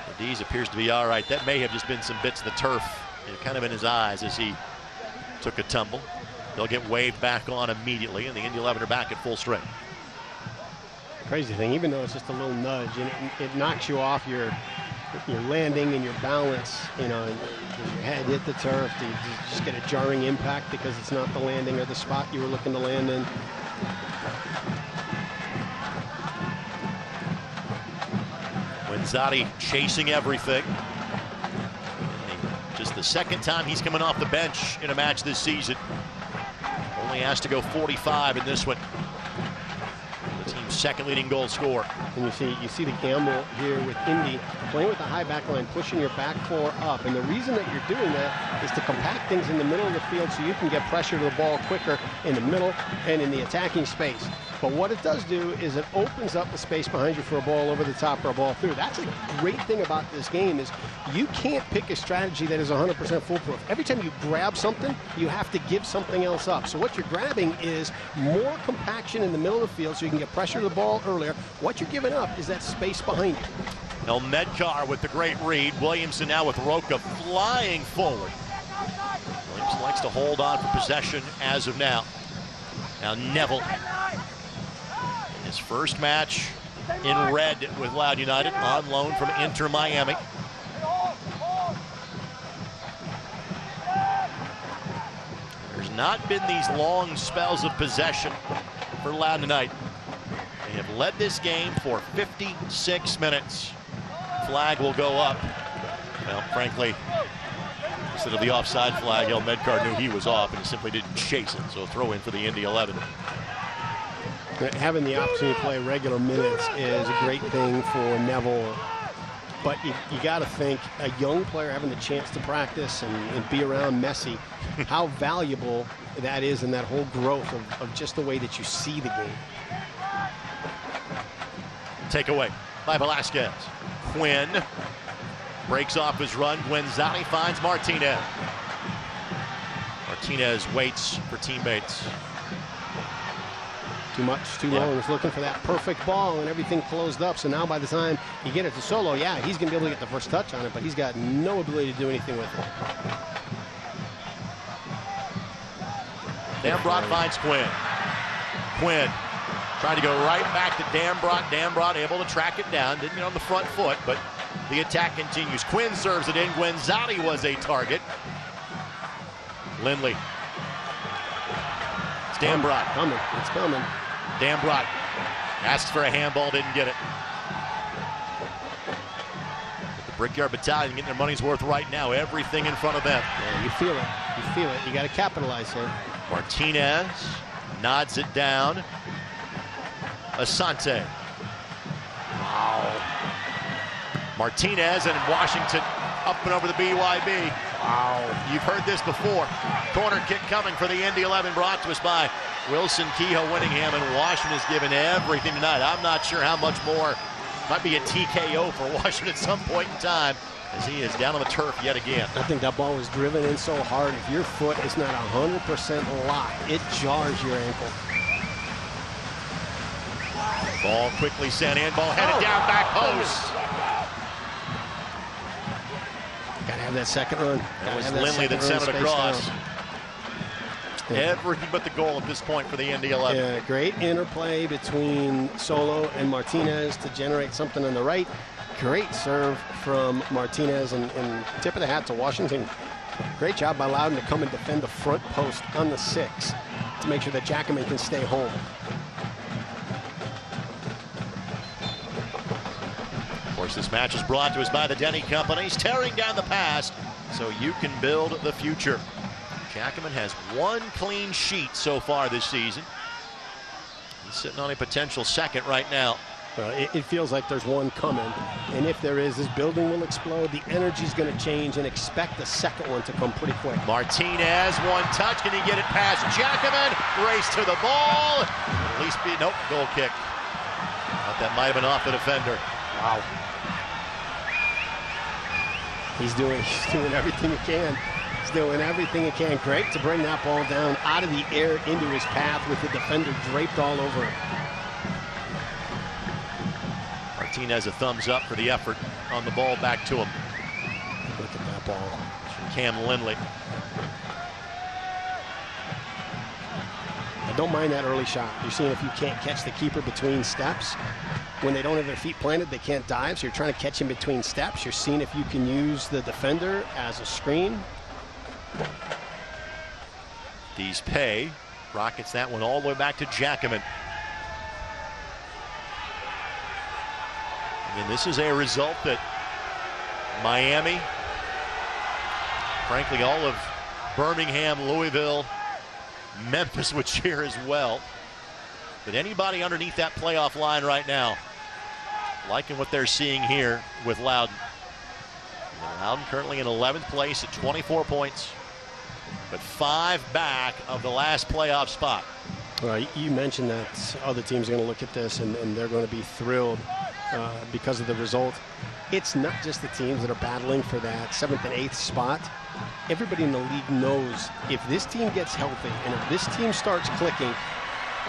The D's appears to be all right. That may have just been some bits of the turf kind of in his eyes as he took a tumble. They'll get waved back on immediately, and the Indy 11 are back at full strength. Crazy thing, even though it's just a little nudge, and it knocks you off your landing and your balance, you know, does your head hit the turf? Do you just get a jarring impact because it's not the landing or the spot you were looking to land in? Wenzati chasing everything. Just the second time he's coming off the bench in a match this season. Only has to go 45 in this one. The team's second leading goal scorer. And you see the gamble here with Indy playing with the high back line, pushing your back four up. And the reason that you're doing that is to compact things in the middle of the field so you can get pressure to the ball quicker in the middle and in the attacking space. But what it does do is it opens up the space behind you for a ball over the top or a ball through. That's a great thing about this game is you can't pick a strategy that is 100% foolproof. Every time you grab something, you have to give something else up. So what you're grabbing is more compaction in the middle of the field so you can get pressure to the ball earlier. What you're giving up is that space behind you. Now Medcar with the great read. Williamson now with Roca flying forward. Williamson likes to hold on for possession as of now. Now Neville. His first match in red with Loudoun United on loan from Inter Miami. There's not been these long spells of possession for Loudoun United. They have led this game for 56 minutes. Flag will go up. Well, frankly, instead of the offside flag, El Medcar knew he was off and he simply didn't chase it. So a throw in for the Indy 11. Having the opportunity to play regular minutes is a great thing for Neville. But you got to think a young player having the chance to practice and be around Messi, how valuable that is in that whole growth of just the way that you see the game. Take away by Velasquez. Quinn breaks off his run. Wenzati finds Martinez. Martinez waits for teammates. Too much, too long. He's looking for that perfect ball and everything closed up. So now by the time you get it to Solo, yeah, he's going to be able to get the first touch on it, but he's got no ability to do anything with it. Dambrot finds Quinn. Quinn trying to go right back to Dambrot. Dambrot able to track it down. Didn't get on the front foot, but the attack continues. Quinn serves it in. Wenzati was a target. Lindley. It's Dambrot. Coming. It's coming. Dambrot asks for a handball, didn't get it. But the Brickyard Battalion getting their money's worth right now. Everything in front of them. Yeah, you feel it. You feel it. You got to capitalize here. Martinez nods it down. Asante. Wow. Martinez and Washington up and over the BYB. Wow. You've heard this before. Corner kick coming for the Indy 11, brought to us by Wilson Kehoe Winningham, and Washington has given everything tonight. I'm not sure how much more. Might be a TKO for Washington at some point in time as he is down on the turf yet again. I think that ball was driven in so hard. If your foot is not 100% locked, it jars your ankle. Ball quickly sent in. Ball headed down, back post. Gotta have that second run. That was Lindley that sent it across. Everything but the goal at this point for the Indy 11. Yeah, great interplay between Solo and Martinez to generate something on the right. Great serve from Martinez, and tip of the hat to Washington. Great job by Loudoun to come and defend the front post on the 6 to make sure that Jackman can stay home. Of course, this match is brought to us by the Denny Companies, tearing down the past so you can build the future. Jackman has one clean sheet so far this season. He's sitting on a potential second right now. Well, it feels like there's one coming, and if there is, this building will explode. The energy's going to change, and expect the second one to come pretty quick. Martinez, one touch. Can he get it past Jackman? Race to the ball. At least be, nope, goal kick. Thought that might have been off the defender. Wow. He's doing everything he can. He's doing everything he can. Great to bring that ball down out of the air into his path with the defender draped all over him. Martinez a thumbs up for the effort on the ball back to him. Look at that ball. From Cam Lindley. I don't mind that early shot. You're seeing if you can't catch the keeper between steps. When they don't have their feet planted, they can't dive, so you're trying to catch him between steps. You're seeing if you can use the defender as a screen. These pay. Rockets that one all the way back to Jackman. And this is a result that Miami, frankly, all of Birmingham, Louisville, Memphis would cheer as well. But anybody underneath that playoff line right now, liking what they're seeing here with Loudoun. Loudoun currently in 11th place at 24 points, but 5 back of the last playoff spot. Well, you mentioned that other teams are going to look at this and they're going to be thrilled because of the result. It's not just the teams that are battling for that 7th and 8th spot. Everybody in the league knows if this team gets healthy and if this team starts clicking,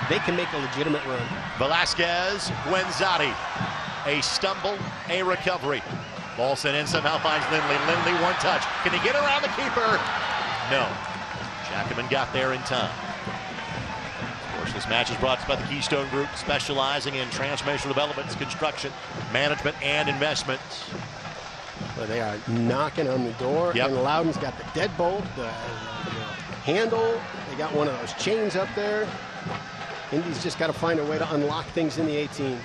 they can make a legitimate run. Velasquez, Guenzati, a stumble, a recovery. Ball sent in, somehow finds Lindley. Lindley, one touch. Can he get around the keeper? No. Jackman got there in time. Of course, this match is brought to you by the Keystone Group, specializing in transformational developments, construction, management, and investments. Well, they are knocking on the door, and Loudoun's got the deadbolt, the handle. They got one of those chains up there. Indy's just got to find a way to unlock things in the 18.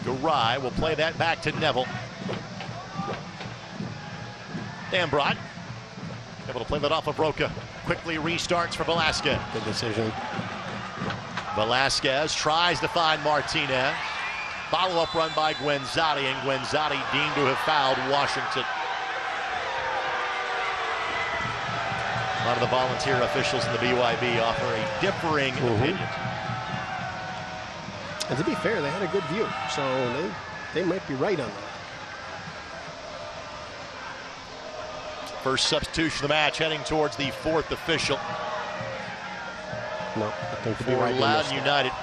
Garay will play that back to Neville. Dambrot able to play that off of Roca. Quickly restarts for Velasquez. Good decision. Velasquez tries to find Martinez. Follow-up run by Guenzati, and Guenzati deemed to have fouled Washington. A lot of the volunteer officials in the BYB offer a differing opinion. And to be fair, they had a good view, so they might be right on that. First substitution of the match, heading towards the 4th official. No, I think to be for right. Loudoun United.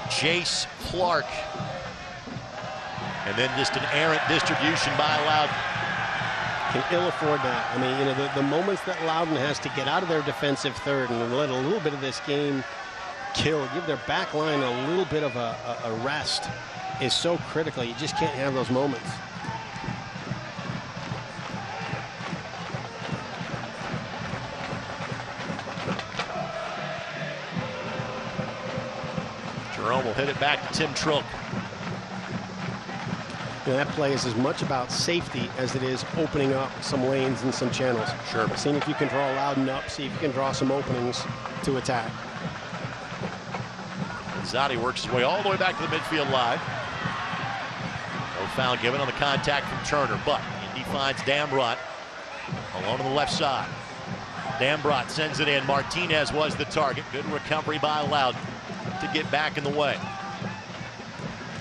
Jace Clark. And then just an errant distribution by Loudoun. Can ill afford that. I mean, you know, the moments that Loudoun has to get out of their defensive third and let a little bit of this game kill, give their back line a little bit of a rest is so critical. You just can't have those moments. Jerome will hit it back to Tim Trilk. You know, that play is as much about safety as it is opening up some lanes and some channels. Sure. Seeing if you can draw Loudoun up, see if you can draw some openings to attack. Zadi works his way all the way back to the midfield line. No foul given on the contact from Turner, but Indy finds Dambrot alone on the left side. Dambrot sends it in. Martinez was the target. Good recovery by Loudoun to get back in the way.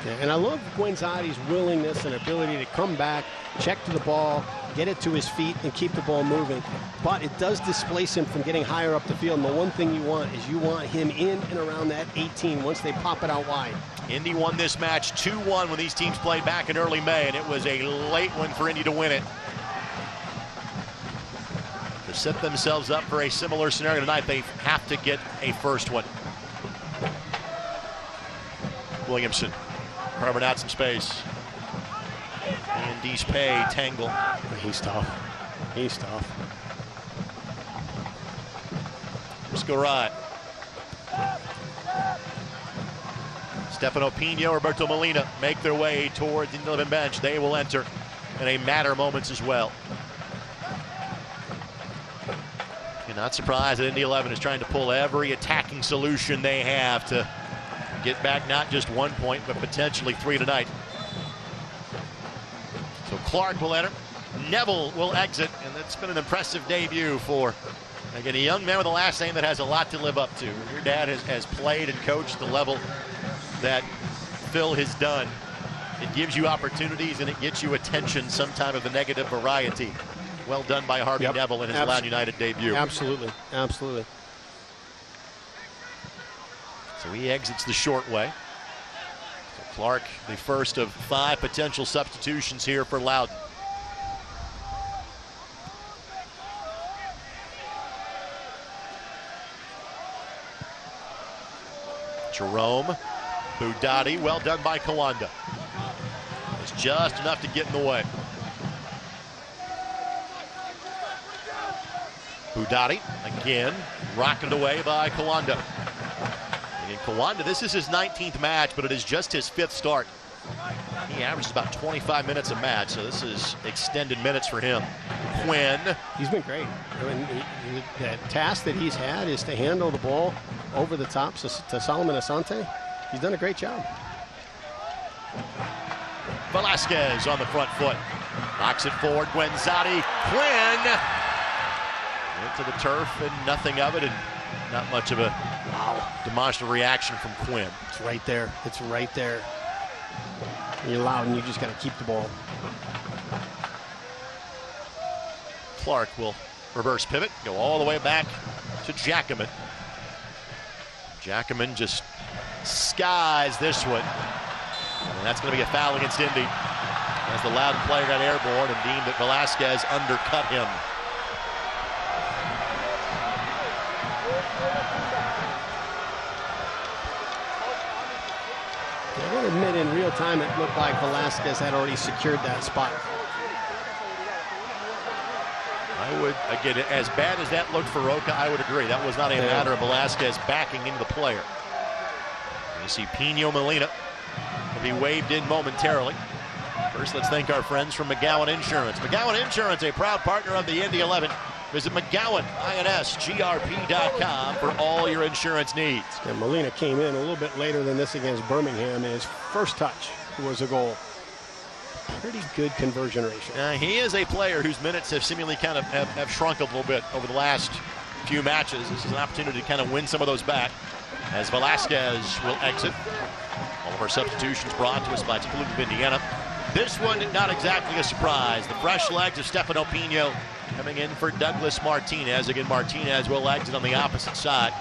Yeah, and I love Guenzati's willingness and ability to come back, check to the ball, get it to his feet, and keep the ball moving. But it does displace him from getting higher up the field. And the one thing you want is you want him in and around that 18 once they pop it out wide. Indy won this match 2-1 when these teams played back in early May, and it was a late one for Indy to win it. To set themselves up for a similar scenario tonight, they have to get a first one. Williamson carving out some space. Indy's pay tangle. He's tough. He's tough. Garay. Stefano Pino, Roberto Molina make their way towards the 11 bench. They will enter in a matter of moments as well. You're not surprised that Indy 11 is trying to pull every attacking solution they have to get back not just 1 point, but potentially 3 tonight. So Clark will enter. Neville will exit, and that's been an impressive debut for Again, a young man with a last name that has a lot to live up to. Your dad has played and coached the level that Phil has done. It gives you opportunities and it gets you attention, sometime of the negative variety. Well done by Harvey Neville in his Loudoun United debut. Absolutely, absolutely. So he exits the short way. So Clark, the first of 5 potential substitutions here for Loudoun. Jerome, Budati, well done by Kawanda. It's just enough to get in the way. Budati, again, rocketed away by Kawanda. And in Kawanda, this is his 19th match, but it is just his 5th start. He averages about 25 minutes a match, so this is extended minutes for him. Quinn. He's been great. I mean, the task that he's had is to handle the ball over the top to Solomon Asante. He's done a great job. Velasquez on the front foot. Knocks it forward. Guenzati. Quinn. Went to the turf and nothing of it, and not much of a demonstrative reaction from Quinn. It's right there. It's right there. You're loud and you just got to keep the ball. Clark will reverse pivot, go all the way back to Jackaman. Jackaman just skies this one. And that's going to be a foul against Indy, as the Loudoun player got airborne and deemed that Velasquez undercut him. I will admit, in real time, it looked like Velasquez had already secured that spot. I would, again, as bad as that looked for Roca, I would agree. That was not a matter of Velasquez backing into the player. You see Pino Molina will be waved in momentarily. First, let's thank our friends from McGowan Insurance. McGowan Insurance, a proud partner of the Indy 11. Visit McGowan-INSGRP.com for all your insurance needs. And Molina came in a little bit later than this against Birmingham, and his first touch was a goal. Pretty good conversion ratio. He is a player whose minutes have seemingly kind of have shrunk a little bit over the last few matches. This is an opportunity to kind of win some of those back, as Velasquez will exit. All of our substitutions brought to us by Toulouse of Indiana. This one, not exactly a surprise. The fresh legs of Stefano Pino coming in for Douglas Martinez. Again, Martinez will exit on the opposite side,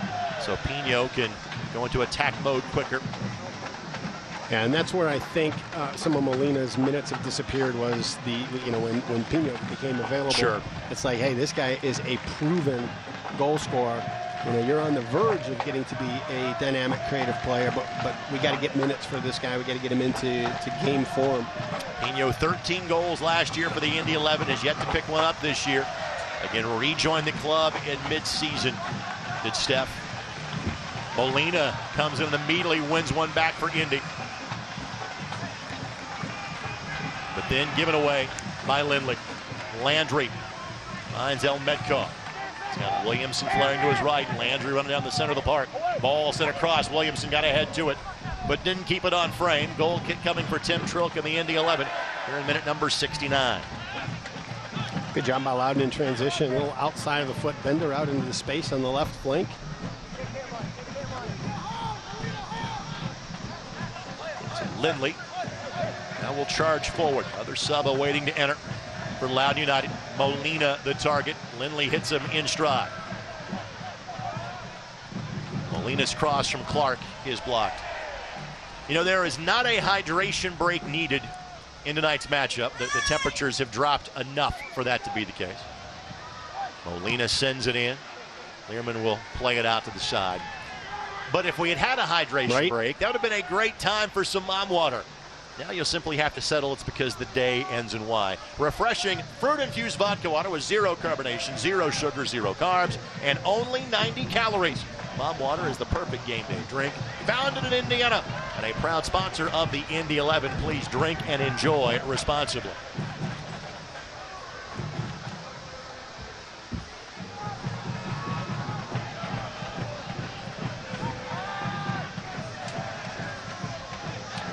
so Pino can go into attack mode quicker. And that's where I think some of Molina's minutes have disappeared, was when Pino became available. Sure. It's like, hey, this guy is a proven goal scorer. You're on the verge of getting to be a dynamic, creative player, but we got to get minutes for this guy. We got to get him into game form. Pino, 13 goals last year for the Indy 11, has yet to pick one up this year. Again, rejoined the club in mid-season, did Steph. Molina comes in and immediately wins one back for Indy. But then given away by Lindley. Landry finds El Metcalf. He's got Williamson flaring to his right. Landry running down the center of the park. Ball sent across. Williamson got ahead to it, but didn't keep it on frame. Goal kick coming for Tim Trilk in the Indy 11 here in minute number 69. Good job by Loudoun in transition. A little outside of the foot bender out into the space on the left flank. So Lindley now will charge forward. Other sub awaiting to enter for Loudoun United. Molina the target. Lindley hits him in stride. Molina's cross from Clark is blocked. There is not a hydration break needed in tonight's matchup. The temperatures have dropped enough for that to be the case. Molina sends it in. Learman will play it out to the side. But if we had a hydration break, that would have been a great time for some mom water. Now you'll simply have to settle it's because the day ends in Y. Refreshing fruit-infused vodka water with 0 carbonation, 0 sugar, 0 carbs, and only 90 calories. Mom Water is the perfect game day drink. Founded in Indiana and a proud sponsor of the Indy 11. Please drink and enjoy responsibly.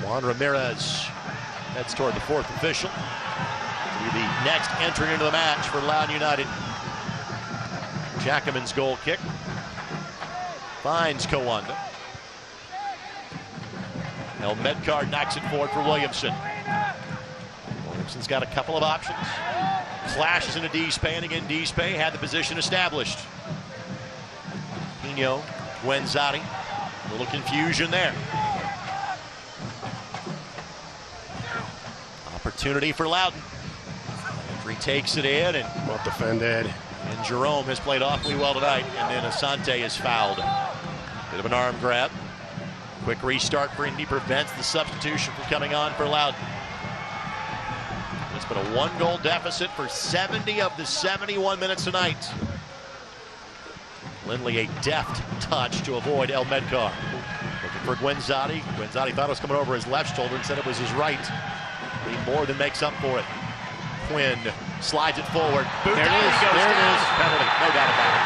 Juan Ramirez heads toward the 4th official. To be the next entrant into the match for Loudoun United. Jackman's goal kick finds Kawanda. El Medcard knocks it forward for Williamson. Williamson's got a couple of options. Flashes into Dispay, and again Dispay had the position established. Pino, Guenzati, a little confusion there. Opportunity for Loudoun. Entry takes it in, and well defended. And Jerome has played awfully well tonight, and then Asante is fouled. Bit of an arm grab. Quick restart for Indy prevents the substitution from coming on for Loudoun. It's been a 1-goal deficit for 70 of the 71 minutes tonight. Lindley a deft touch to avoid El Medcar. Looking for Guenzati. Guenzati thought it was coming over his left shoulder and said it was his right. He more than makes up for it. Quinn slides it forward. There it is. Goes there down. it is. Penalty, no doubt about it.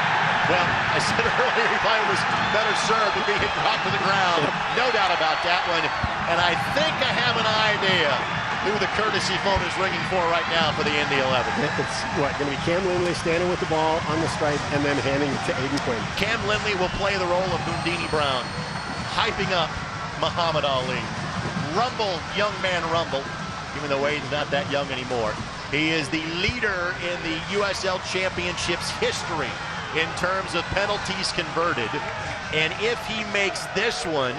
Well, I said earlier he probably was better served than being dropped to the ground. No doubt about that one. And I think I have an idea who the courtesy phone is ringing for right now for the Indy 11. It's what, going to be Cam Lindley standing with the ball on the stripe and then handing it to Aiden Quinn. Cam Lindley will play the role of Bundini Brown, hyping up Muhammad Ali. Rumble, young man Rumble, even though Aiden's not that young anymore. He is the leader in the USL Championship's history in terms of penalties converted. And if he makes this one,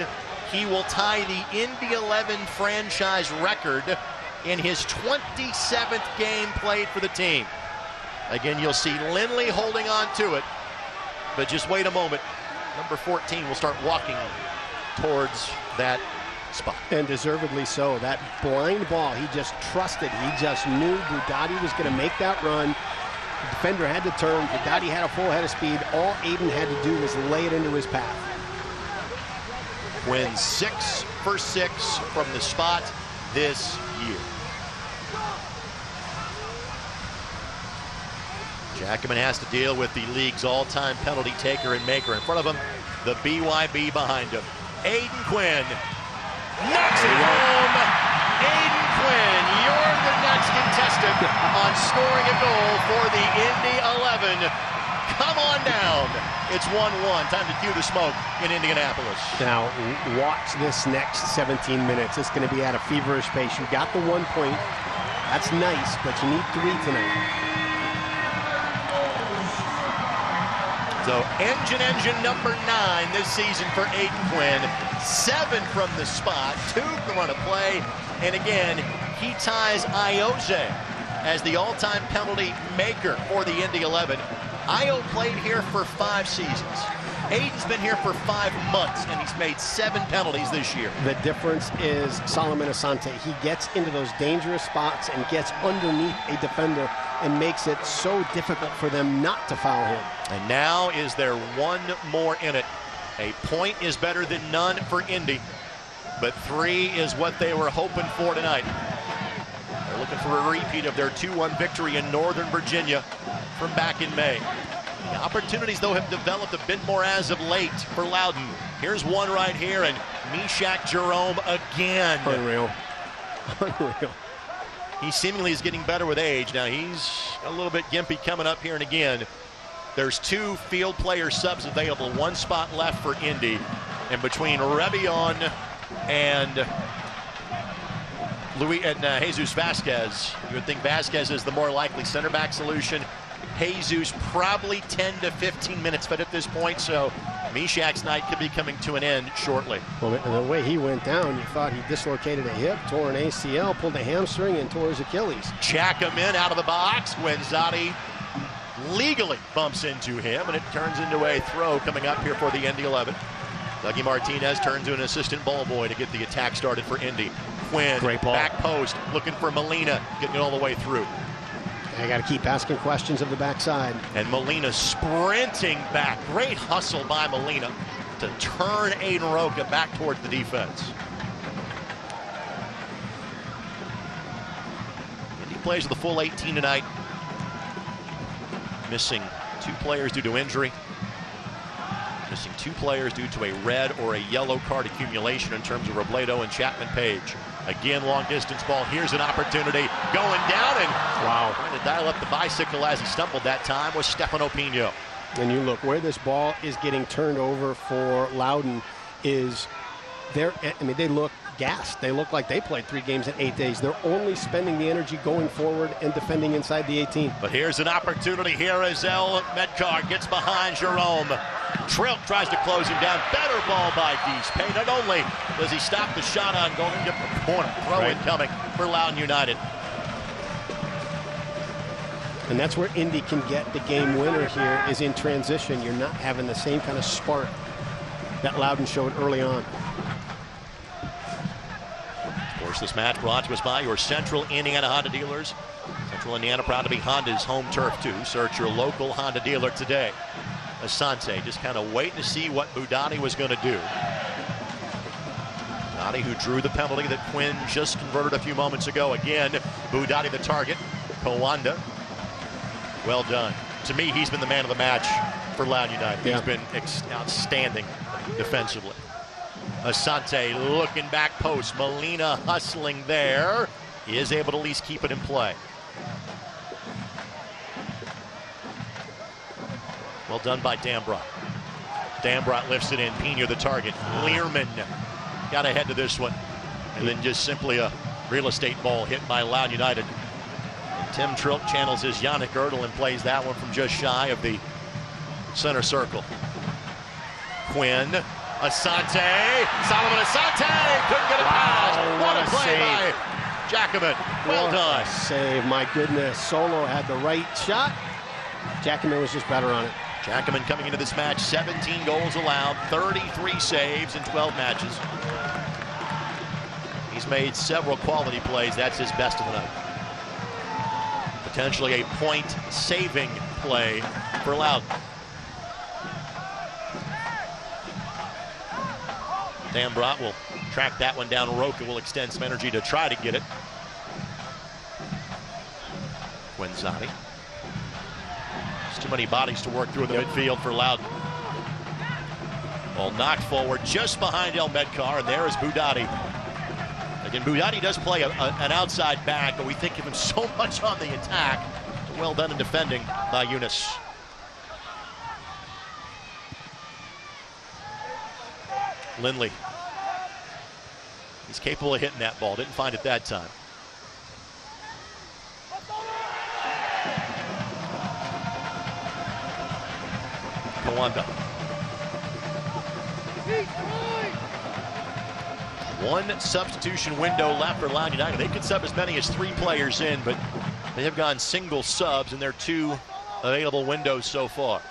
he will tie the Indy 11 franchise record in his 27th game played for the team. Again, you'll see Lindley holding on to it, but just wait a moment. Number 14 will start walking towards that spot. And deservedly so. That blind ball, he just trusted. He just knew Budati was going to make that run. The defender had to turn. Budati had a full head of speed. All Aiden had to do was lay it into his path. Wins 6 for 6 from the spot this year. Jackman has to deal with the league's all-time penalty taker and maker. In front of him, the BYB behind him. Aiden Quinn knocks it home. Aiden Quinn, you're the next contestant on scoring a goal for the Indy 11. Come on down. It's 1-1. Time to cue the smoke in Indianapolis. Now, watch this next 17 minutes. It's going to be at a feverish pace. You got the 1 point. That's nice, but you need 3 tonight. So, engine number 9 this season for Aiden Quinn. 7 from the spot, 2 from run of play. And again, he ties Ioze as the all-time penalty maker for the Indy 11. Io played here for 5 seasons. Aiden's been here for 5 months, and he's made 7 penalties this year. The difference is Solomon Asante. He gets into those dangerous spots and gets underneath a defender and makes it so difficult for them not to foul him. And now is there one more in it. A point is better than none for Indy, but 3 is what they were hoping for tonight. They're looking for a repeat of their 2-1 victory in Northern Virginia from back in May. The opportunities, though, have developed a bit more as of late for Loudoun. Here's one right here, and Meshach Jerome again. Unreal. Unreal. He seemingly is getting better with age. Now, he's a little bit gimpy coming up here, and again, there's 2 field player subs available, 1 spot left for Indy. And between Rebion and Jesus Vasquez, you would think Vasquez is the more likely center back solution. Jesus probably 10 to 15 minutes fit at this point, so Meshach's night could be coming to an end shortly. Well, the way he went down, you thought he dislocated a hip, tore an ACL, pulled a hamstring, and tore his Achilles. Chakaman out of the box. Guenzati legally bumps into him, and it turns into a throw coming up here for the Indy 11. Dougie Martinez turns to an assistant ball boy to get the attack started for Indy. Quinn, great ball. Back post, looking for Molina, getting it all the way through. I got to keep asking questions of the backside. And Molina sprinting back. Great hustle by Molina to turn Aiden Roca back towards the defense. Indy plays with a full 18 tonight. Missing 2 players due to injury. Missing 2 players due to a red or a yellow card accumulation in terms of Robledo and Chapman Page. Again, long distance ball. Here's an opportunity going down, and wow, trying to dial up the bicycle as he stumbled that time was Stefano Pino. And you look where this ball is getting turned over for Loudoun is they look gassed. They look like they played 3 games in 8 days. They're only spending the energy going forward and defending inside the 18. But here's an opportunity here as El Medcar gets behind Jerome. Trilk tries to close him down. Better ball by Dees. Not only does he stop the shot on goal, he gets the corner. Throw-in coming for Loudoun United. And that's where Indy can get the game winner here, is in transition. You're not having the same kind of spark that Loudoun showed early on. Of course, this match brought to us by your Central Indiana Honda dealers. Central Indiana proud to be Honda's home turf too. Search your local Honda dealer today. Asante just kind of waiting to see what Boudadi was going to do. Boudadi, who drew the penalty that Quinn just converted a few moments ago. Again, Boudadi the target. Kawanda. Well done. To me, he's been the man of the match for Loudoun United. Yeah. He's been outstanding defensively. Asante looking back post. Molina hustling there. He is able to at least keep it in play. Well done by Dambrot. Dambrot lifts it in. Pena the target. Learman got ahead to this one. And then just simply a real estate ball hit by Loudoun United. And Tim Trilk channels his Yannick Erdl and plays that one from just shy of the center circle. Quinn. Asante. Solomon Asante couldn't get a pass. What a play by Jackaman. Well done. Save, my goodness. Solo had the right shot. Jackaman was just better on it. Jackaman coming into this match, 17 goals allowed, 33 saves in 12 matches. He's made several quality plays. That's his best of the night. Potentially a point-saving play for Loudoun. Dambrot will track that one down. Roca will extend some energy to try to get it. Quinzani. Too many bodies to work through in the midfield for Loudoun. Ball knocked forward just behind El Medcar, and there is Boudadi. Again, Boudadi does play an outside back, but we think of him so much on the attack. Well done in defending by Yunus. Lindley. He's capable of hitting that ball. Didn't find it that time. Kawanda. One substitution window left for Loudoun United. They could sub as many as 3 players in, but they have gone single subs in their 2 available windows so far.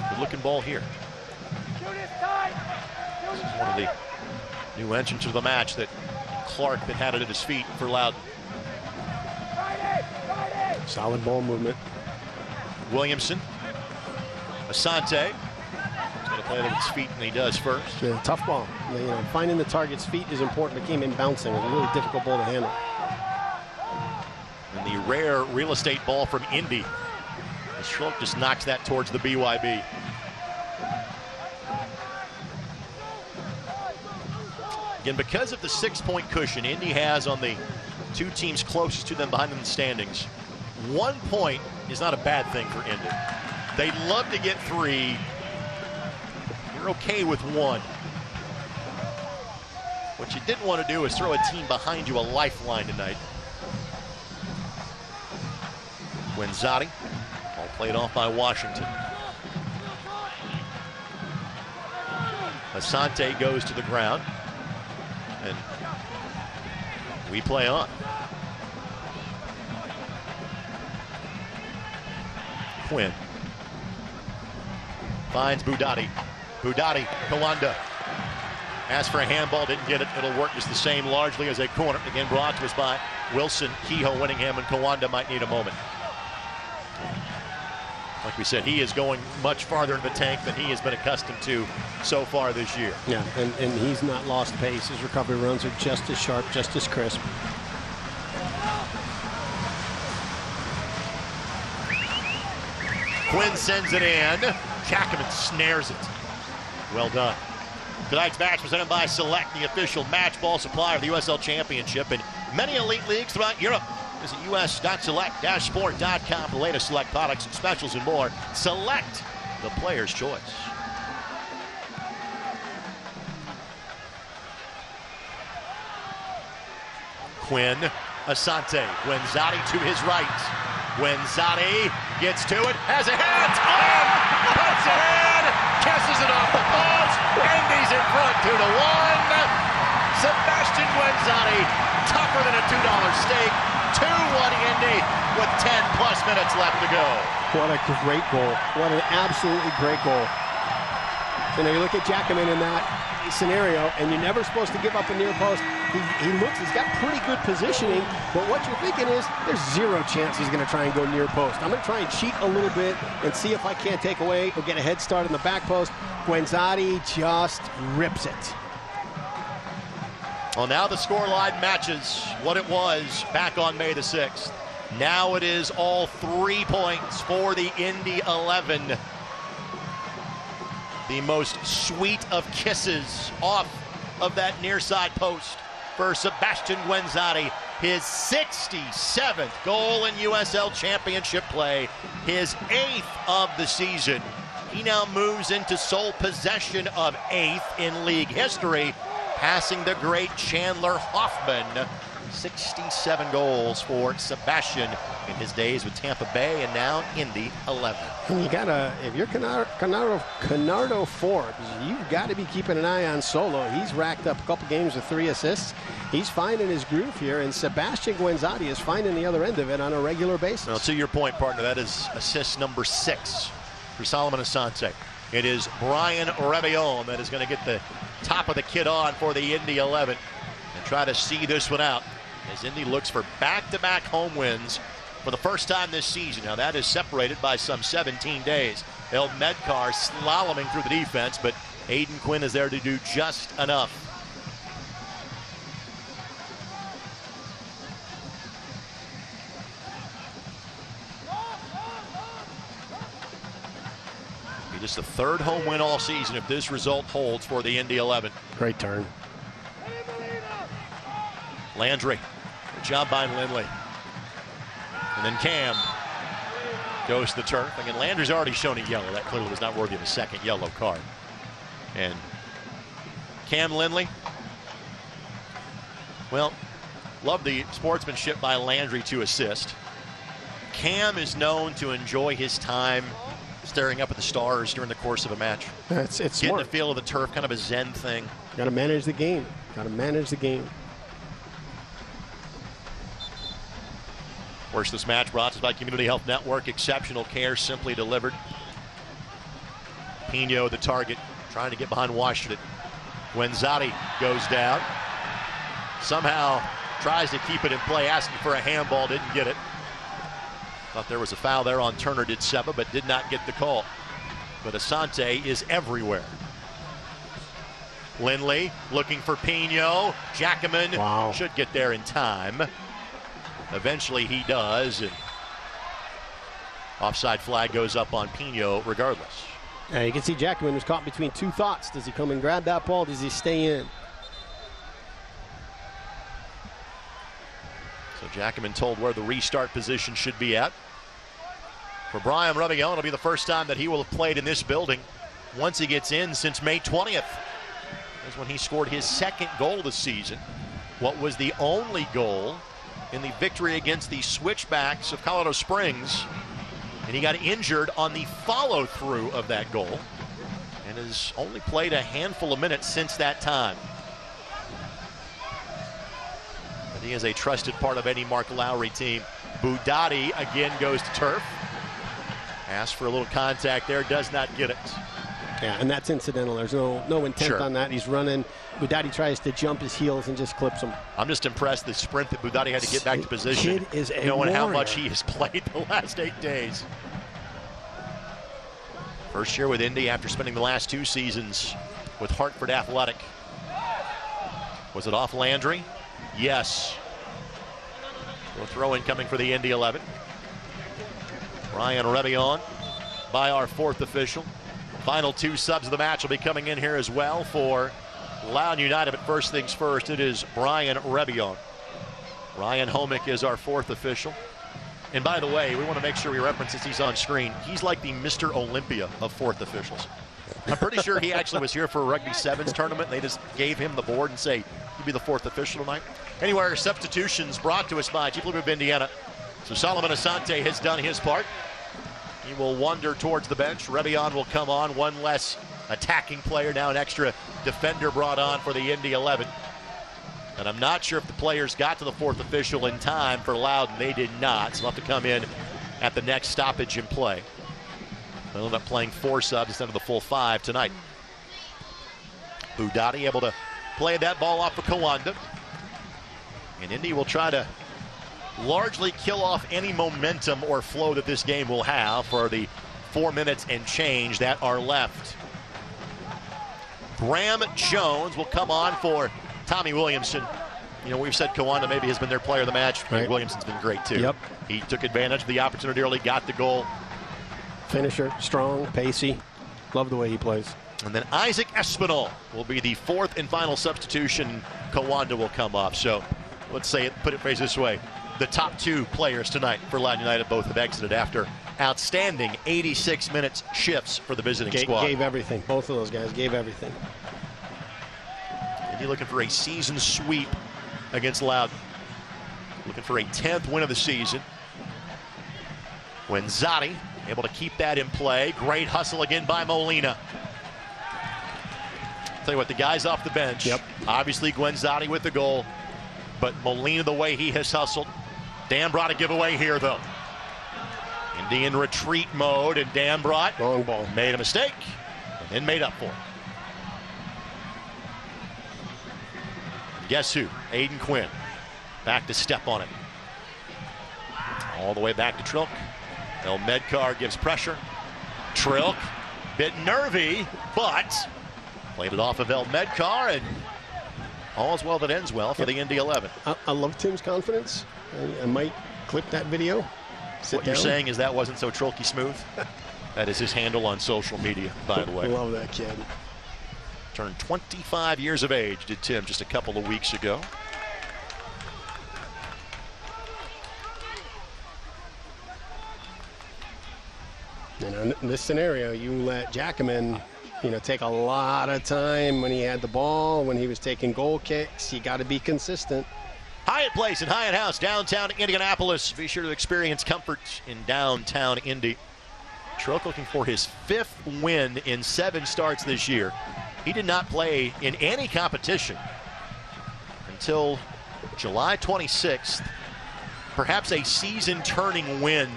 Good looking ball here. This is one of the new entrants of the match that Clark that had it at his feet for Loudoun. Solid ball movement. Williamson. Asante. He's going to play it at his feet, and he does first. Yeah, tough ball. You know, finding the target's feet is important. It came in bouncing. It was a really difficult ball to handle. And the rare real estate ball from Indy. Schultz just knocks that towards the BYB. Again, because of the 6-point cushion Indy has on the 2 teams closest to them behind them in the standings, 1 point is not a bad thing for Indy. They'd love to get 3. You're okay with 1. What you didn't want to do is throw a team behind you a lifeline tonight. Quinzani, all played off by Washington. Asante goes to the ground, and we play on. Quinn finds Boudadi. Boudadi, Kawanda. Asked for a handball, didn't get it. It'll work just the same largely as a corner. Again, brought to us by Wilson, Kehoe, Winningham, and Kawanda might need a moment. Like we said, he is going much farther in the tank than he has been accustomed to so far this year. Yeah, and he's not lost pace. His recovery runs are just as sharp, just as crisp. Quinn sends it in. Jackaman snares it. Well done. Tonight's match presented by Select, the official match ball supplier of the USL Championship and many elite leagues throughout Europe. Visit us.select-sport.com for the latest Select products, specials, and more. Select, the player's choice. Quinn, Asante, Guenzati to his right. Guenzati gets to it, has a hand, puts it in, kisses it off the post, Indy's in front 2-1. Sebastian Guenzati, tougher than a $2 steak, 2-1 Indy with 10+ minutes left to go. What a great goal. What an absolutely great goal. You know, you look at Jackman in that scenario, and you're never supposed to give up a near post. He's got pretty good positioning, but what you're thinking is there's zero chance he's going to try and go near post. I'm going to try and cheat a little bit and see if I can't take away or get a head start in the back post. Guenzati just rips it. Well, now the scoreline matches what it was back on May the 6th. Now it is all 3 points for the Indy 11. The most sweet of kisses off of that near side post for Sebastian Guenzati. His 67th goal in USL Championship play, his 8th of the season. He now moves into sole possession of 8th in league history, passing the great Chandler Hoffman. 67 goals for Sebastian in his days with Tampa Bay and now Indy 11. And you gotta, if you're Canardo Forbes, you've got to be keeping an eye on Solo. He's racked up a couple games with 3 assists. He's finding his groove here, and Sebastian Guenzati is finding the other end of it on a regular basis. Well, to your point, partner, that is assist number 6 for Solomon Asante. It is Brian Rebillon that is going to get the top of the kit on for the Indy 11 and try to see this one out as Indy looks for back-to-back home wins for the first time this season. Now that is separated by some 17 days. El Medkar slaloming through the defense, but Aiden Quinn is there to do just enough. Be just the 3rd home win all season if this result holds for the Indy 11. Great turn. Landry, good job by Lindley. And then Cam goes to the turf. Again, Landry's already shown a yellow. That clearly was not worthy of a second yellow card. And Cam Lindley, well, love the sportsmanship by Landry to assist. Cam is known to enjoy his time staring up at the stars during the course of a match. It's getting smart. the feel of the turf, kind of a zen thing. Got to manage the game. Got to manage the game. Of course, this match brought to us by Community Health Network. Exceptional care simply delivered. Pino, the target, trying to get behind Washington. Guenzati goes down. Somehow tries to keep it in play, asking for a handball, didn't get it. Thought there was a foul there on Turner, did Seba, but did not get the call. But Asante is everywhere. Lindley looking for Pino. Jackman should get there in time. Eventually he does, and offside flag goes up on Pino regardless. Yeah, you can see Jackman was caught between 2 thoughts. Does he come and grab that ball? Does he stay in? So Jackman told where the restart position should be at. For Brian Rebillon, it'll be the first time that he will have played in this building once he gets in since May 20th. That's when he scored his 2nd goal this season. What was the only goal in the victory against the Switchbacks of Colorado Springs, and he got injured on the follow-through of that goal and has only played a handful of minutes since that time. But he is a trusted part of any Mark Lowry team. Budati again goes to turf. Asks for a little contact there, does not get it. Yeah, and that's incidental. There's no intent on that. He's running. Budati tries to jump his heels and just clips him. I'm just impressed the sprint that Budati had to get back to position, kid is a knowing how warrior. much he has played the last 8 days. First year with Indy after spending the last 2 seasons with Hartford Athletic. Was it off Landry? Yes. So a throw-in coming for the Indy 11. Brian Rebillon by our 4th official. Final 2 subs of the match will be coming in here as well for Loudoun United. But first things first, it is Brian Rebillon. Ryan Homick is our 4th official. And by the way, we want to make sure we reference this. He's on screen. He's like the Mr. Olympia of 4th officials. I'm pretty sure he actually was here for a Rugby Sevens tournament. They just gave him the board and say, "You be the 4th official tonight." Anyway, our substitutions brought to us by Chief Blue of Indiana. So Solomon Asante has done his part. He will wander towards the bench. Rebion will come on, one less attacking player, now an extra defender brought on for the Indy 11. And I'm not sure if the players got to the 4th official in time for Loudoun. They did not, so they'll have to come in at the next stoppage in play. They'll end up playing 4 subs instead of the full 5 tonight. Budati able to play that ball off of Kawanda. And Indy will try to largely kill off any momentum or flow that this game will have for the 4 minutes and change that are left. Graham Jones will come on for Tommy Williamson. You know, we've said Kawanda maybe has been their player of the match. Right. Williamson's been great too. Yep. He took advantage of the opportunity early, got the goal. Finisher, strong, pacey. Love the way he plays. And then Isaac Espinal will be the 4th and final substitution. Kawanda will come off. So let's say it, put it phrase this way. The top 2 players tonight for Loudoun United both have exited after outstanding 86 minutes shifts for the visiting squad. Gave everything. Both of those guys gave everything. Indy looking for a season sweep against Loudoun. Looking for a 10th win of the season. Guenzati able to keep that in play. Great hustle again by Molina. Tell you what, the guys off the bench. Yep. Obviously Guenzati with the goal, but Molina the way he has hustled. Dan brought a giveaway here though. Indy in retreat mode, and Dan brought wrong ball. Made a mistake and then made up for it. Guess who? Aiden Quinn. Back to step on it. All the way back to Trilk. El Medkar gives pressure. Trilk, bit nervy, but played it off of El Medkar, and all's well that ends well for the Indy 11. I love Tim's confidence. I might clip that video. What you're saying is that wasn't so Trilky smooth? That is his handle on social media, by the way. Love that kid. Turned 25 years of age, did Tim, just a couple of weeks ago. You know, in this scenario, you let Jackaman, you know, take a lot of time when he had the ball, when he was taking goal kicks. You got to be consistent. Hyatt Place and Hyatt House, downtown Indianapolis. Be sure to experience comfort in downtown Indy. Trilk looking for his 5th win in 7 starts this year. He did not play in any competition until July 26th. Perhaps a season-turning win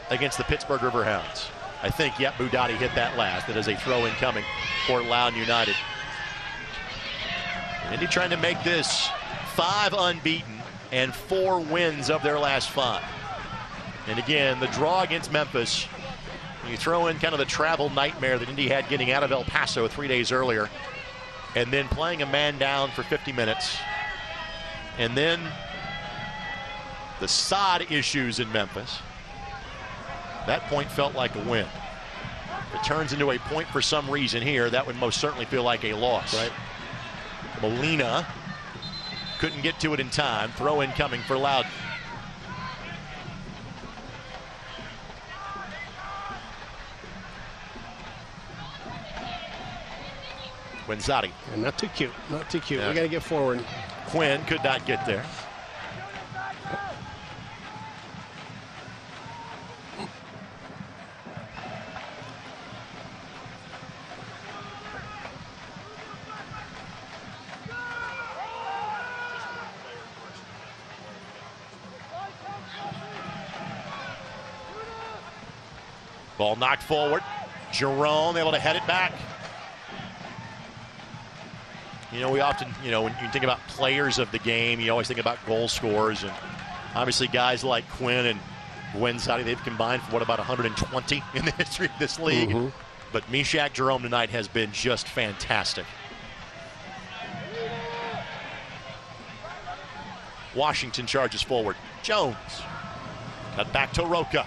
against the Pittsburgh Riverhounds. I think, yep, Budati hit that last. That is a throw-in coming for Loudoun United. And Indy trying to make this 5 unbeaten and 4 wins of their last 5. And again, the draw against Memphis, you throw in kind of the travel nightmare that Indy had getting out of El Paso 3 days earlier, and then playing a man down for 50 minutes, and then the sod issues in Memphis. That point felt like a win. If it turns into a point for some reason here, that would most certainly feel like a loss. Right. Molina couldn't get to it in time. Throw in coming for Loudoun. Guenzati. And not too cute. Not too cute. Yeah. We got to get forward. Quinn could not get there. Ball knocked forward. Jerome able to head it back. You know, we often, you know, when you think about players of the game, you always think about goal scorers. And obviously guys like Quinn and Guenzati, they've combined for, what, about 120 in the history of this league. Mm-hmm. But Mishak Jerome tonight has been just fantastic. Washington charges forward. Jones. Cut back to Roca.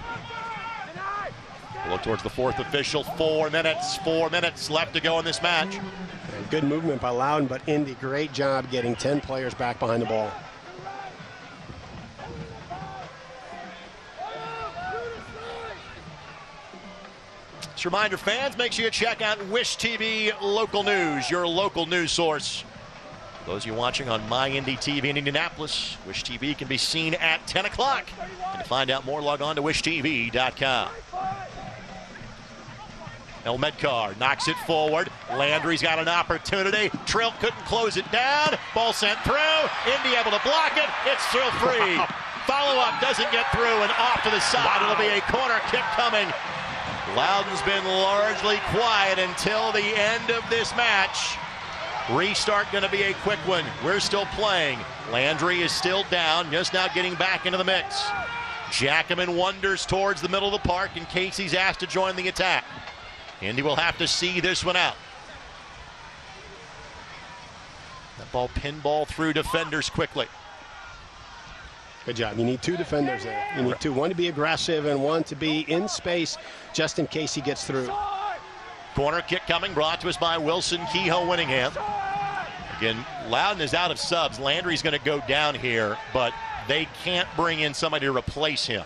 We'll look towards the 4th official. 4 minutes left to go in this match. And good movement by Loudoun, but Indy, great job getting 10 players back behind the ball. Just a reminder, fans, make sure you check out Wish TV Local News, your local news source. For those of you watching on My Indy TV in Indianapolis, Wish TV can be seen at 10 o'clock. And to find out more, log on to wishtv.com. Elmedkar knocks it forward. Landry's got an opportunity. Trill couldn't close it down. Ball sent through. Indy able to block it. It's Trill free. Follow-up doesn't get through and off to the side. It'll be a corner kick coming. Loudoun's been largely quiet until the end of this match. Restart going to be a quick one. We're still playing. Landry is still down, just now getting back into the mix. Jackman wanders towards the middle of the park in case he's asked to join the attack. Indy will have to see this one out. That ball pinball through defenders quickly. Good job. You need two defenders there. You need two. One to be aggressive and one to be in space just in case he gets through. Corner kick coming, brought to us by Wilson Kehoe-Winningham. Again, Loudoun is out of subs. Landry's going to go down here, but they can't bring in somebody to replace him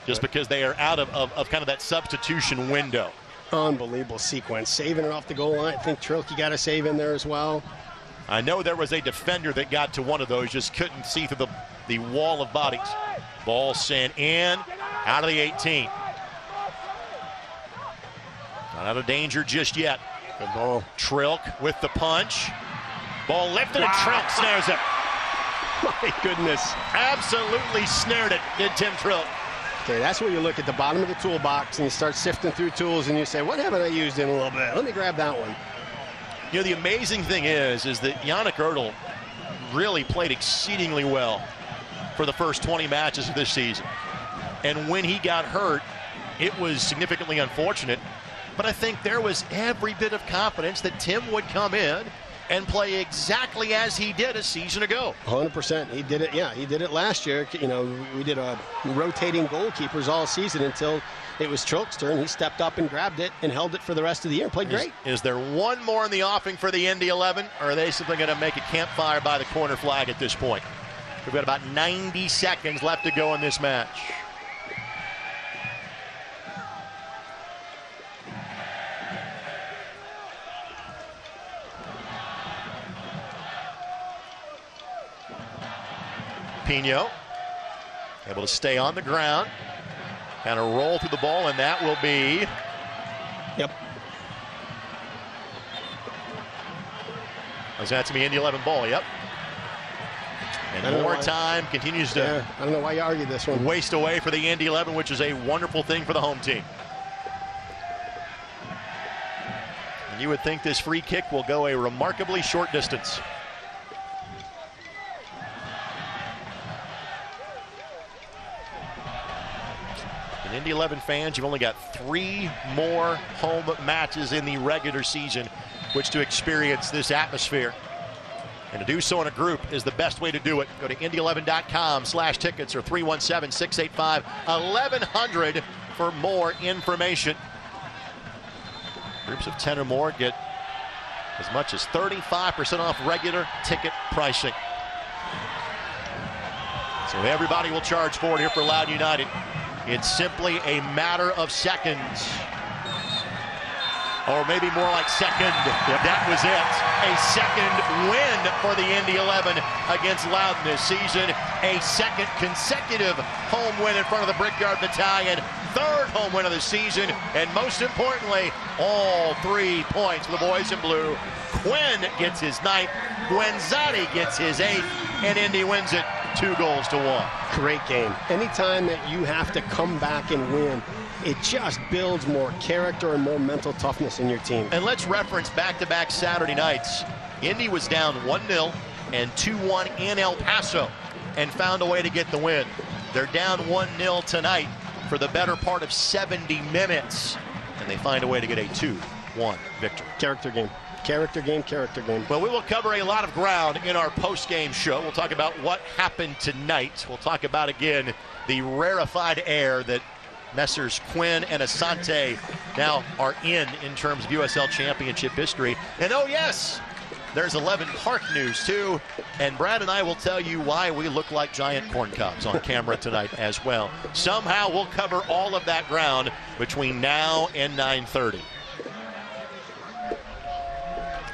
just because they are out of kind of that substitution window. Unbelievable sequence. Saving it off the goal line. I think Trilke got a save in there as well. I know there was a defender that got to one of those, just couldn't see through the wall of bodies. Ball sent in, out of the 18. Not out of danger just yet. Good ball. Trilk with the punch. Ball lifted and Trilk snares it. My goodness. Absolutely snared it, did Tim Trilk. Okay, that's where you look at the bottom of the toolbox and you start sifting through tools and you say, what haven't I used in a little bit? Let me grab that one. You know, the amazing thing is that Yannick Ertl really played exceedingly well for the first 20 matches of this season. And when he got hurt, it was significantly unfortunate. But I think there was every bit of confidence that Tim would come in and play exactly as he did a season ago. 100%. He did it. Yeah, he did it last year. You know, we did rotating goalkeepers all season until it was Trilk's turn. He stepped up and grabbed it and held it for the rest of the year and played great. Is there one more in the offing for the Indy 11, or are they simply going to make a campfire by the corner flag at this point? We've got about 90 seconds left to go in this match. Pino able to stay on the ground, kind of roll through the ball, and that will be. Yep. That's going to be Indy 11 ball, yep. And more time continues to. Yeah, I don't know why you argued this one. Waste away for the Indy 11, which is a wonderful thing for the home team. And you would think this free kick will go a remarkably short distance. Indy 11 fans, you've only got 3 more home matches in the regular season which to experience this atmosphere. And to do so in a group is the best way to do it. Go to indy11.com/tickets or 317-685-1100 for more information. Groups of 10 or more get as much as 35% off regular ticket pricing. So everybody will charge for it here for Loudoun United. It's simply a matter of seconds. Or maybe more like second. Yep. That was it. A second win for the Indy 11 against Loudoun this season. A second consecutive home win in front of the Brickyard Battalion. 3rd home win of the season. And most importantly, all 3 points for the boys in blue. Quinn gets his 9th. Guenzati gets his 8th. And Indy wins it 2-1. Great game. Anytime that you have to come back and win, it just builds more character and more mental toughness in your team. And let's reference back-to-back Saturday nights. Indy was down 1-0 and 2-1 in El Paso and found a way to get the win. They're down 1-0 tonight for the better part of 70 minutes, and they find a way to get a 2-1 victory. Character game. Character game, character game. Well, we will cover a lot of ground in our post-game show. We'll talk about what happened tonight. We'll talk about, again, the rarefied air that Messrs. Quinn and Asante now are in terms of USL Championship history. And oh yes, There's 11 Park news, too. And Brad and I will tell you why we look like giant corn cobs on camera tonight as well. Somehow we'll cover all of that ground between now and 9:30.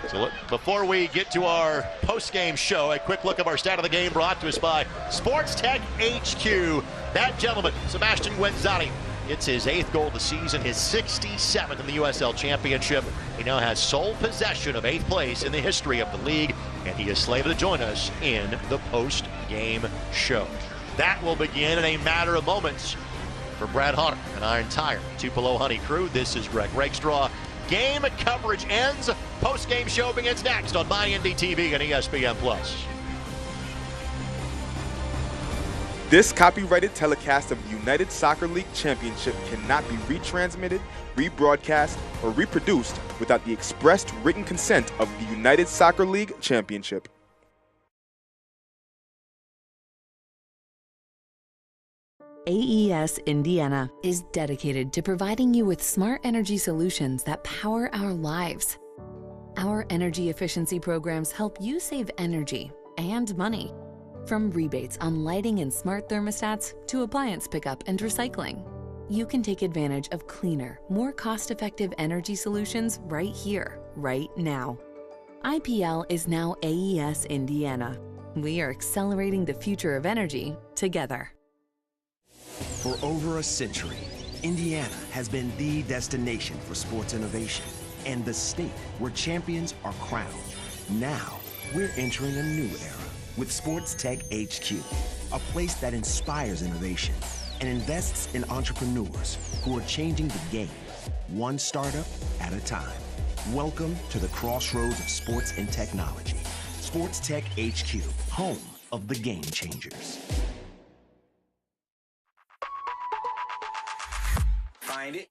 So before we get to our post-game show, a quick look of our stat of the game brought to us by Sports Tech HQ. That gentleman, Sebastian Guenzani, it's his 8th goal of the season, his 67th in the USL Championship. He now has sole possession of 8th place in the history of the league, and he is slated to join us in the post-game show. That will begin in a matter of moments. For Brad Hunter and our entire Tupelo Honey crew, this is Greg Rakestraw. Game coverage ends. Post-game show begins next on Indy TV and ESPN+. This copyrighted telecast of the United Soccer League Championship cannot be retransmitted, rebroadcast, or reproduced without the expressed written consent of the United Soccer League Championship. AES Indiana is dedicated to providing you with smart energy solutions that power our lives. Our energy efficiency programs help you save energy and money. From rebates on lighting and smart thermostats to appliance pickup and recycling, you can take advantage of cleaner, more cost-effective energy solutions right here, right now. IPL is now AES Indiana. We are accelerating the future of energy together. For over a century, Indiana has been the destination for sports innovation and the state where champions are crowned. Now, we're entering a new era with Sports Tech HQ, a place that inspires innovation and invests in entrepreneurs who are changing the game, one startup at a time. Welcome to the crossroads of sports and technology. Sports Tech HQ, home of the game changers. Find it,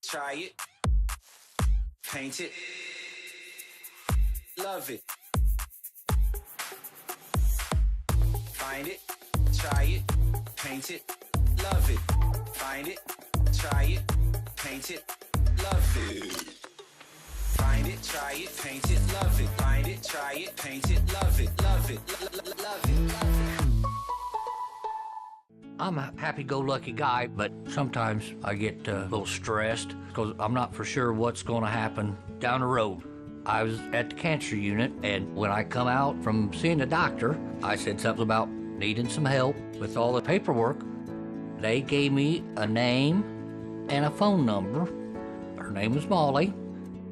try it, paint it, love it. Find it, try it, paint it, love it. Find it, try it, paint it, love it. Find it, try it, paint it, love it. Find it, try it, paint it, love it, love it, love it, love it. I'm a happy-go-lucky guy, but sometimes I get a little stressed because I'm not for sure what's going to happen down the road. I was at the cancer unit, and when I come out from seeing the doctor, I said something about needing some help with all the paperwork. They gave me a name and a phone number. Her name is Molly.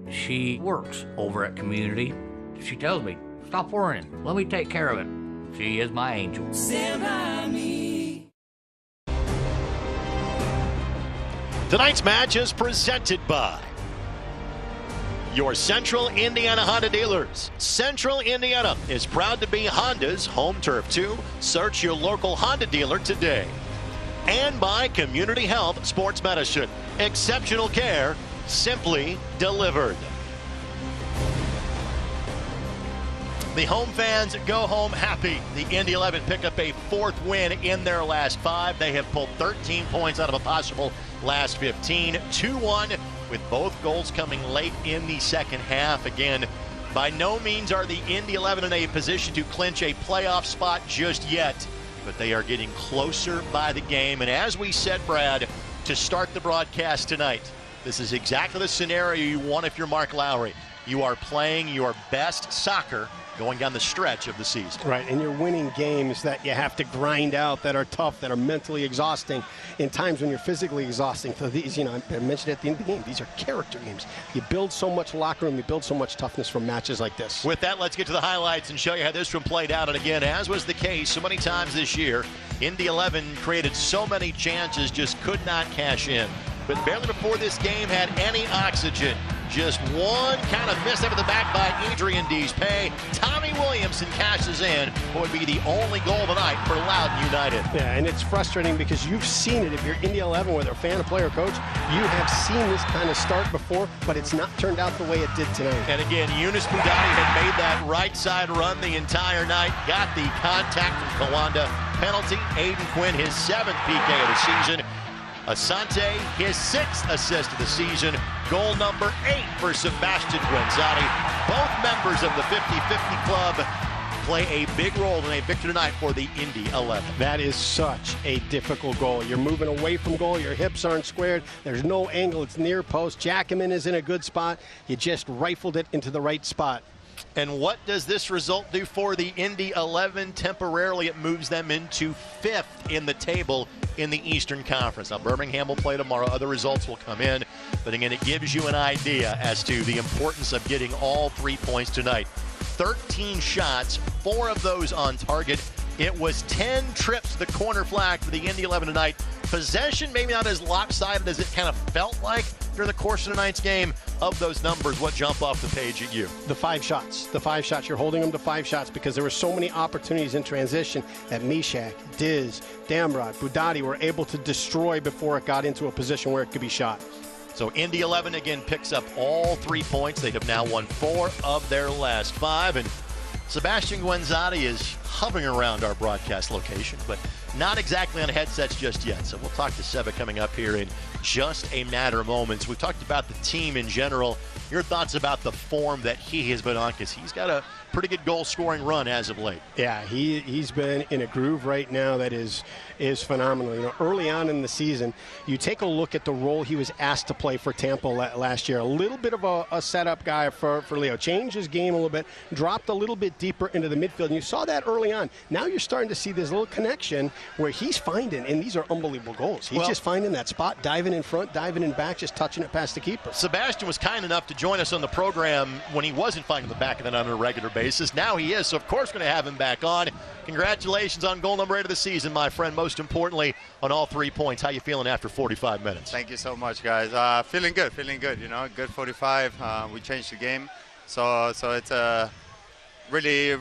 She works over at Community. She tells me, stop worrying, let me take care of it. She is my angel. Stand by me. Tonight's match is presented by your Central Indiana Honda dealers. Central Indiana is proud to be Honda's home turf too. Search your local Honda dealer today. And by Community Health Sports Medicine. Exceptional care, simply delivered. The home fans go home happy. The Indy 11 pick up a 4th win in their last 5. They have pulled 13 points out of a possible last 15. 2-1 with both goals coming late in the second half. Again, by no means are the Indy 11 in a position to clinch a playoff spot just yet, but they are getting closer by the game. And as we said, Brad, to start the broadcast tonight, this is exactly the scenario you want if you're Mark Lowry. You are playing your best soccer going down the stretch of the season. Right, and you're winning games that you have to grind out, that are tough, that are mentally exhausting in times when you're physically exhausting. So these, I mentioned at the end of the game, these are character games. You build so much locker room, you build so much toughness from matches like this. With that, let's get to the highlights and show you how this one played out. And again, as was the case so many times this year, Indy 11 created so many chances, just could not cash in. But barely before this game had any oxygen. Just one kind of miss up at the back by Adrian Deespay. Tommy Williamson cashes in what would be the only goal of the night for Loudoun United. Yeah, and it's frustrating because you've seen it. If you're Indy 11, whether a fan, a player, coach, you have seen this kind of start before, but it's not turned out the way it did tonight. And again, Yunus Budani had made that right side run the entire night. Got the contact from Kawanda. Penalty, Aiden Quinn, his 7th PK of the season. Asante, his 6th assist of the season. Goal number 8 for Sebastian Guenzati. Both members of the 50-50 club play a big role in a victory tonight for the Indy 11. That is such a difficult goal. You're moving away from goal. Your hips aren't squared. There's no angle. It's near post. Jackman is in a good spot. You just rifled it into the right spot. And what does this result do for the Indy 11? Temporarily, it moves them into 5th in the table in the Eastern Conference. Now, Birmingham will play tomorrow. Other results will come in. But again, it gives you an idea as to the importance of getting all 3 points tonight. 13 shots, 4 of those on target. It was 10 trips to the corner flag for the Indy 11 tonight. Possession maybe not as lopsided as it kind of felt like during the course of tonight's game. Of those numbers, what jump off the page at you? The 5 shots. The 5 shots. You're holding them to 5 shots because there were so many opportunities in transition that Mishak, Diz, Damrod, Budati were able to destroy before it got into a position where it could be shot. So Indy 11 again picks up all 3 points. They have now won 4 of their last 5. And Sebastian Guenzati is hovering around our broadcast location, but not exactly on headsets just yet. So we'll talk to Seba coming up here in just a matter of moments. We've talked about the team in general. Your thoughts about the form that he has been on, because he's got a pretty good goal-scoring run as of late. Yeah, he's been in a groove right now that is phenomenal. You know, early on in the season, you take a look at the role he was asked to play for Tampa last year. A little bit of a setup guy for Leo. Changed his game a little bit, dropped a little bit deeper into the midfield, and you saw that early on. Now you're starting to see this little connection where he's finding, and these are unbelievable goals. He's just finding that spot, diving in front, diving in back, just touching it past the keeper. Sebastian was kind enough to join us on the program when he wasn't finding the back of the net on a regular basis. Now he is, so of course going to have him back on. Congratulations on goal number 8 of the season, my friend. Most importantly, on all 3 points. How you feeling after 45 minutes? Thank you so much, guys. Feeling good. You know, good 45. We changed the game, so it's a really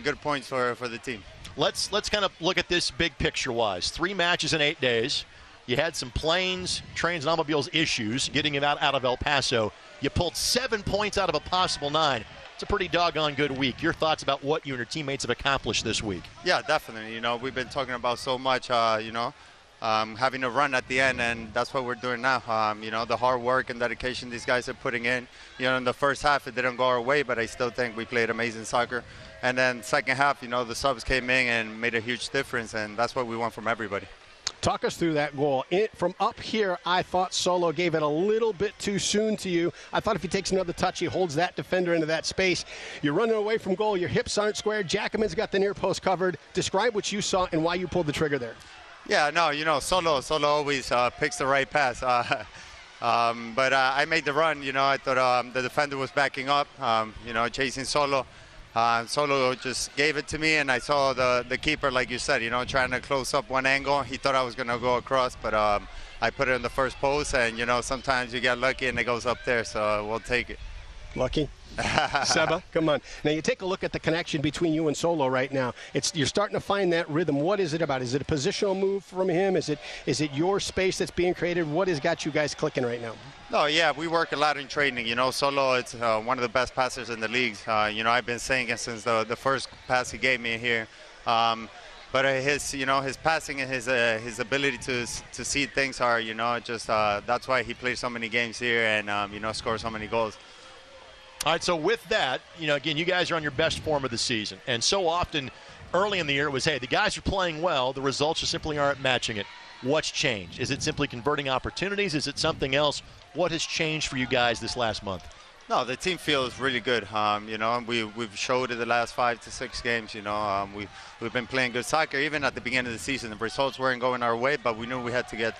good points for the team. Let's kind of look at this big picture-wise. 3 matches in 8 days. You had some planes, trains, and automobiles issues getting him out of El Paso. You pulled 7 points out of a possible 9. It's a pretty doggone good week. Your thoughts about what you and your teammates have accomplished this week? Yeah, definitely. You know, we've been talking about so much, you know, having a run at the end, and that's what we're doing now. You know, the hard work and dedication these guys are putting in. You know, in the first half, it didn't go our way, but I still think we played amazing soccer. And then second half, you know, the subs came in and made a huge difference, and that's what we want from everybody. Talk us through that goal. From up here, I thought Solo gave it a little bit too soon to you. I thought if he takes another touch, he holds that defender into that space. You're running away from goal. Your hips aren't squared. Jackman's got the near post covered. Describe what you saw and why you pulled the trigger there. Yeah, no, you know, Solo always picks the right pass. But I made the run. You know, I thought the defender was backing up, you know, chasing Solo. Solo just gave it to me, and I saw the keeper, like you said, you know, trying to close up one angle. He thought I was going to go across, but I put it in the first post, and, you know, sometimes you get lucky and it goes up there, so we'll take it. Lucky? Seba, come on. Now, you take a look at the connection between you and Solo right now. You're starting to find that rhythm. What is it about? Is it a positional move from him? Is it your space that's being created? What has got you guys clicking right now? No, yeah, we work a lot in training. You know, Solo, it's one of the best passers in the league. You know, I've been saying it since the first pass he gave me here. But his passing and his ability to see things are, you know, just that's why he plays so many games here and, you know, scores so many goals. All right, so with that, you know, again, you guys are on your best form of the season. And so often early in the year it was, hey, the guys are playing well. The results just simply aren't matching it. What's changed? Is it simply converting opportunities? Is it something else? What has changed for you guys this last month? No, the team feels really good. You know, we've showed it the last 5 to 6 games. You know, we've been playing good soccer. Even at the beginning of the season, the results weren't going our way, but we knew we had to get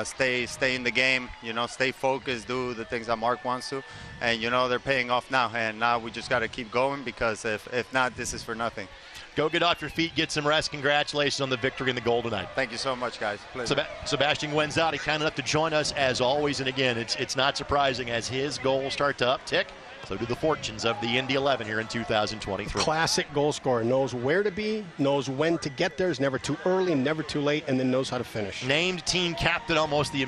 stay in the game. You know, stay focused, do the things that Mark wants to, and you know they're paying off now. And now we just got to keep going because if not, this is for nothing. Go get off your feet, get some rest. Congratulations on the victory and the goal tonight. Thank you so much, guys. Sebastian Guenzati, kind enough to join us as always. And again, it's not surprising as his goals start to uptick. So do the fortunes of the Indy 11 here in 2023. Classic goal scorer. Knows where to be, knows when to get there. Is never too early, never too late, and then knows how to finish. Named team captain almost the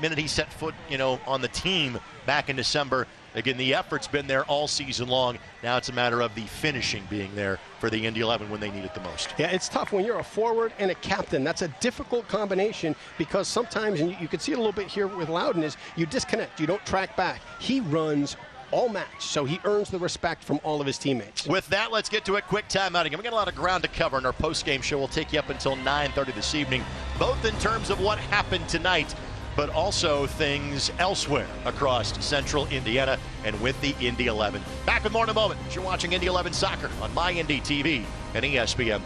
minute he set foot, you know, on the team back in December. Again, the effort's been there all season long. Now it's a matter of the finishing being there for the Indy 11 when they need it the most. Yeah, it's tough when you're a forward and a captain. That's a difficult combination because sometimes, and you can see it a little bit here with Loudoun, is you disconnect, you don't track back. He runs all match, so he earns the respect from all of his teammates. With that, let's get to a quick timeout again. We got a lot of ground to cover in our post-game show. We'll take you up until 9:30 this evening, both in terms of what happened tonight, but also things elsewhere across central Indiana and with the Indy 11. Back with more in a moment. You're watching Indy 11 Soccer on My Indy TV and ESPN+.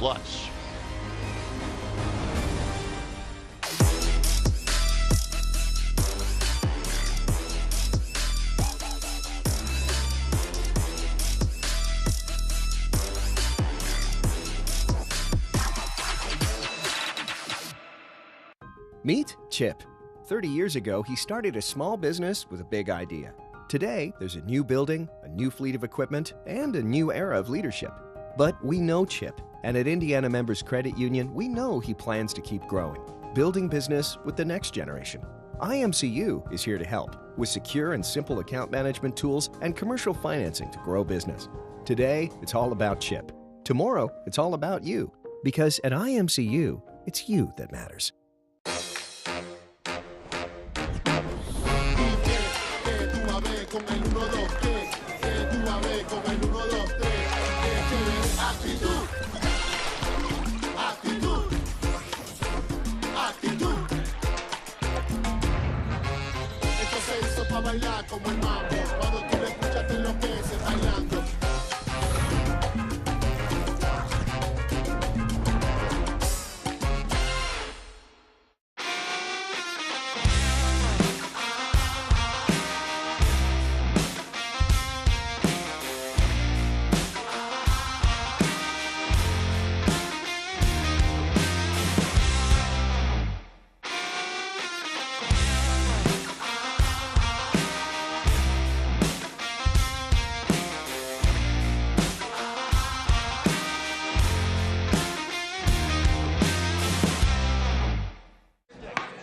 Meet Chip. 30 years ago, he started a small business with a big idea. Today, there's a new building, a new fleet of equipment, and a new era of leadership. But we know Chip, and at Indiana Members Credit Union, we know he plans to keep growing, building business with the next generation. IMCU is here to help with secure and simple account management tools and commercial financing to grow business. Today, it's all about Chip. Tomorrow, it's all about you. Because at IMCU, it's you that matters.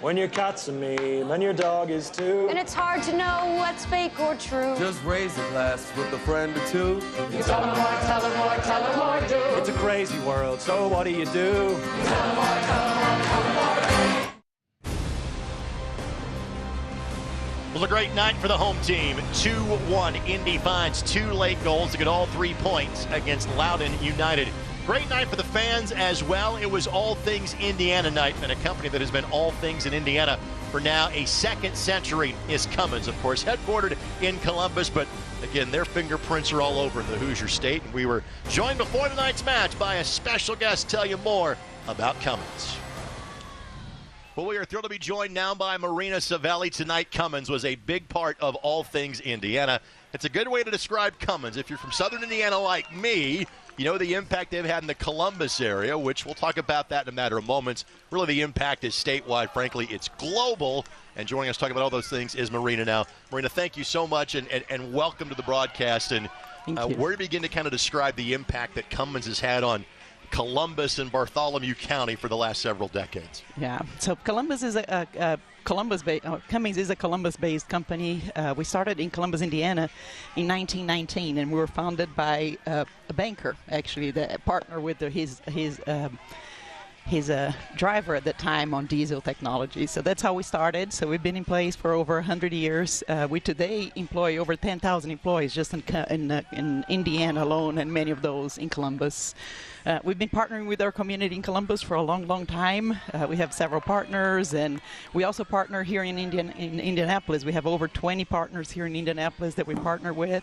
When your cat's a meme and your dog is too. And it's hard to know what's fake or true. Just raise a glass with a friend or two. Tell them more, tell them more, tell them more, do. It's a crazy world, so what do you do? Tell them more, tell them more, tell them more, do. It was a great night for the home team. 2-1. Indy finds 2 late goals to get all 3 points against Loudoun United. Great night for the fans as well. It was all things Indiana night, and a company that has been all things in Indiana for now a second century is Cummins, of course, headquartered in Columbus, but again, their fingerprints are all over the Hoosier State, and we were joined before tonight's match by a special guest to tell you more about Cummins. Well, we are thrilled to be joined now by Marina Savelli tonight. Cummins was a big part of all things Indiana. It's a good way to describe Cummins. If you're from Southern Indiana like me, you know the impact they've had in the Columbus area, which we'll talk about that in a matter of moments. Really, the impact is statewide. Frankly, it's global. And joining us talking about all those things is Marina now. Marina, thank you so much, and welcome to the broadcast. And where do you begin to kind of describe the impact that Cummins has had on Columbus and Bartholomew County for the last several decades? Yeah, so Cummins is a Columbus-based company. We started in Columbus, Indiana in 1919, and we were founded by a banker, actually, that partnered with his driver at the time on diesel technology. So that's how we started. So we've been in place for over 100 years. We today employ over 10,000 employees just in Indiana alone, and many of those in Columbus. We've been partnering with our community in Columbus for a long, long time. We have several partners, and we also partner here in Indianapolis. We have over 20 partners here in Indianapolis that we partner with.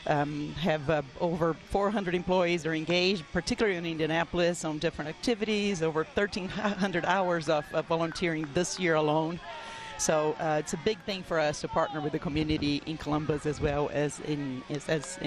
Have over 400 employees that are engaged, particularly in Indianapolis, on different activities, over 1,300 hours of volunteering this year alone. So it's a big thing for us to partner with the community in Columbus as well as in Indianapolis.